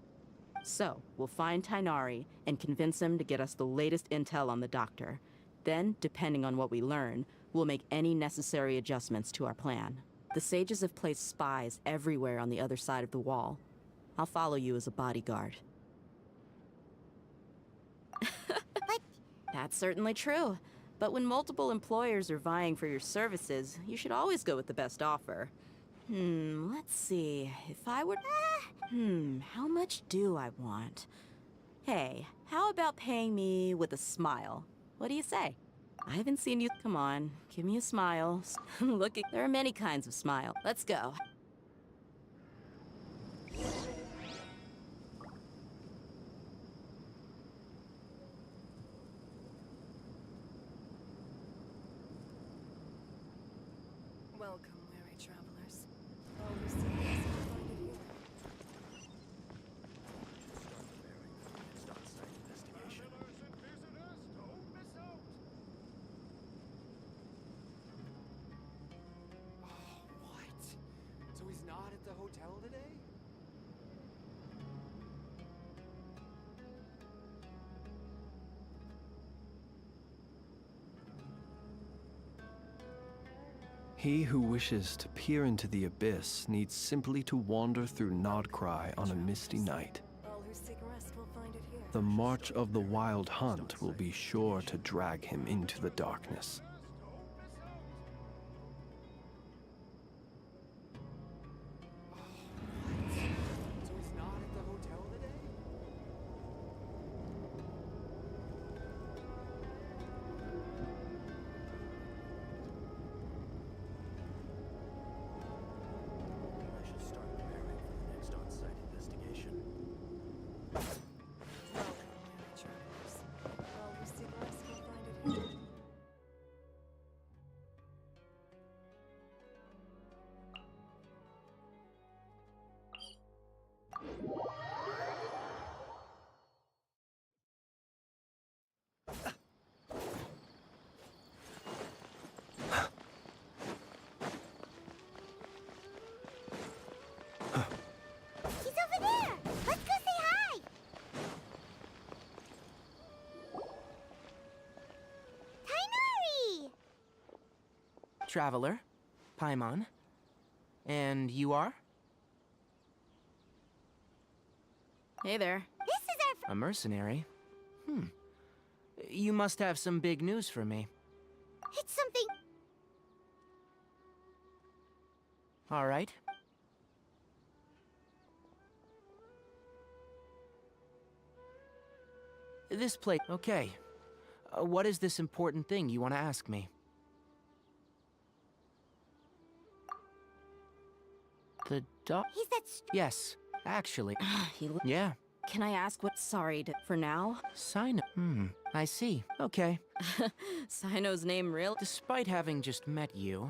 So, we'll find Tighnari and convince him to get us the latest intel on the Doctor. Then, depending on what we learn, we'll make any necessary adjustments to our plan. The sages have placed spies everywhere on the other side of the wall. I'll follow you as a bodyguard. That's certainly true. But when multiple employers are vying for your services, you should always go with the best offer. Let's see. If I were... how much do I want? Hey, how about paying me with a smile? What do you say? I haven't seen you... Come on, give me a smile. Look, there are many kinds of smile. Let's go. Welcome, weary travelers. All who seek us will find it here. What? So he's not at the hotel today? He who wishes to peer into the abyss needs simply to wander through Nodcry on a misty night. All who seek rest will find it here. The march of the wild hunt will be sure to drag him into the darkness. So he's not at the hotel today? I should start preparing for the next on-site investigation. Welcome, weary travelers. All who seek rest will find it here. He's over there! Let's go say hi! Tighnari! Traveler, Paimon. And you are? Hey there. This is our... A mercenary? You must have some big news for me. It's something... All right. This place... Okay. What is this important thing you want to ask me? The doc... He's that... Yes, actually. He Yeah. Can I ask what... Sorry, for now? Sino... I see. Okay. Sino's name real? Despite having just met you,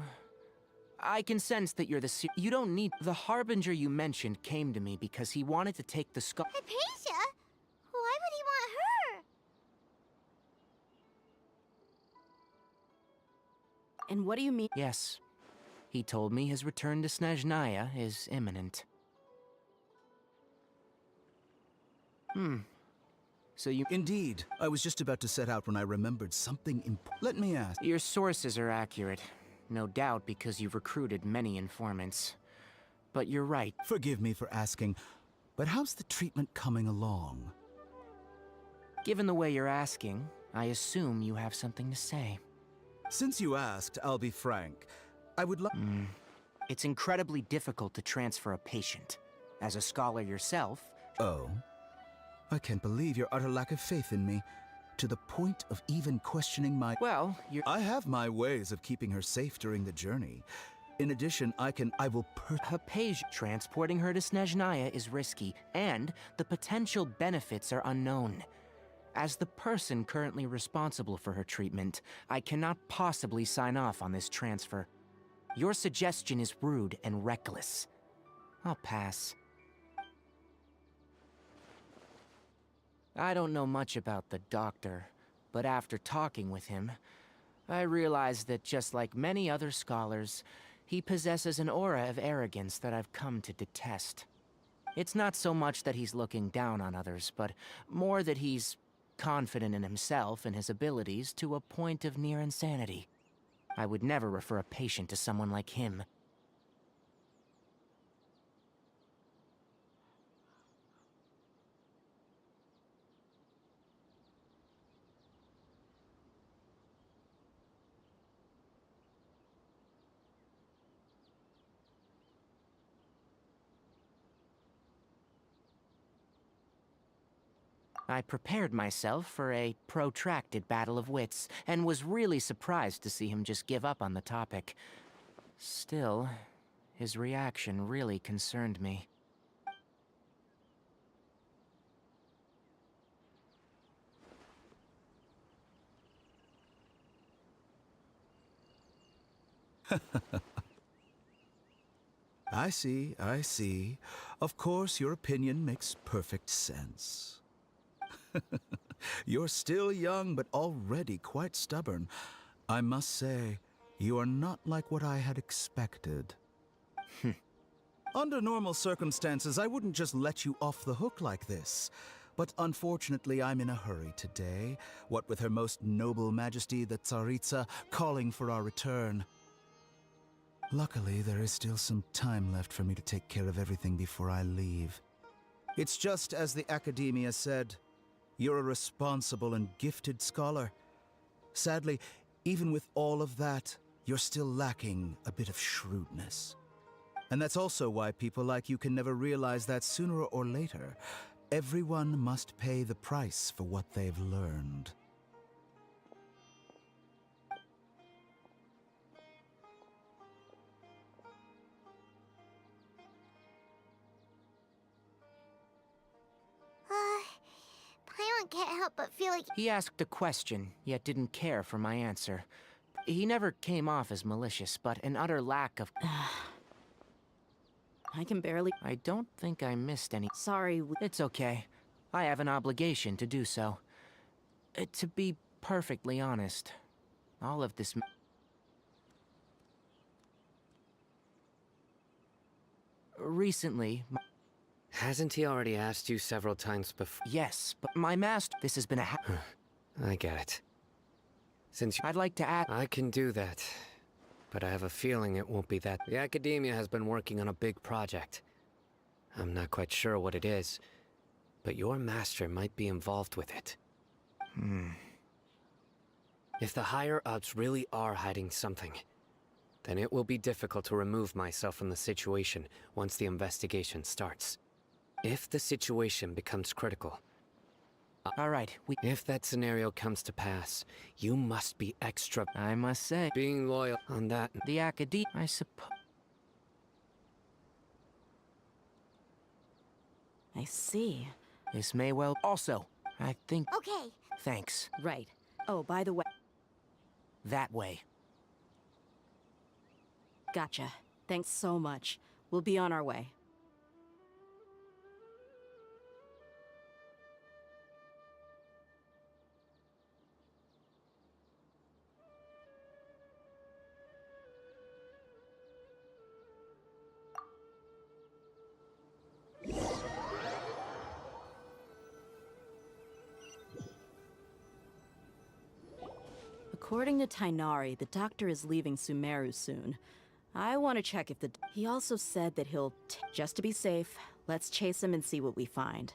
I can sense that you're the you don't need... The Harbinger you mentioned came to me because he wanted to take the skull... Hypatia? Why would he want her? And what do you mean? Yes. He told me his return to Snezhnaya is imminent. So you... Indeed. I was just about to set out when I remembered something important. Let me ask. Your sources are accurate. No doubt because you've recruited many informants. But you're right. Forgive me for asking, but how's the treatment coming along? Given the way you're asking, I assume you have something to say. Since you asked, I'll be frank. I would like... It's incredibly difficult to transfer a patient. As a scholar yourself... Oh? I can't believe your utter lack of faith in me, to the point of even questioning my... Well, I have my ways of keeping her safe during the journey. In addition, I will transporting her to Snezhnaya is risky, and the potential benefits are unknown. As the person currently responsible for her treatment, I cannot possibly sign off on this transfer. Your suggestion is rude and reckless. I'll pass. I don't know much about the doctor, but after talking with him, I realized that just like many other scholars, he possesses an aura of arrogance that I've come to detest. It's not so much that he's looking down on others, but more that he's confident in himself and his abilities to a point of near insanity. I would never refer a patient to someone like him. I prepared myself for a protracted battle of wits, and was really surprised to see him just give up on the topic. Still, his reaction really concerned me. I see, I see. Of course, your opinion makes perfect sense. You're still young, but already quite stubborn. I must say, you are not like what I had expected. Under normal circumstances, I wouldn't just let you off the hook like this. But unfortunately, I'm in a hurry today, what with Her Most Noble Majesty the Tsaritsa calling for our return. Luckily, there is still some time left for me to take care of everything before I leave. It's just as the Academia said. You're a responsible and gifted scholar. Sadly, even with all of that, you're still lacking a bit of shrewdness. And that's also why people like you can never realize that sooner or later, everyone must pay the price for what they've learned. Paimon can't help but feel like... He asked a question, yet didn't care for my answer. He never came off as malicious, but an utter lack of... I can barely... I don't think I missed any... Sorry. It's okay. I have an obligation to do so. To be perfectly honest, all of this... Recently... Hasn't he already asked you several times before? Yes, but my master... This has been a I get it. Since I'd like to ask... I can do that. But I have a feeling it won't be that. The Academia has been working on a big project. I'm not quite sure what it is, but your master might be involved with it. If the higher-ups really are hiding something, then it will be difficult to remove myself from the situation once the investigation starts. If the situation becomes critical... All right, If that scenario comes to pass, you must be extra... I must say... Being loyal on that... The Academia, I suppose... I see. This may well... Also, I think... Okay. Thanks. Right. Oh, by the way... That way. Gotcha. Thanks so much. We'll be on our way. According to Tainari, the doctor is leaving Sumeru soon. I want to check if the... He also said that he'll... Just to be safe, let's chase him and see what we find.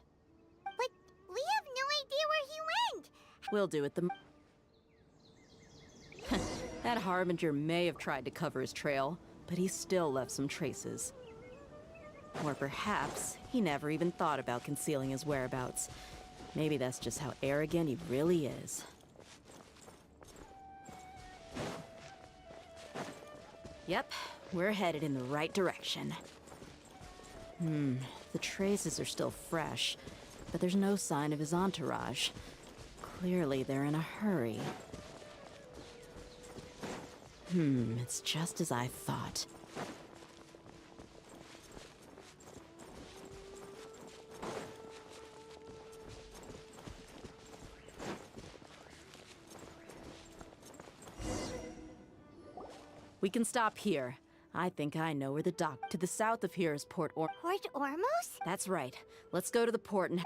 But we have no idea where he went! We'll do it the... That Harbinger may have tried to cover his trail, but he still left some traces. Or perhaps he never even thought about concealing his whereabouts. Maybe that's just how arrogant he really is. Yep, we're headed in the right direction. The traces are still fresh, but there's no sign of his entourage. Clearly they're in a hurry. It's just as I thought. We can stop here. I think I know where the dock. To the south of here is Port Port Ormos? That's right. Let's go to the port and...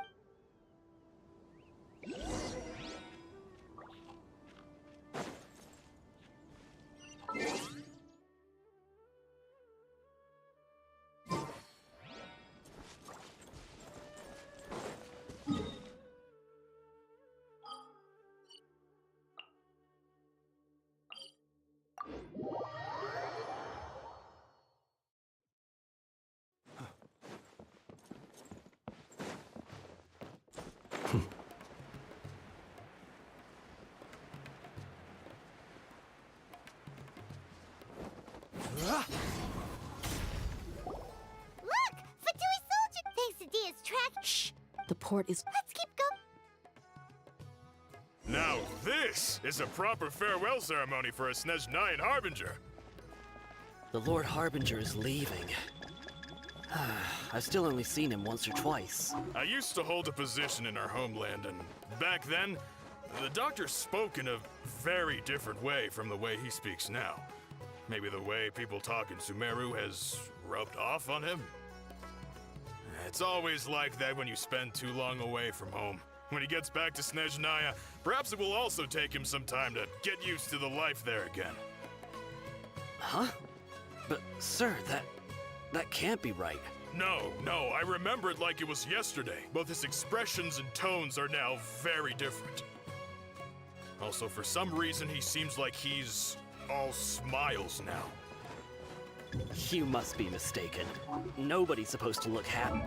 Look! Fatui soldier! Thanks to Dia's track. Shh! The port is... Let's keep going. Now this is a proper farewell ceremony for a Snezhnayan Harbinger. The Lord Harbinger is leaving. I've still only seen him once or twice. I used to hold a position in our homeland, and back then, the doctor spoke in a very different way from the way he speaks now. Maybe the way people talk in Sumeru has rubbed off on him? It's always like that when you spend too long away from home. When he gets back to Snezhnaya, perhaps it will also take him some time to get used to the life there again. Huh? But, sir, that can't be right. No, I remember it like it was yesterday. Both his expressions and tones are now very different. Also, for some reason, he seems like he's all smiles now. You must be mistaken. Nobody's supposed to look happy.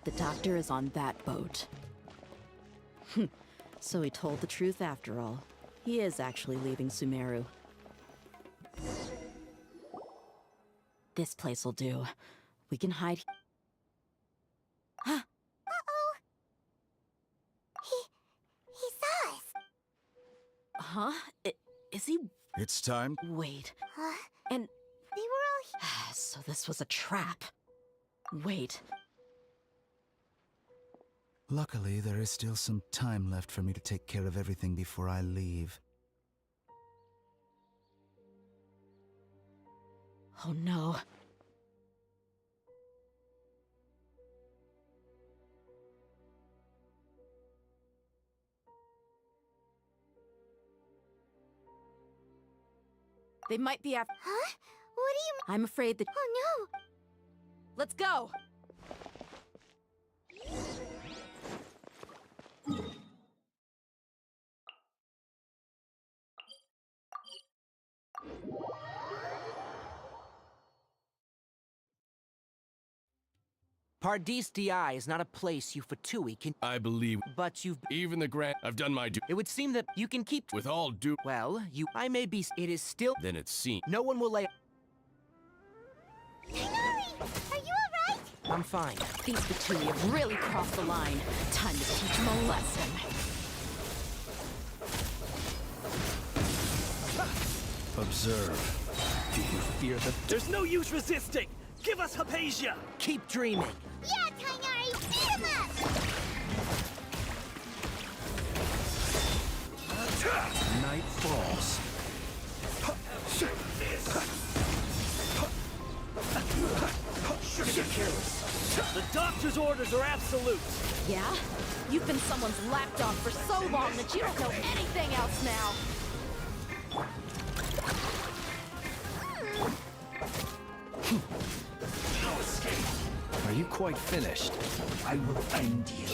The doctor is on that boat. So he told the truth after all. He is actually leaving Sumeru. This place will do. We can hide. Uh-oh! He saw us! Huh? Is he... It's time. Wait. They And... were all... So this was a trap. Wait. Luckily, there is still some time left for me to take care of everything before I leave. Oh no. They might be after... Huh? What do you mean? I'm afraid that... Oh no! Let's go! Paradis DI is not a place you Fatui can... I believe... But you've... Even the Grand... I've done my It would seem that you can keep... With all due... Well, I may be... It is still... Then it's seen. No one will lay... Tainari! Are you alright? I'm fine. These Fatui have really crossed the line. Time to teach them a lesson. Observe. Do you fear the... There's no use resisting! Give us Hypatia! Keep dreaming! Yeah, Tainari! Beat him up! Night falls. Shouldn't get careless. The doctor's orders are absolute. Yeah? You've been someone's lapdog for so long that you don't know anything else now. No escape. Are you quite finished? I will end you.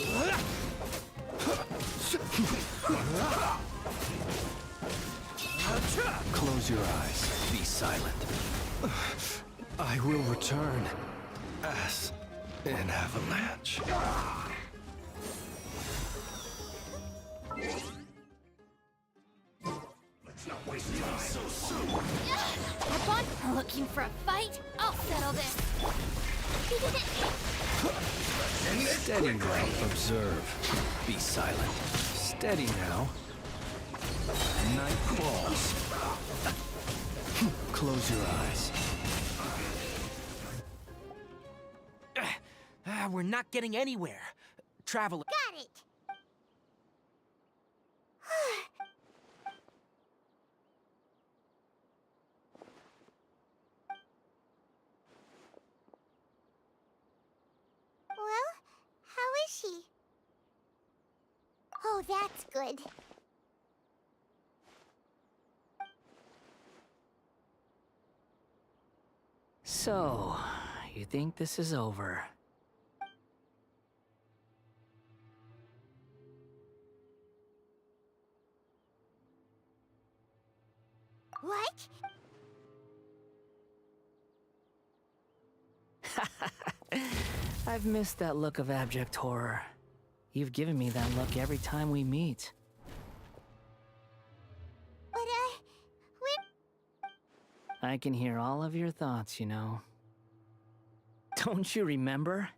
Close your eyes. Be silent. I will return. As an avalanche. Let's not waste time so soon. Up on? Looking for a fight? I'll settle this. Steady now. Observe. Be silent. Steady now. Night falls. Close your eyes. We're not getting anywhere. Traveler. Got it. Well, how is she? Oh, that's good. So, you think this is over? What? I've missed that look of abject horror. You've given me that look every time we meet. But, I can hear all of your thoughts, you know. Don't you remember?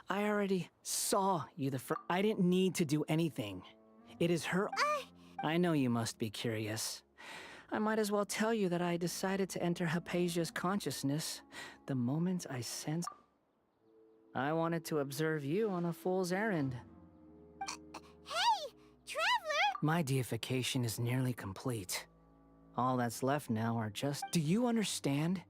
I already saw you the first. I didn't need to do anything. It is her. I know you must be curious. I might as well tell you that I decided to enter Hypatia's consciousness the moment I sensed. I wanted to observe you on a fool's errand. Hey, Traveler! My deification is nearly complete. All that's left now are just... Do you understand?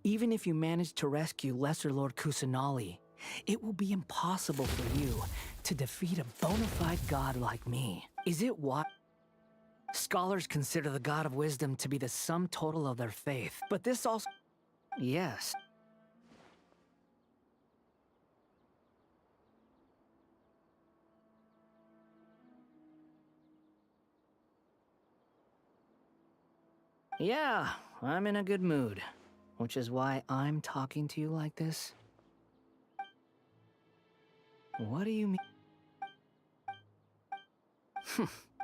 Even if you manage to rescue Lesser Lord Kusanali, it will be impossible for you to defeat a bona fide god like me. Is it what? Scholars consider the God of Wisdom to be the sum total of their faith, but this also... Yes. Yeah, I'm in a good mood, which is why I'm talking to you like this. What do you mean?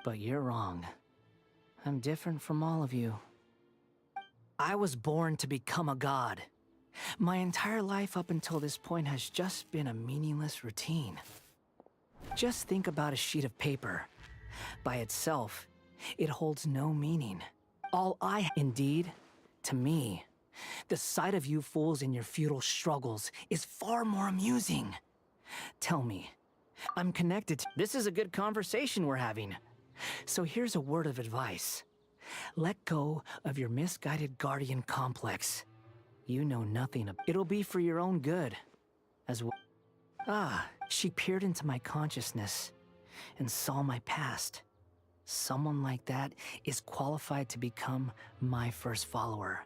But you're wrong. I'm different from all of you. I was born to become a god. My entire life up until this point has just been a meaningless routine. Just think about a sheet of paper. By itself, it holds no meaning. Indeed, to me, the sight of you fools in your futile struggles is far more amusing. Tell me, I'm connected to... This is a good conversation we're having. So here's a word of advice. Let go of your misguided guardian complex. You know nothing of... It'll be for your own good, as well. Ah, she peered into my consciousness and saw my past. Someone like that is qualified to become my first follower.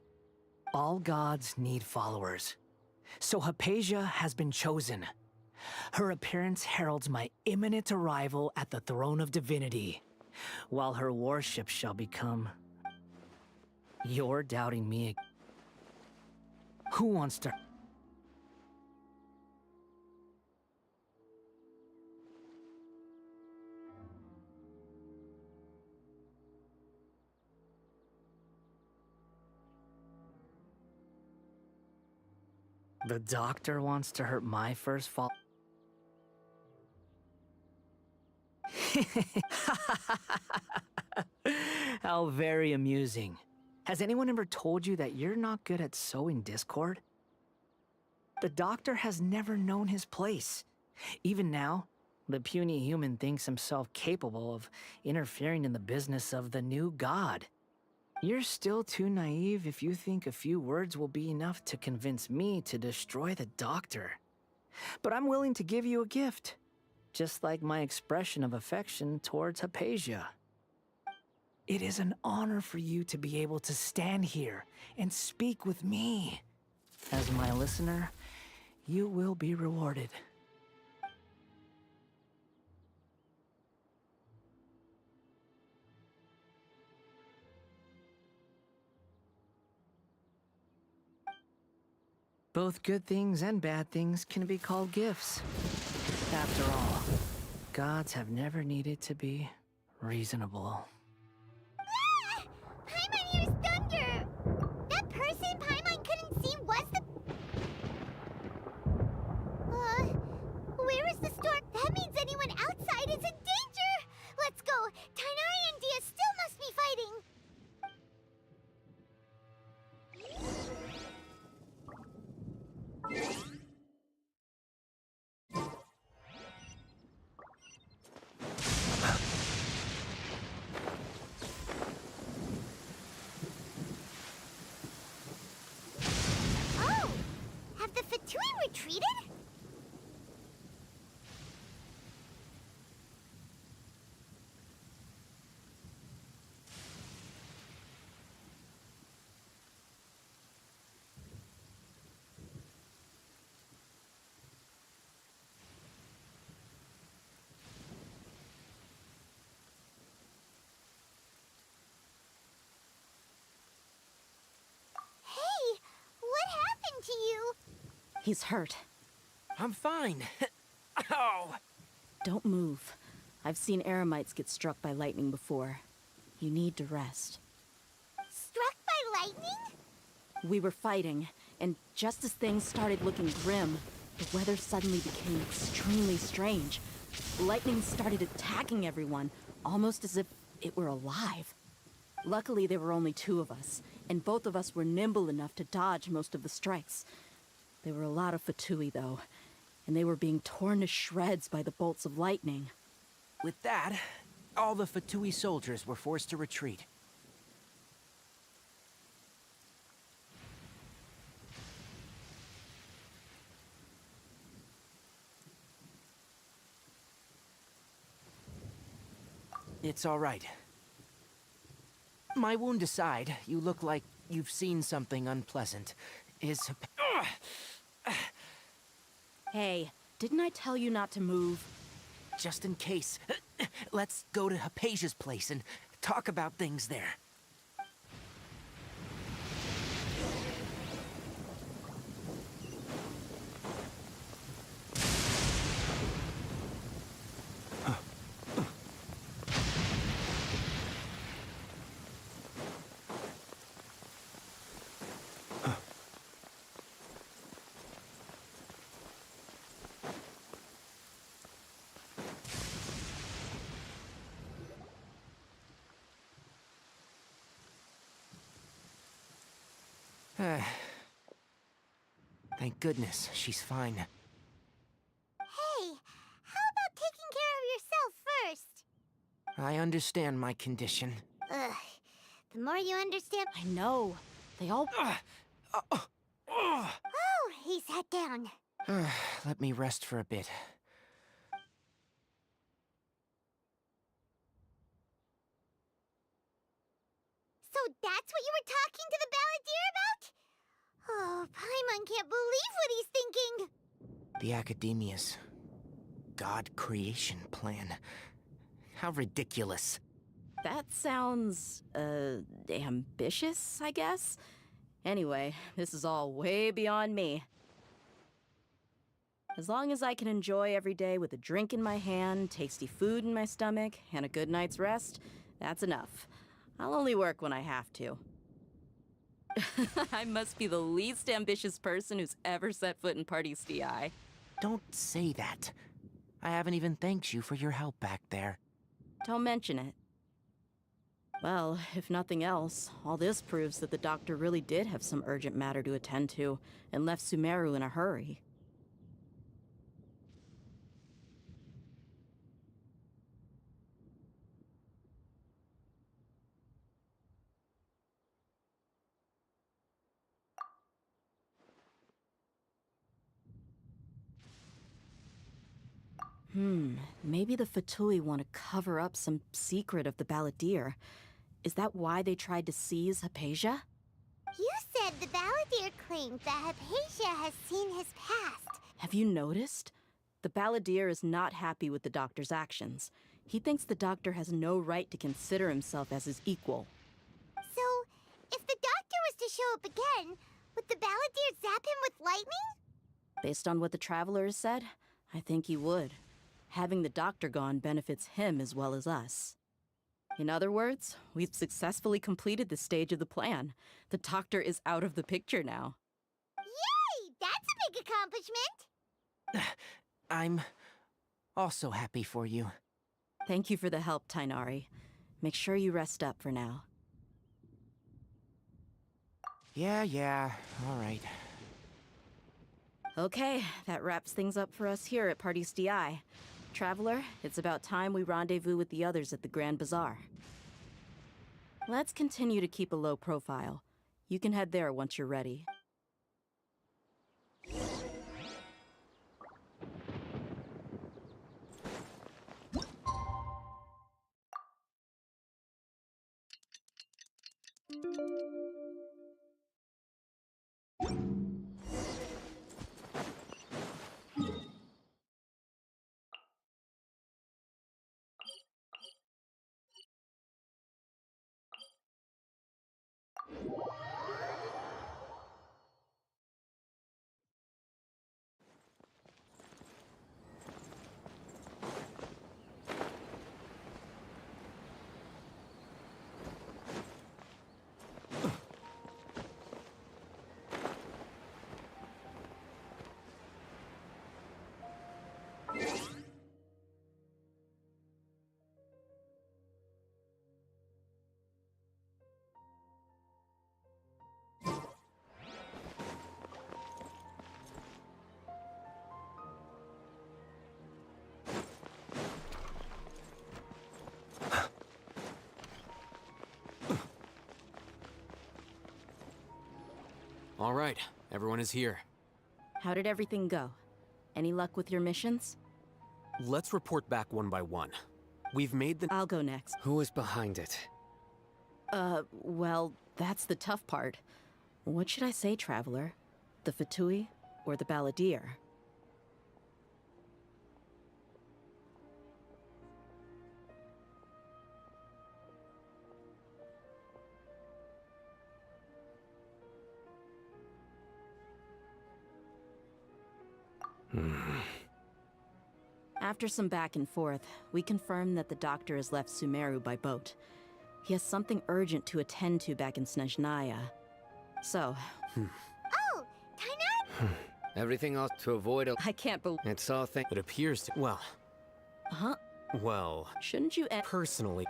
All gods need followers. So Hypatia has been chosen. Her appearance heralds my imminent arrival at the throne of divinity, while her worship shall become... You're doubting me. Who wants to... The doctor wants to hurt my first fall. How very amusing. Has anyone ever told you that you're not good at sowing discord? The doctor has never known his place. Even now, The puny human thinks himself capable of interfering in the business of the new god. You're still too naive if you think a few words will be enough to convince me to destroy the Doctor. But I'm willing to give you a gift, just like my expression of affection towards Hypatia. It is an honor for you to be able to stand here and speak with me. As my listener, you will be rewarded. Both good things and bad things can be called gifts. After all, gods have never needed to be reasonable. Paimon hears thunder! That person Paimon couldn't see was the... where is the storm? That means anyone outside is in danger! Let's go! Tighnari and Dia still must be fighting! Oh! Have the Fatui retreated? Hey, what happened to you? He's hurt. I'm fine. Ow! Don't move. I've seen eremites get struck by lightning before. You need to rest. Struck by lightning? We were fighting, and just as things started looking grim, the weather suddenly became extremely strange. Lightning started attacking everyone, almost as if it were alive. Luckily, there were only two of us, and both of us were nimble enough to dodge most of the strikes. There were a lot of Fatui, though, and they were being torn to shreds by the bolts of lightning. With that, all the Fatui soldiers were forced to retreat. It's all right. My wound aside, you look like you've seen something unpleasant. Hey, didn't I tell you not to move? Just in case. Let's go to Hypatia's place and talk about things there. Thank goodness she's fine. Hey, how about taking care of yourself first? I understand my condition. Ugh, the more you understand... I know. They all... Oh, he sat down. Let me rest for a bit. So that's what you were talking to the balladeer about? Oh, Paimon can't believe what he's thinking. The Academia's God creation plan. How ridiculous. That sounds, ambitious, I guess? Anyway, this is all way beyond me. As long as I can enjoy every day with a drink in my hand, tasty food in my stomach, and a good night's rest, that's enough. I'll only work when I have to. I must be the least ambitious person who's ever set foot in Party's DI. Don't say that. I haven't even thanked you for your help back there. Don't mention it. Well, if nothing else, all this proves that the doctor really did have some urgent matter to attend to, and left Sumeru in a hurry. Maybe the Fatui want to cover up some secret of the Balladeer. Is that why they tried to seize Hypatia? You said the Balladeer claimed that Hypatia has seen his past. Have you noticed? The Balladeer is not happy with the Doctor's actions. He thinks the Doctor has no right to consider himself as his equal. So, if the Doctor was to show up again, would the Balladeer zap him with lightning? Based on what the Traveler has said, I think he would. Having the Doctor gone benefits him as well as us. In other words, we've successfully completed this stage of the plan. The Doctor is out of the picture now. Yay! That's a big accomplishment! I'm also happy for you. Thank you for the help, Tainari. Make sure you rest up for now. Yeah, all right. Okay, that wraps things up for us here at Party's DI. Traveler, it's about time we rendezvous with the others at the Grand Bazaar. Let's continue to keep a low profile. You can head there once you're ready. All right, everyone is here. How did everything go? Any luck with your missions? Let's report back one by one. We've made the... I'll go next. Who is behind it? Well, that's the tough part. What should I say, Traveler? The Fatui or the Balladeer? After some back and forth, we confirmed that the Doctor has left Sumeru by boat. He has something urgent to attend to back in Snezhnaya. So... Oh, Tainari! Everything else to avoid a... I can't believe... It's all thing... It appears to... Well... Huh? Well... Shouldn't you... Personally...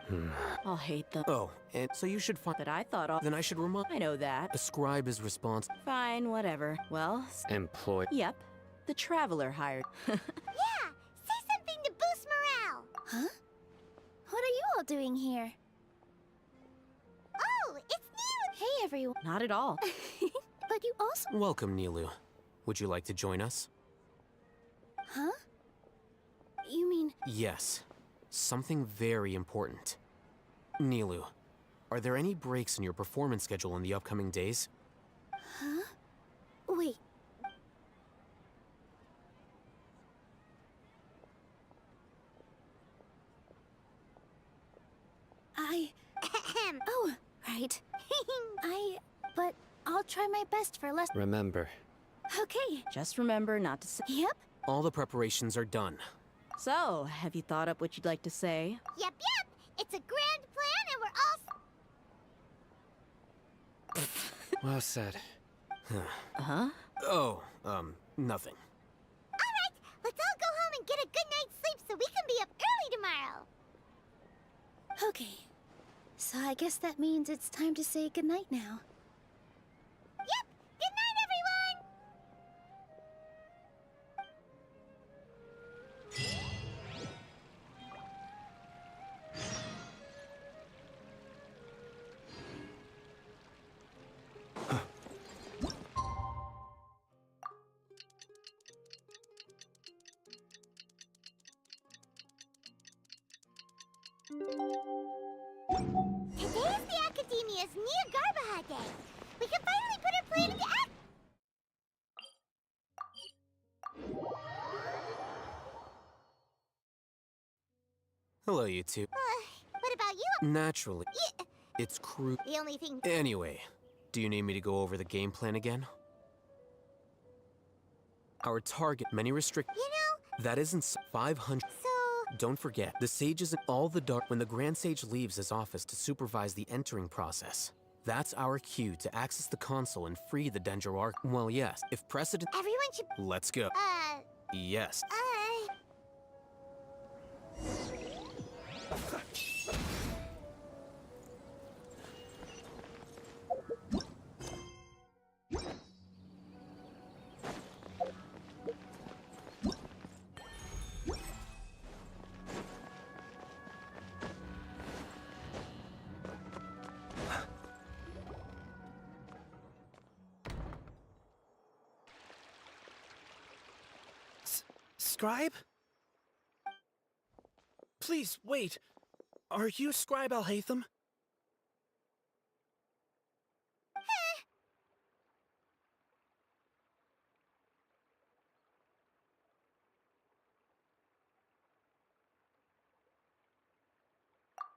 I'll hate them. Oh, and so you should find... But I thought all... Then I should remind... I know that. A scribe is responsible... Fine, whatever. Well... Employed. Yep. The Traveler hired. Yeah! Say something to boost morale! Huh? What are you all doing here? Oh, it's Nilu! Hey, everyone. Not at all. But you also... Welcome, Nilu. Would you like to join us? Huh? You mean... Yes. Something very important. Nilu, are there any breaks in your performance schedule in the upcoming days? Huh? Wait. Oh, right. But I'll try my best for less... Remember. Okay. Just remember not to say... Yep. All the preparations are done. So, have you thought up what you'd like to say? Yep. It's a grand plan and we're all... Well said. Huh? Oh, nothing. Alright, let's all go home and get a good night's sleep so we can be up early tomorrow. Okay. So I guess that means it's time to say goodnight now. Yep! Good night, everyone! Spa Day. We can finally put our plan into act. Hello, you two. What about you? Naturally. Yeah. It's crude. The only thing... Anyway, do you need me to go over the game plan again? Our target, many restrict... You know... That isn't 500... So... Don't forget, the sages and all the dark... When the Grand Sage leaves his office to supervise the entering process, that's our cue to access the console and free the Dendro Arc. Well, yes, if precedent... Everyone should... Let's go. Yes. Scribe? Please, wait. Are you Scribe Alhaitham?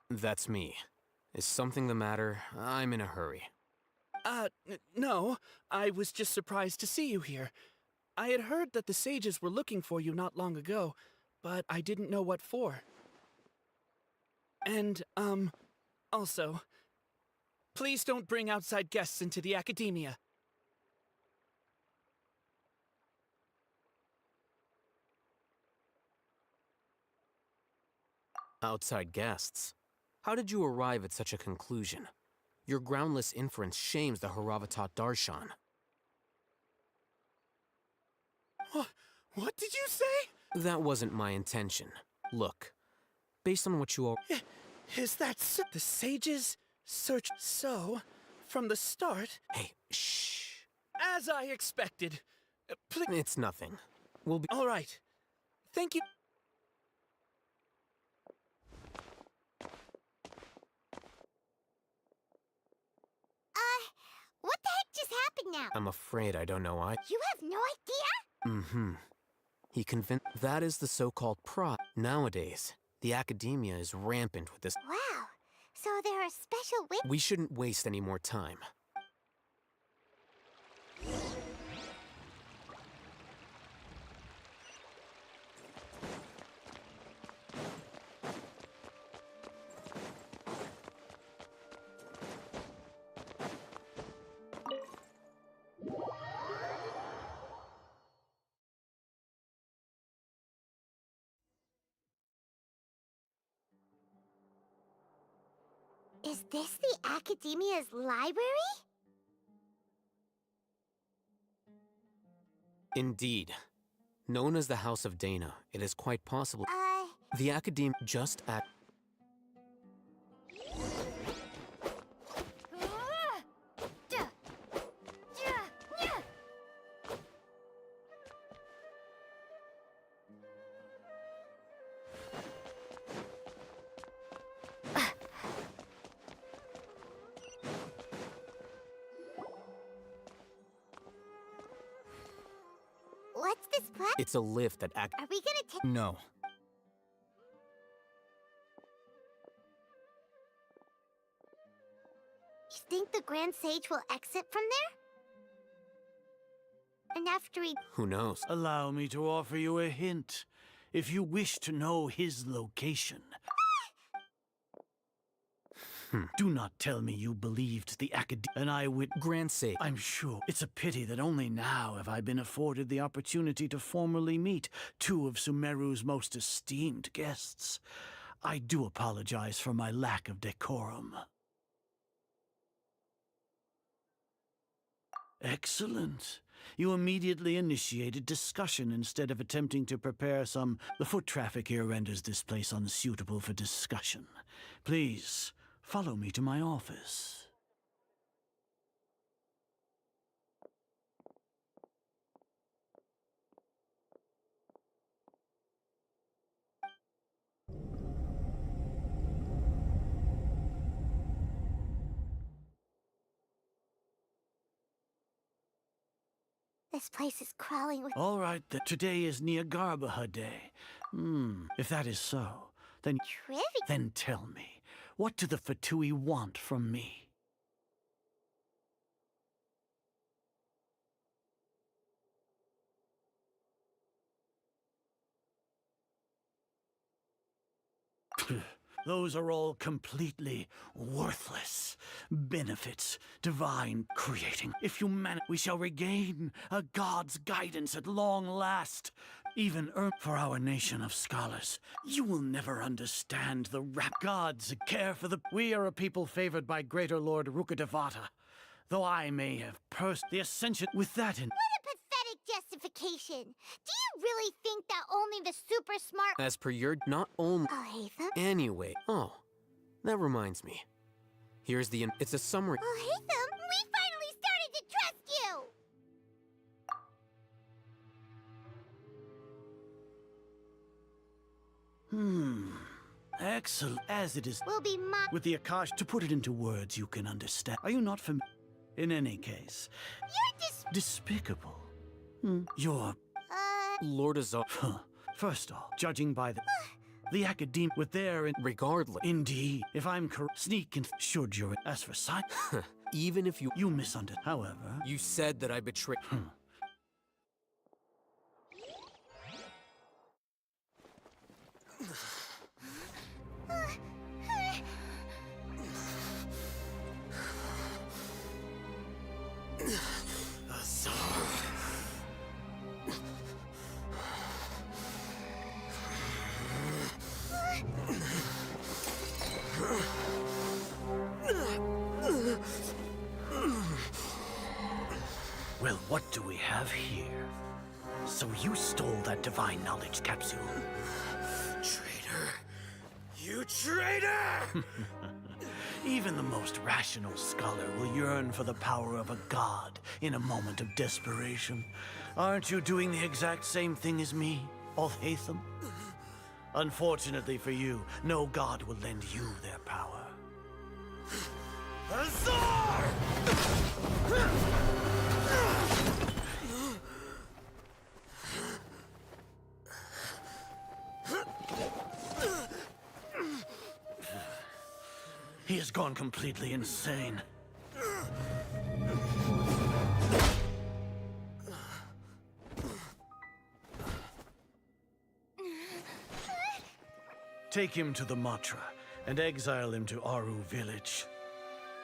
That's me. Is something the matter? I'm in a hurry. No. I was just surprised to see you here. I had heard that the sages were looking for you not long ago, but I didn't know what for. And, also, please don't bring outside guests into the academia. Outside guests? How did you arrive at such a conclusion? Your groundless inference shames the Haravatat Darshan. What did you say? That wasn't my intention. Look, based on what you all... Is that so? The sages search so, from the start... Hey, shh. As I expected. It's nothing. We'll be... All right. Thank you. What the heck just happened now? I'm afraid I don't know why. You have no idea? Mm-hmm. He convinced... That is the so-called pride. Nowadays, the academia is rampant with this... Wow. So there are special We shouldn't waste any more time. Is this the Academia's library? Indeed. Known as the House of Dana, it is quite possible... The Academia just at... What's this plan? It's a lift that Are we gonna take... No. You think the Grand Sage will exit from there? And after he... Who knows? Allow me to offer you a hint. If you wish to know his location... Do not tell me you believed the an eyewitness... Grand Sage. I'm sure. It's a pity that only now have I been afforded the opportunity to formally meet two of Sumeru's most esteemed guests. I do apologize for my lack of decorum. Excellent. You immediately initiated discussion instead of attempting to prepare some... The foot traffic here renders this place unsuitable for discussion. Please... follow me to my office. This place is crawling with... All right, today is Niagarbaha Day. If that is so, then... Trivia? Then tell me, what do the Fatui want from me? Those are all completely worthless benefits divine creating. If humanity, we shall regain a god's guidance at long last. Even for our nation of scholars. You will never understand the gods care for the... We are a people favored by Greater Lord Rukkhadevata. Though I may have the ascension with that in... What a pathetic justification. Do you really think that only the super smart... As per your... Not only... Oh, Hatham? Anyway. Oh, that reminds me. Here's the... It's a summary... Oh, Hatham, we finally started to trust you! Excellent. As it is... Will be my... With the Akash, to put it into words you can understand. Are you not familiar? In any case... You're despicable. You're... Lord Azar... First off, judging by the academe with their... Regardless. Indeed. If I'm correct, sneak and... Should you... As for science... Even if you... You misunderstood. However... You said that I betrayed... Well, what do we have here? So you stole that divine knowledge capsule. Traitor! You traitor! Even the most rational scholar will yearn for the power of a god in a moment of desperation. Aren't you doing the exact same thing as me, Alhaitham? Unfortunately for you, no god will lend you their power. Azar! He has gone completely insane. Take him to the Matra and exile him to Aru village.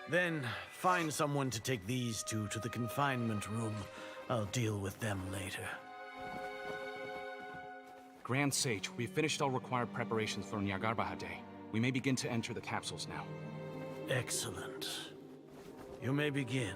Then find someone to take these two to the confinement room. I'll deal with them later. Grand Sage, we've finished all required preparations for Niagarbaha Day. We may begin to enter the capsules now. Excellent. You may begin.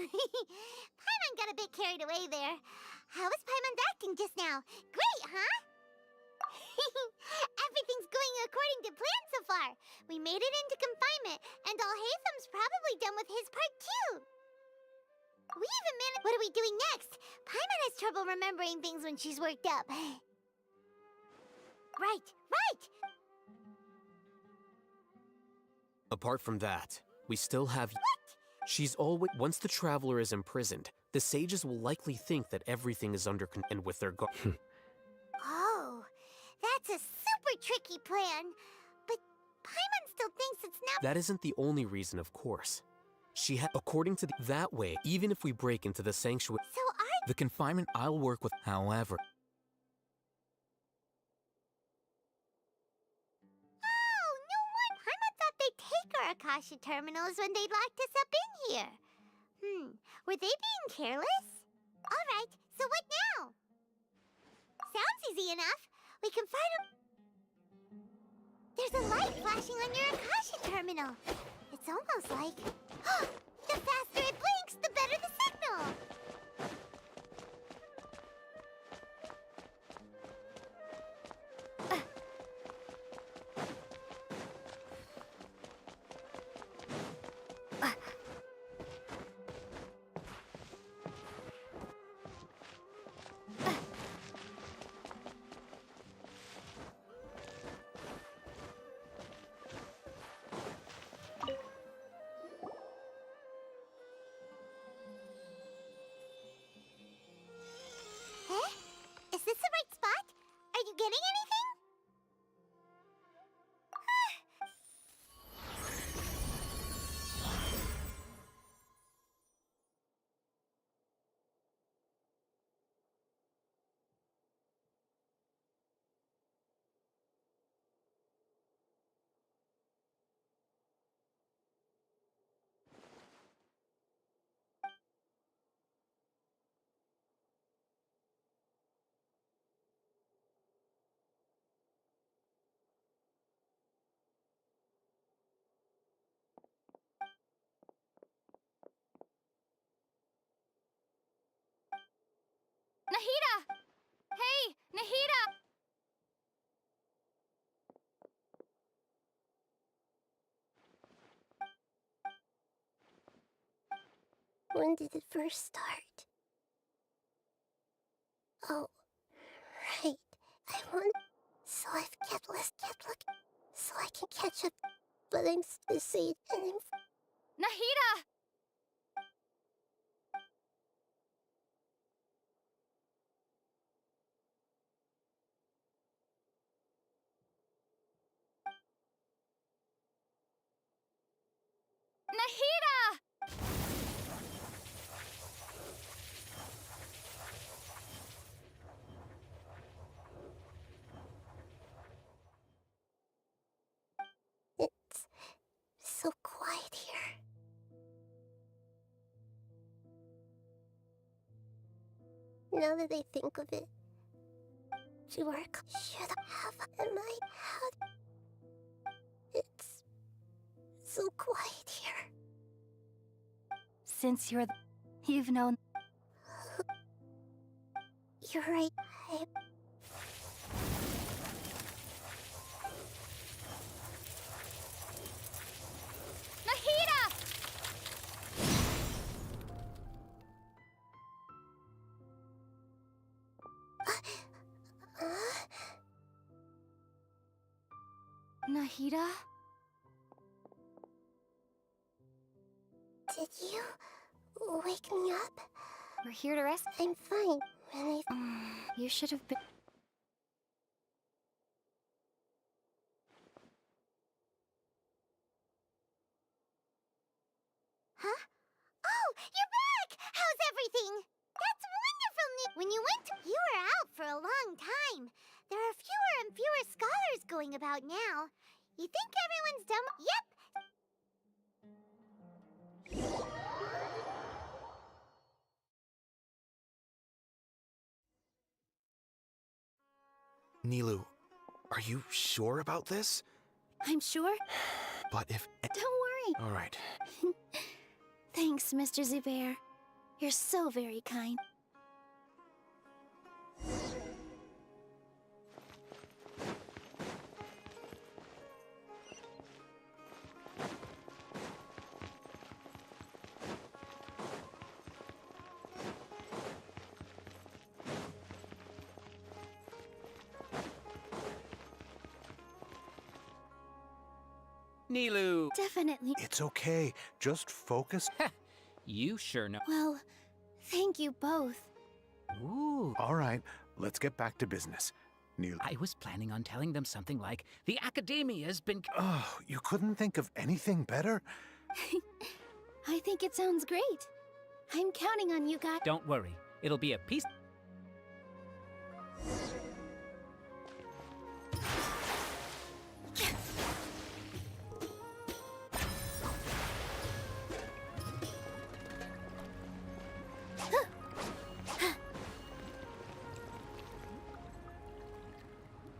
Paimon got a bit carried away there. How was Paimon's acting just now? Great, huh? Everything's going according to plan so far. We made it into confinement, and Alhaitham's probably done with his part too. We even managed... What are we doing next? Paimon has trouble remembering things when she's worked up. Right. Apart from that, we still have... What? She's always... Once the Traveler is imprisoned, the sages will likely think that everything is under control and with their guard. Oh, that's a super tricky plan. But Paimon still thinks it's not... That isn't the only reason, of course. She according to that way, even if we break into the sanctuary... So The confinement I'll work with, however... Our Akasha terminals when they locked us up in here. Were they being careless? Alright, so what now? Sounds easy enough. We can find a... There's a light flashing on your Akasha terminal. It's It's almost like... The faster it blinks, the better the signal! Huh? Is this the right spot? Are you getting anything? Nahida! Hey, Nahida! When did it first start? Oh, right. I want... So I've kept looking, so I can catch up. But I'm the sage, and I'm... Nahida! Nahida! It's so quiet here. Now that I think of it, you are should have am I had it's so quiet here. Since you've known... You're right. Nahida! Nahida? Did you wake me up? We're here to rest. I'm fine. When You should have been... Huh? Oh, you're back! How's everything? That's wonderful news! When you went, you were out for a long time. There are fewer and fewer scholars going about now. You think everyone's done? Yep! Nilu, are you sure about this? I'm sure. But if... Don't worry. All right. Thanks, Mr. Zubair. You're so very kind. Nilu! Definitely. It's okay. Just focus. You sure know. Well, thank you both. Ooh. All right, let's get back to business. Nilu. I was planning on telling them something like, the Academia's been... Oh, you couldn't think of anything better? I think it sounds great. I'm counting on you guys. Don't worry. It'll be a piece...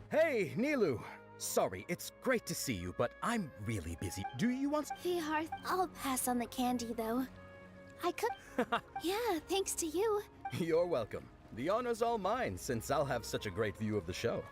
Hey, Nilu. Sorry, it's great to see you, but I'm really busy. Do you want... Hey, Hearth, I'll pass on the candy, though. I could... Yeah, thanks to you. You're welcome. The honor's all mine, since I'll have such a great view of the show.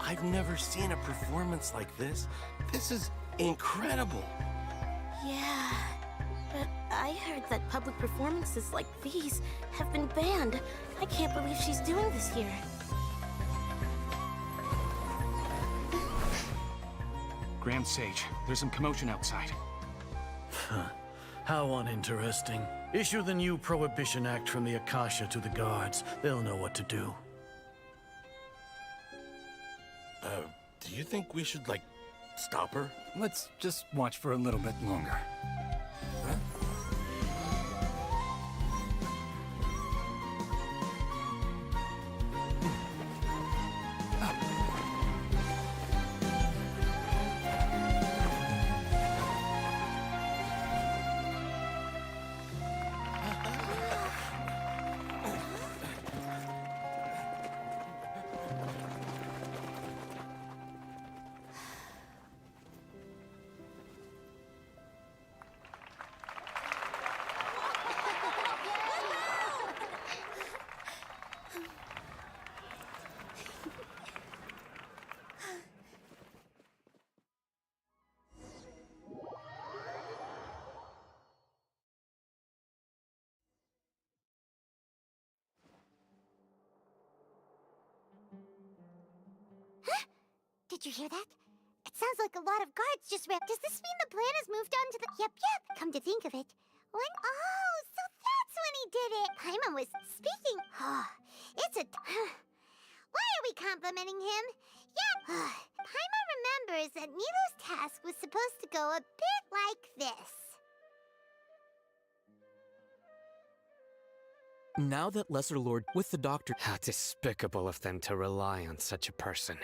I've never seen a performance like this. This is incredible. Yeah, but I heard that public performances like these have been banned. I can't believe she's doing this here. Grand Sage, there's some commotion outside. How uninteresting. Issue the new Prohibition Act from the Akasha to the guards. They'll know what to do. Do you think we should, like, stop her? Let's just watch for a little bit longer. Did you hear that? It sounds like a lot of guards just ran. Does this mean the plan has moved on to the... Yep. Come to think of it. When... Oh, so that's when he did it. Paimon was speaking... Oh, it's a... Why are we complimenting him? Yeah. Paimon remembers that Nilou's task was supposed to go a bit like this. Now that Lesser Lord with the Doctor... How despicable of them to rely on such a person.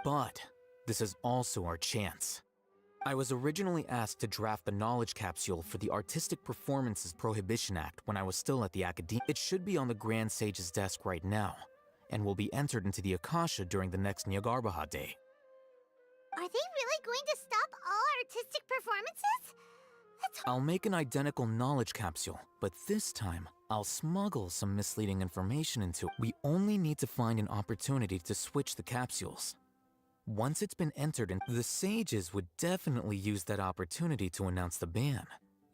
But this is also our chance. I was originally asked to draft the knowledge capsule for the Artistic Performances Prohibition Act when I was still at the Academia. It should be on the Grand Sage's desk right now, and will be entered into the Akasha during the next Nyargarbaha Day. Are they really going to stop all artistic performances? I'll make an identical knowledge capsule, but this time, I'll smuggle some misleading information into it. We only need to find an opportunity to switch the capsules. Once it's been entered in, the sages would definitely use that opportunity to announce the ban.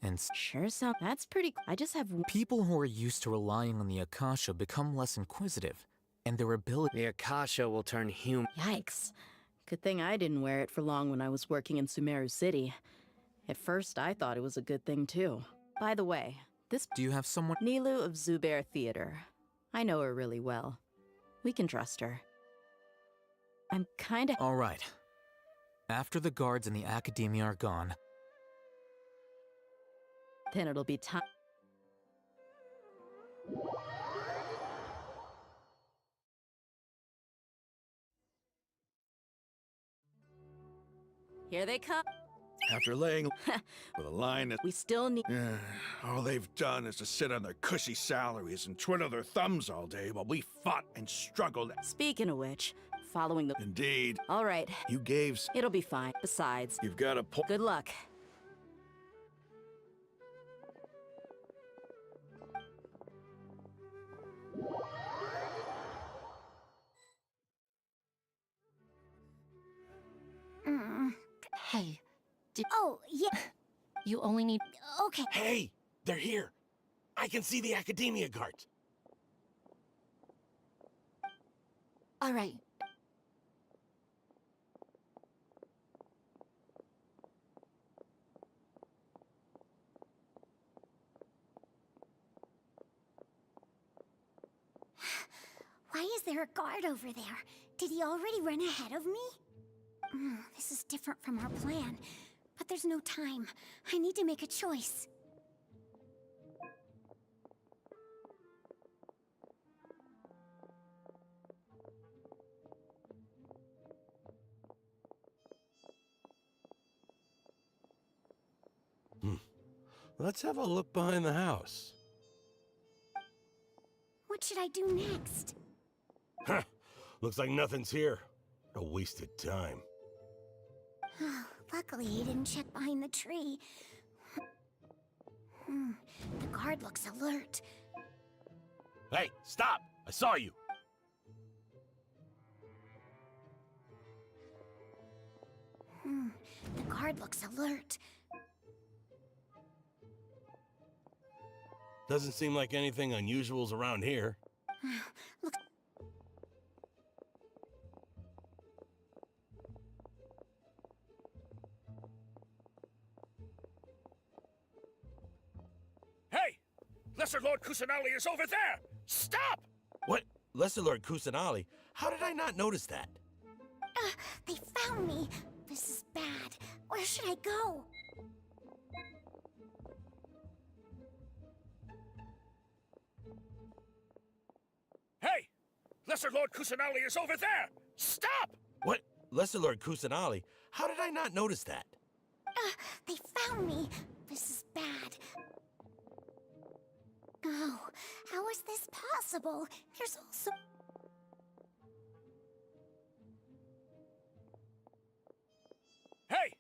And sure sound that's pretty. I just have people who are used to relying on the Akasha become less inquisitive, and their ability. The Akasha will turn human. Yikes. Good thing I didn't wear it for long when I was working in Sumeru City. At first, I thought it was a good thing too. By the way, this... Do you have someone... Nilou of Zubair Theater. I know her really well. We can trust her. I'm kinda... All right. After the guards and the Academia are gone... Then it'll be time... Here they come. After laying with a line that... We still need... all they've done is to sit on their cushy salaries and twiddle their thumbs all day while we fought and struggled. Speaking of which, following the... Indeed. All right. You gave... It'll be fine. Besides... You've got a... Good luck. Hey. Oh, yeah. You only need... Okay. Hey! They're here! I can see the Academia guards! All right. there a guard over there? Did he already run ahead of me? This is different from our plan. But there's no time. I need to make a choice. Let's have a look behind the house. What should I do next? Huh. Looks like nothing's here. A wasted time. Luckily, he didn't check behind the tree. The guard looks alert. Hey, stop! I saw you! The guard looks alert. Doesn't seem like anything unusual's around here. Look. Hey! Lesser Lord Kusanali is over there! Stop! What? Lesser Lord Kusanali? How did I not notice that? They found me. This is bad. Where should I go? Hey! Lesser Lord Kusanali is over there! Stop! What? Lesser Lord Kusanali? How did I not notice that? They found me. This is bad. Oh, how is this possible? There's also... Hey!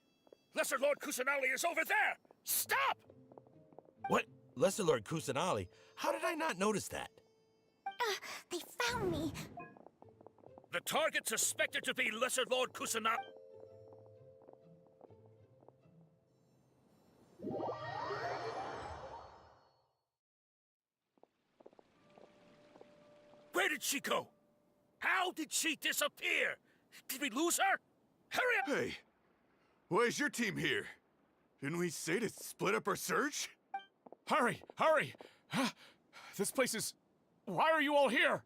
Lesser Lord Kusanali is over there! Stop! What? Lesser Lord Kusanali? How did I not notice that? They found me. The target suspected to be Lesser Lord Kusanali. Where did she go? How did she disappear? Did we lose her? Hurry up! Hey, why is your team here? Didn't we say to split up our search? Hurry, hurry! This place is... Why are you all here?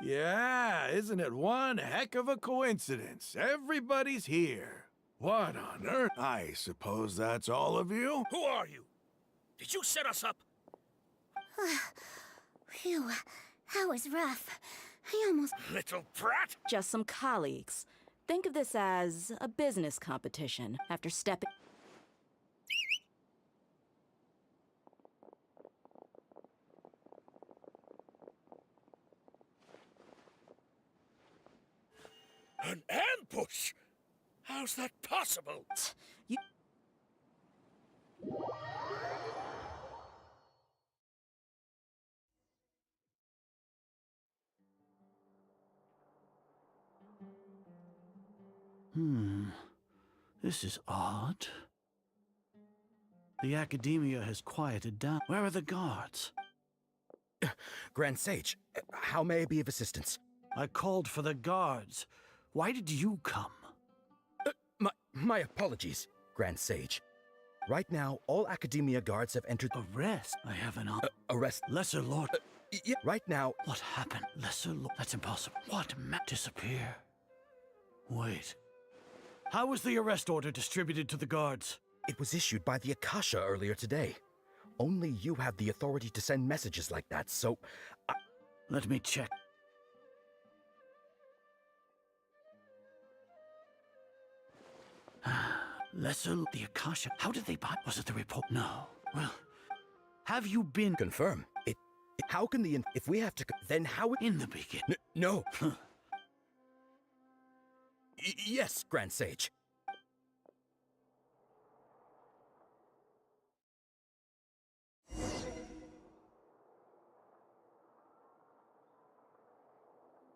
Yeah, isn't it one heck of a coincidence? Everybody's here. What on earth? I suppose that's all of you? Who are you? Did you set us up? Phew, that was rough. I almost... Little brat! Just some colleagues. Think of this as a business competition. After stepping... An ambush? How's that possible? You... This is odd. The academia has quieted down. Where are the guards? Grand Sage, how may I be of assistance? I called for the guards. Why did you come? My apologies, Grand Sage. Right now, all academia guards have entered... Arrest? I have an... arrest? Lesser Lord... yeah, right now... What happened? Lesser Lord... That's impossible. What? Disappear? Wait. How was the arrest order distributed to the guards? It was issued by the Akasha earlier today. Only you have the authority to send messages like that, so... Let me check. Lesser... The Akasha... How did they buy... Was it the report? No. Well... Have you been... Confirm. How can the... If we have to... Then how... In the beginning... No. Yes, Grand Sage.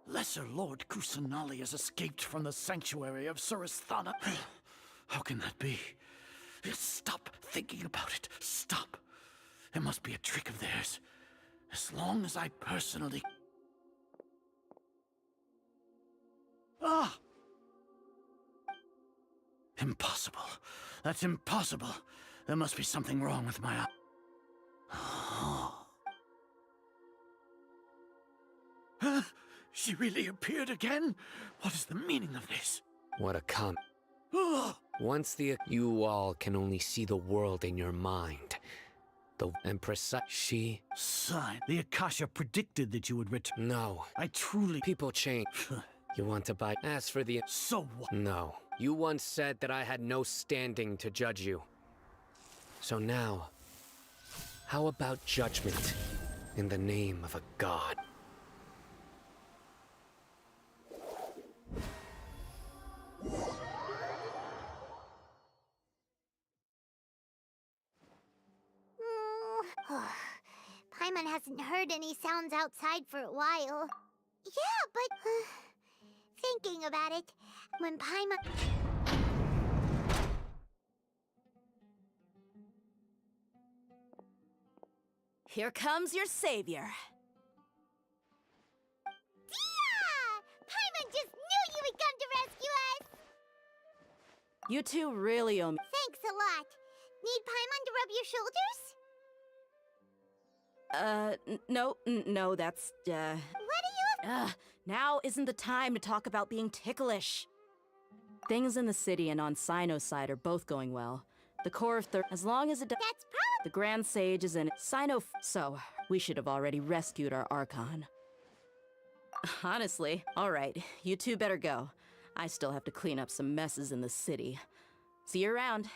Lesser Lord Kusanali has escaped from the sanctuary of Surasthana. How can that be? Stop thinking about it. Stop. It must be a trick of theirs. As long as I personally... Ah! Impossible. That's impossible. There must be something wrong with my... She really appeared again? What is the meaning of this? What a com. Ugh. Once you all can only see the world in your mind. The Empress, she... Sign. The Akasha predicted that you would return. No. I truly... People change. You want to buy... As for the... So what? No. You once said that I had no standing to judge you. So now, how about judgment in the name of a god? Paimon hasn't heard any sounds outside for a while. Yeah, but... thinking about it, when Paimon... Here comes your savior. Dia! Paimon just knew you would come to rescue us! You two really owe me. Thanks a lot. Need Paimon to rub your shoulders? No, that's, What do you... now isn't the time to talk about being ticklish. Things in the city and on Sino's side are both going well. The core of as long as it does... That's probably... The Grand Sage is in Sino... So, we should have already rescued our Archon. Honestly, alright, you two better go. I still have to clean up some messes in the city. See you around.